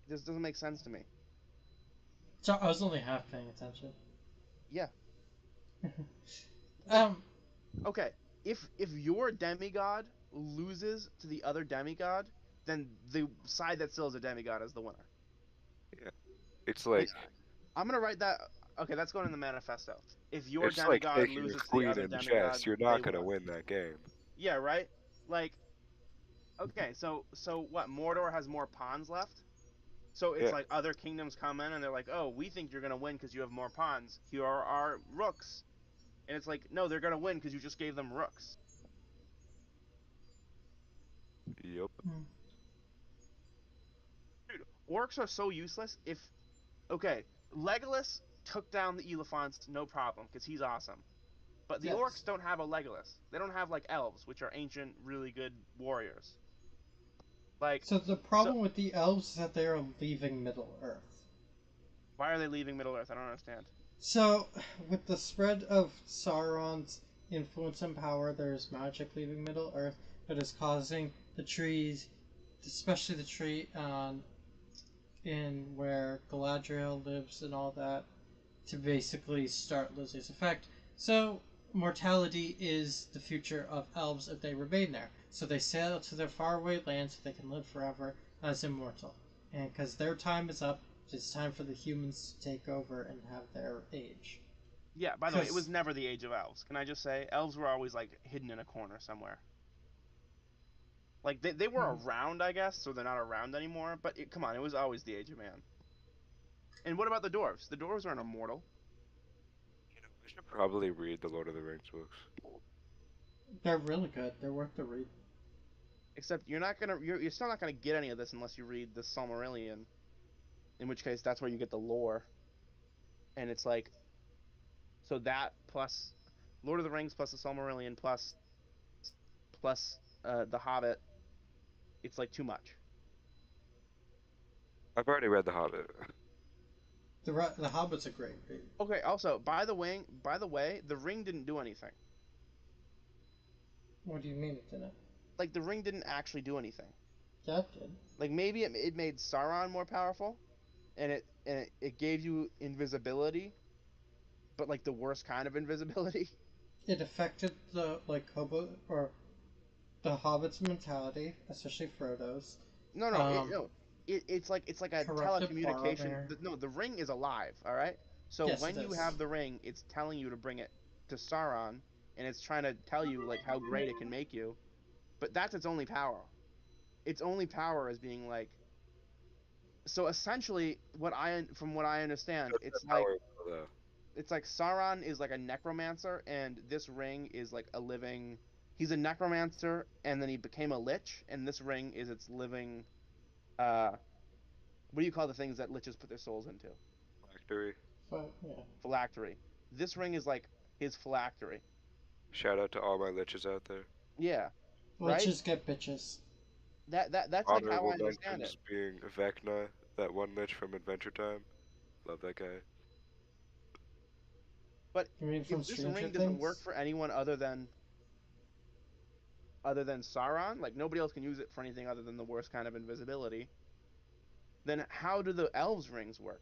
This doesn't make sense to me.
So I was only half paying attention.
Yeah.
Um,
Okay, if your demigod loses to the other demigod, then the side that still is a demigod is the winner.
It's
Like,
like
I'm gonna write that. Okay, that's going in the manifesto. If your
it's like
demigod
taking a
loses to the
queen
other
in
demigod,
chess. You're
they
not gonna
won.
win that game.
Yeah, right. Like, okay, so what? Mordor has more pawns left. So it's
Yeah.
like other kingdoms come in and they're like, oh, we think you're gonna win because you have more pawns. Here are our rooks, and it's like, no, they're gonna win because you just gave them rooks.
Yup.
Dude, orcs are so useless. If okay, Legolas took down the Elephants, no problem, because he's awesome. But the
Yes.
orcs don't have a Legolas. They don't have like elves, which are ancient, really good warriors. Like,
So the problem with the elves is that they are leaving Middle Earth.
why are they leaving Middle Earth? I don't understand.
So, with the spread of Sauron's influence and power, there's magic leaving Middle Earth that is causing the trees, especially the tree in where Galadriel lives and all that, to basically start losing its effect. So, mortality is the future of elves if they remain there. So they sail to their faraway land so they can live forever as immortal. And because their time is up, it's time for the humans to take over and have their age.
Yeah, by the way, it
'Cause-
was never the age of elves. Can I just say, elves were always like hidden in a corner somewhere. Like they were around, I guess, so they're not around anymore. But come on, it was always the age of man. And what about the dwarves? The dwarves aren't immortal.
I should probably read the Lord of the Rings books.
They're really good. They're worth the read.
Except you're still not gonna get any of this unless you read the Silmarillion. In which case, that's where you get the lore. And it's like, so that plus Lord of the Rings plus the Silmarillion plus the Hobbit, it's like too much.
I've already read The Hobbit.
The Hobbit's a great read.
Okay. Also, by the way, the ring didn't do anything.
What do you mean it didn't?
Like the ring didn't actually do anything.
Yeah, it did.
Like maybe it made Sauron more powerful, and it gave you invisibility, but like the worst kind of invisibility.
It affected the the Hobbit's mentality, especially Frodo's.
No. It's like a
Corrupted
telecommunication.
Boromir.
No, the ring is alive. All right. So
Yes,
when
it
you
is.
have the ring, it's telling you to bring it to Sauron, and it's trying to tell you like how great it can make you. But that's its only power. Its only power is being like. So essentially, from what I understand,
That's powerful, though.
it's like Sauron is like a necromancer, and this ring is like a living. He's a necromancer, and then he became a lich, and this ring is its living. What do you call the things that liches put their souls into?
Factory.
Yeah.
Phylactery. This ring is like his phylactery.
Shout out to all my liches out there.
Yeah, right?
Witches get bitches.
That's like how
Honorable
I understand
mentions
it.
being Vecna, that one lich from Adventure Time. Love that guy.
But
You mean from
if this
Stranger
ring doesn't
Things?
work for anyone other than Sauron, like nobody else can use it for anything other than the worst kind of invisibility, then how do the elves' rings work?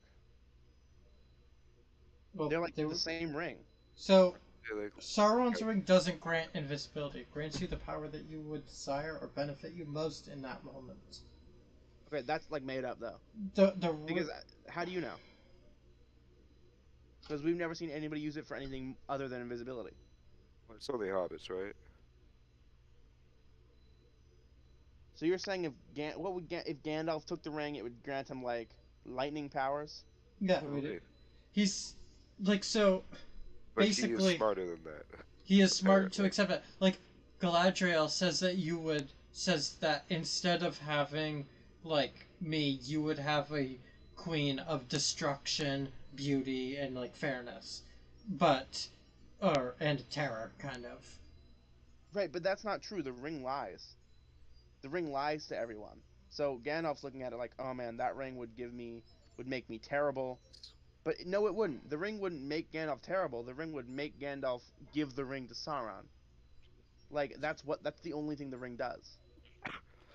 Well,
They're like
they
the
were-
same ring.
So
Yeah, like,
Sauron's ring doesn't grant invisibility. It grants you the power that you would desire or benefit you most in that moment.
Okay, that's like made up though.
The
Because how do you know? Because we've never seen anybody use it for anything other than invisibility.
it's only hobbits, right?
So you're saying if Gandalf took the ring, it would grant him like lightning powers?
yeah,
Probably.
he's like so.
But he is
Basically-
smarter than that.
He is smart to
Apparently.
accept it. Like Galadriel says that instead of having like me, you would have a queen of destruction, beauty, and like fairness, and terror, kind of.
Right, but that's not true. The ring lies. The ring lies to everyone. So Gandalf's looking at it like, oh man, that ring would make me terrible. But no, it wouldn't. The ring wouldn't make Gandalf terrible. The ring would make Gandalf give the ring to Sauron. Like that's the only thing the ring does.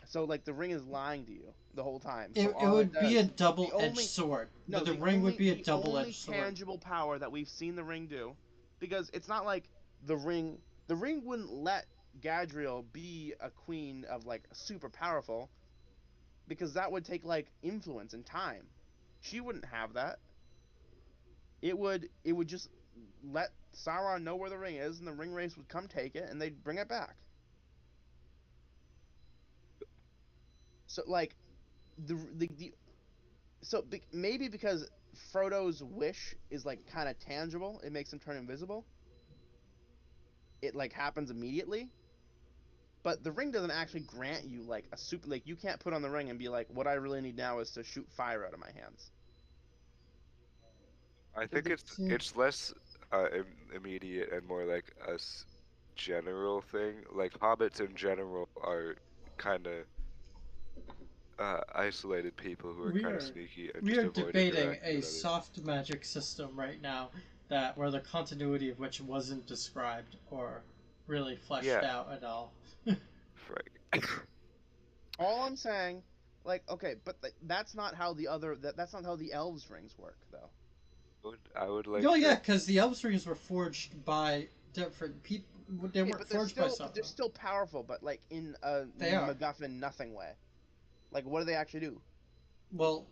So like the ring is lying to you the whole time. So
It
all
would be a
does-
double-edged
only-
sword.
No,
the
the
ring would
only-
be a
the
double-edged
only
sword.
tangible power that we've seen the ring do, because it's not like the ring wouldn't let Gadriel be a queen of like super powerful, because that would take like influence and time. She wouldn't have that. It would just let Sauron know where the ring is, and the ring race would come take it, and they'd bring it back. So like the so maybe because Frodo's wish is like kind of tangible, it makes him turn invisible. It like happens immediately, but the ring doesn't actually grant you like a super, like you can't put on the ring and be like, what I really need now is to shoot fire out of my hands.
I think it's less immediate and more like general thing. Like hobbits in general are kind of isolated people who are
We
kind of
are
sneaky and
we
just
are
avoid
debating
interacting
a
with others.
soft magic system right now that where the continuity of which wasn't described or really fleshed
Yeah,
out at all.
right.
All I'm saying, like, okay, but that's not how the other that's not how the elves rings work though.
I would like
Oh yeah,
to.
because the elves rings were forged by different people. They
Yeah,
weren't forged by someone.
they're still powerful, but like in a
They are.
MacGuffin nothing way. Like, what do they actually do?
Well,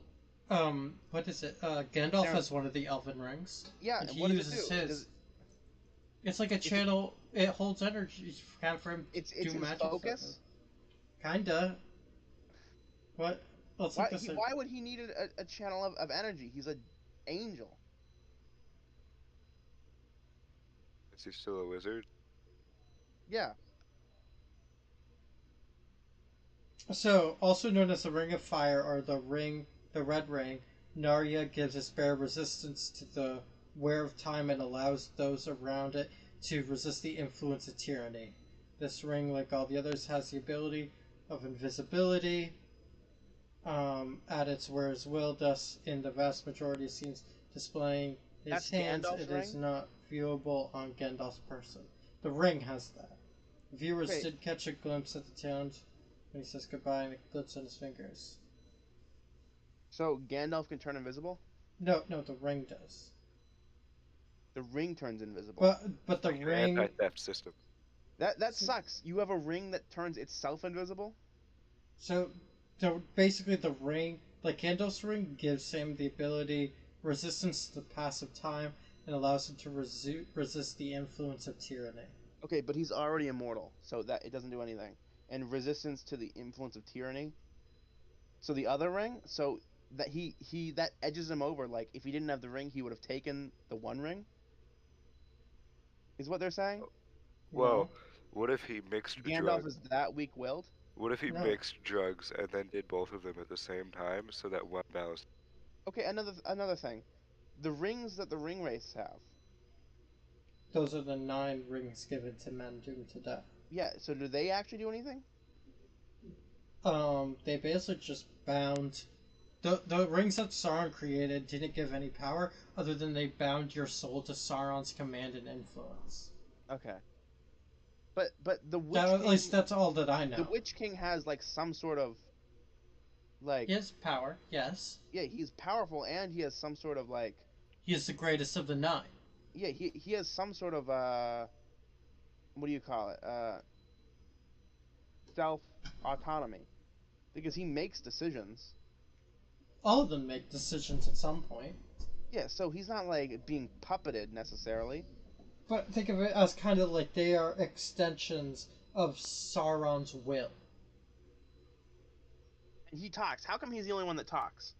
what is it? Gandalf
They're,
has one of the elven rings,
yeah,
and
and
he
what does it
uses
do?
his. It's like a
It's
channel. It holds energy kind of for him to
it's
do
his
magic stuff.
focus.
Kinda. What? Let's look this up.
Why would he need a channel of energy? He's a angel.
Is he still a wizard?
Yeah.
So, also known as the Ring of Fire or the Red Ring, Narya gives a spare resistance to the wear of time and allows those around it to resist the influence of tyranny. This ring, like all the others, has the ability of invisibility at its wearer's will, thus, in the vast majority of scenes displaying his
That's
hands,
Gandalf's
it is
ring?
not viewable on Gandalf's person. The ring has that. Viewers
Okay.
did catch a glimpse at the town when he says goodbye and it glips on his fingers.
So Gandalf can turn invisible?
No, no, the ring does.
The ring turns invisible.
But the
Like an
ring.
anti-theft system.
That sucks. You have a ring that turns itself invisible?
So, basically, the ring, like Gandalf's ring, gives him the ability resistance to the pass of time and allows him to resist the influence of tyranny.
Okay, but he's already immortal, so that it doesn't do anything. And resistance to the influence of tyranny. So the other ring, so that he that edges him over. Like if he didn't have the ring, he would have taken the one ring. Is what they're saying?
No,
Well, what if he mixed
Gandalf
drugs?
is that weak-willed?
What if he
no.
mixed drugs and then did both of them at the same time so that one balanced?
Okay, another thing. The rings that the ring wraiths have.
Those are the 9 rings given to men doomed to death.
Yeah, so do they actually do anything?
They basically just bound. The rings that Sauron created didn't give any power other than they bound your soul to Sauron's command and influence.
Okay. But the Witch
At
King,
least that's all that I
the
know.
Witch King has like some sort of like
He has power, yes.
yeah, he's powerful and he has some sort of like
He is the greatest of the 9.
yeah, he has some sort of what do you call it? Self autonomy. Because he makes decisions.
All of them make decisions at some point.
Yeah, so he's not like being puppeted necessarily.
But think of it as kind of like they are extensions of Sauron's will.
And he talks. How come he's the only one that talks?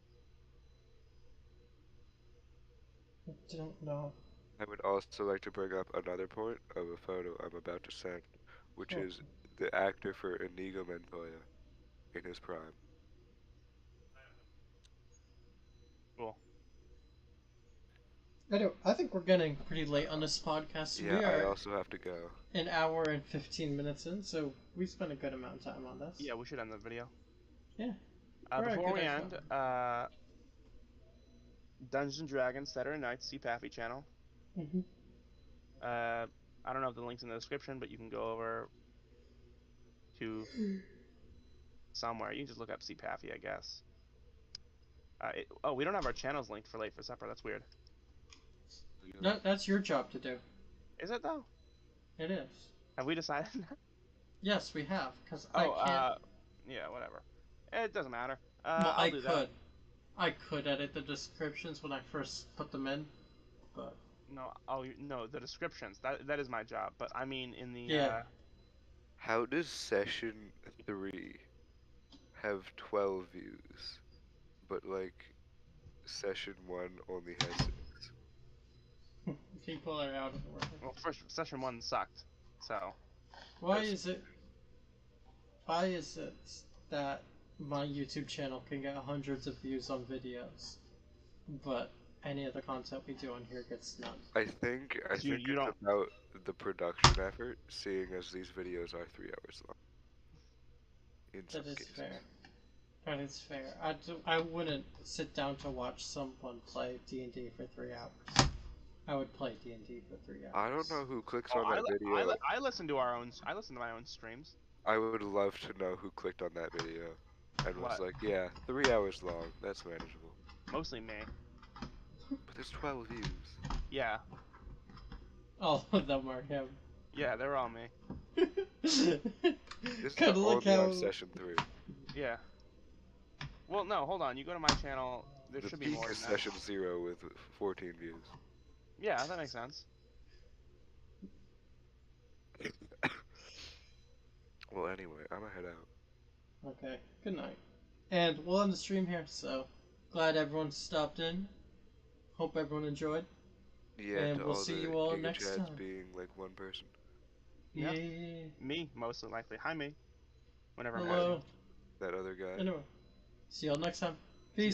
I don't know.
I would also like to bring up another point of a photo I'm about to send, which
Oh.
is the actor for Inigo Montoya in his prime.
Cool.
I think we're getting pretty late on this podcast.
Yeah,
We
I
are
also have to go.
an hour and 15 minutes in, so we spent a good amount of time on this.
Yeah, we should end the video.
Yeah. Alright,
Before
good
we
idea.
end, Dungeons and Dragons Saturday nights, CPAFI channel.
Mm-hmm.
I don't know if the link's in the description, but you can go over to somewhere. You can just look up CPAFI, I guess. We don't have our channels linked for Late for Supper. That's weird.
That's your job to do.
Is it though?
It is.
Have we decided that?
Yes, we have, because I
Oh,
can't.
yeah, whatever. It doesn't matter.
Well,
I'll do that.
I could edit the descriptions when I first put them in, but
No, no, the descriptions. That is my job. But I mean, in the
yeah.
How does session 3 have 12 views, but like session 1 only has 6?
People are out of order.
well, first session 1 sucked. So
Why
That's-
is it? Why is it that my YouTube channel can get hundreds of views on videos, but any of the content we do on here gets none?
I think
You-
it's
you don't-
about the production effort, seeing as these videos are 3 hours long. In some
That is
cases.
fair. That is fair. I wouldn't sit down to watch someone play D&D for 3 hours. I would play D&D for 3 hours.
I don't know who clicks
Oh,
on that video.
I listen to our own. I listen to my own streams.
I would love to know who clicked on that video and was
What?
like, yeah, 3 hours long, that's manageable.
Mostly me.
But there's 12 views.
Yeah,
All of them are him.
yeah, they're all me.
This is
Could look
only
how.
on session 3.
Yeah. Well, no, hold on. You go to my channel. There
The
should be
peak
more
is
than that.
session 0 with 14 views.
Yeah, that makes sense.
Well, anyway, I'm gonna head out.
Okay. Good night. And we'll end the stream here. So glad everyone stopped in. Hope everyone enjoyed.
Yeah,
And
to
we'll
all
see
the
you all
Giga
next
Chads
time.
being like one person.
Yeah.
Yeah.
Me, mostly likely. Hi, me. Whenever I'm
Hello.
watching.
That other guy.
Anyway, see y'all next time.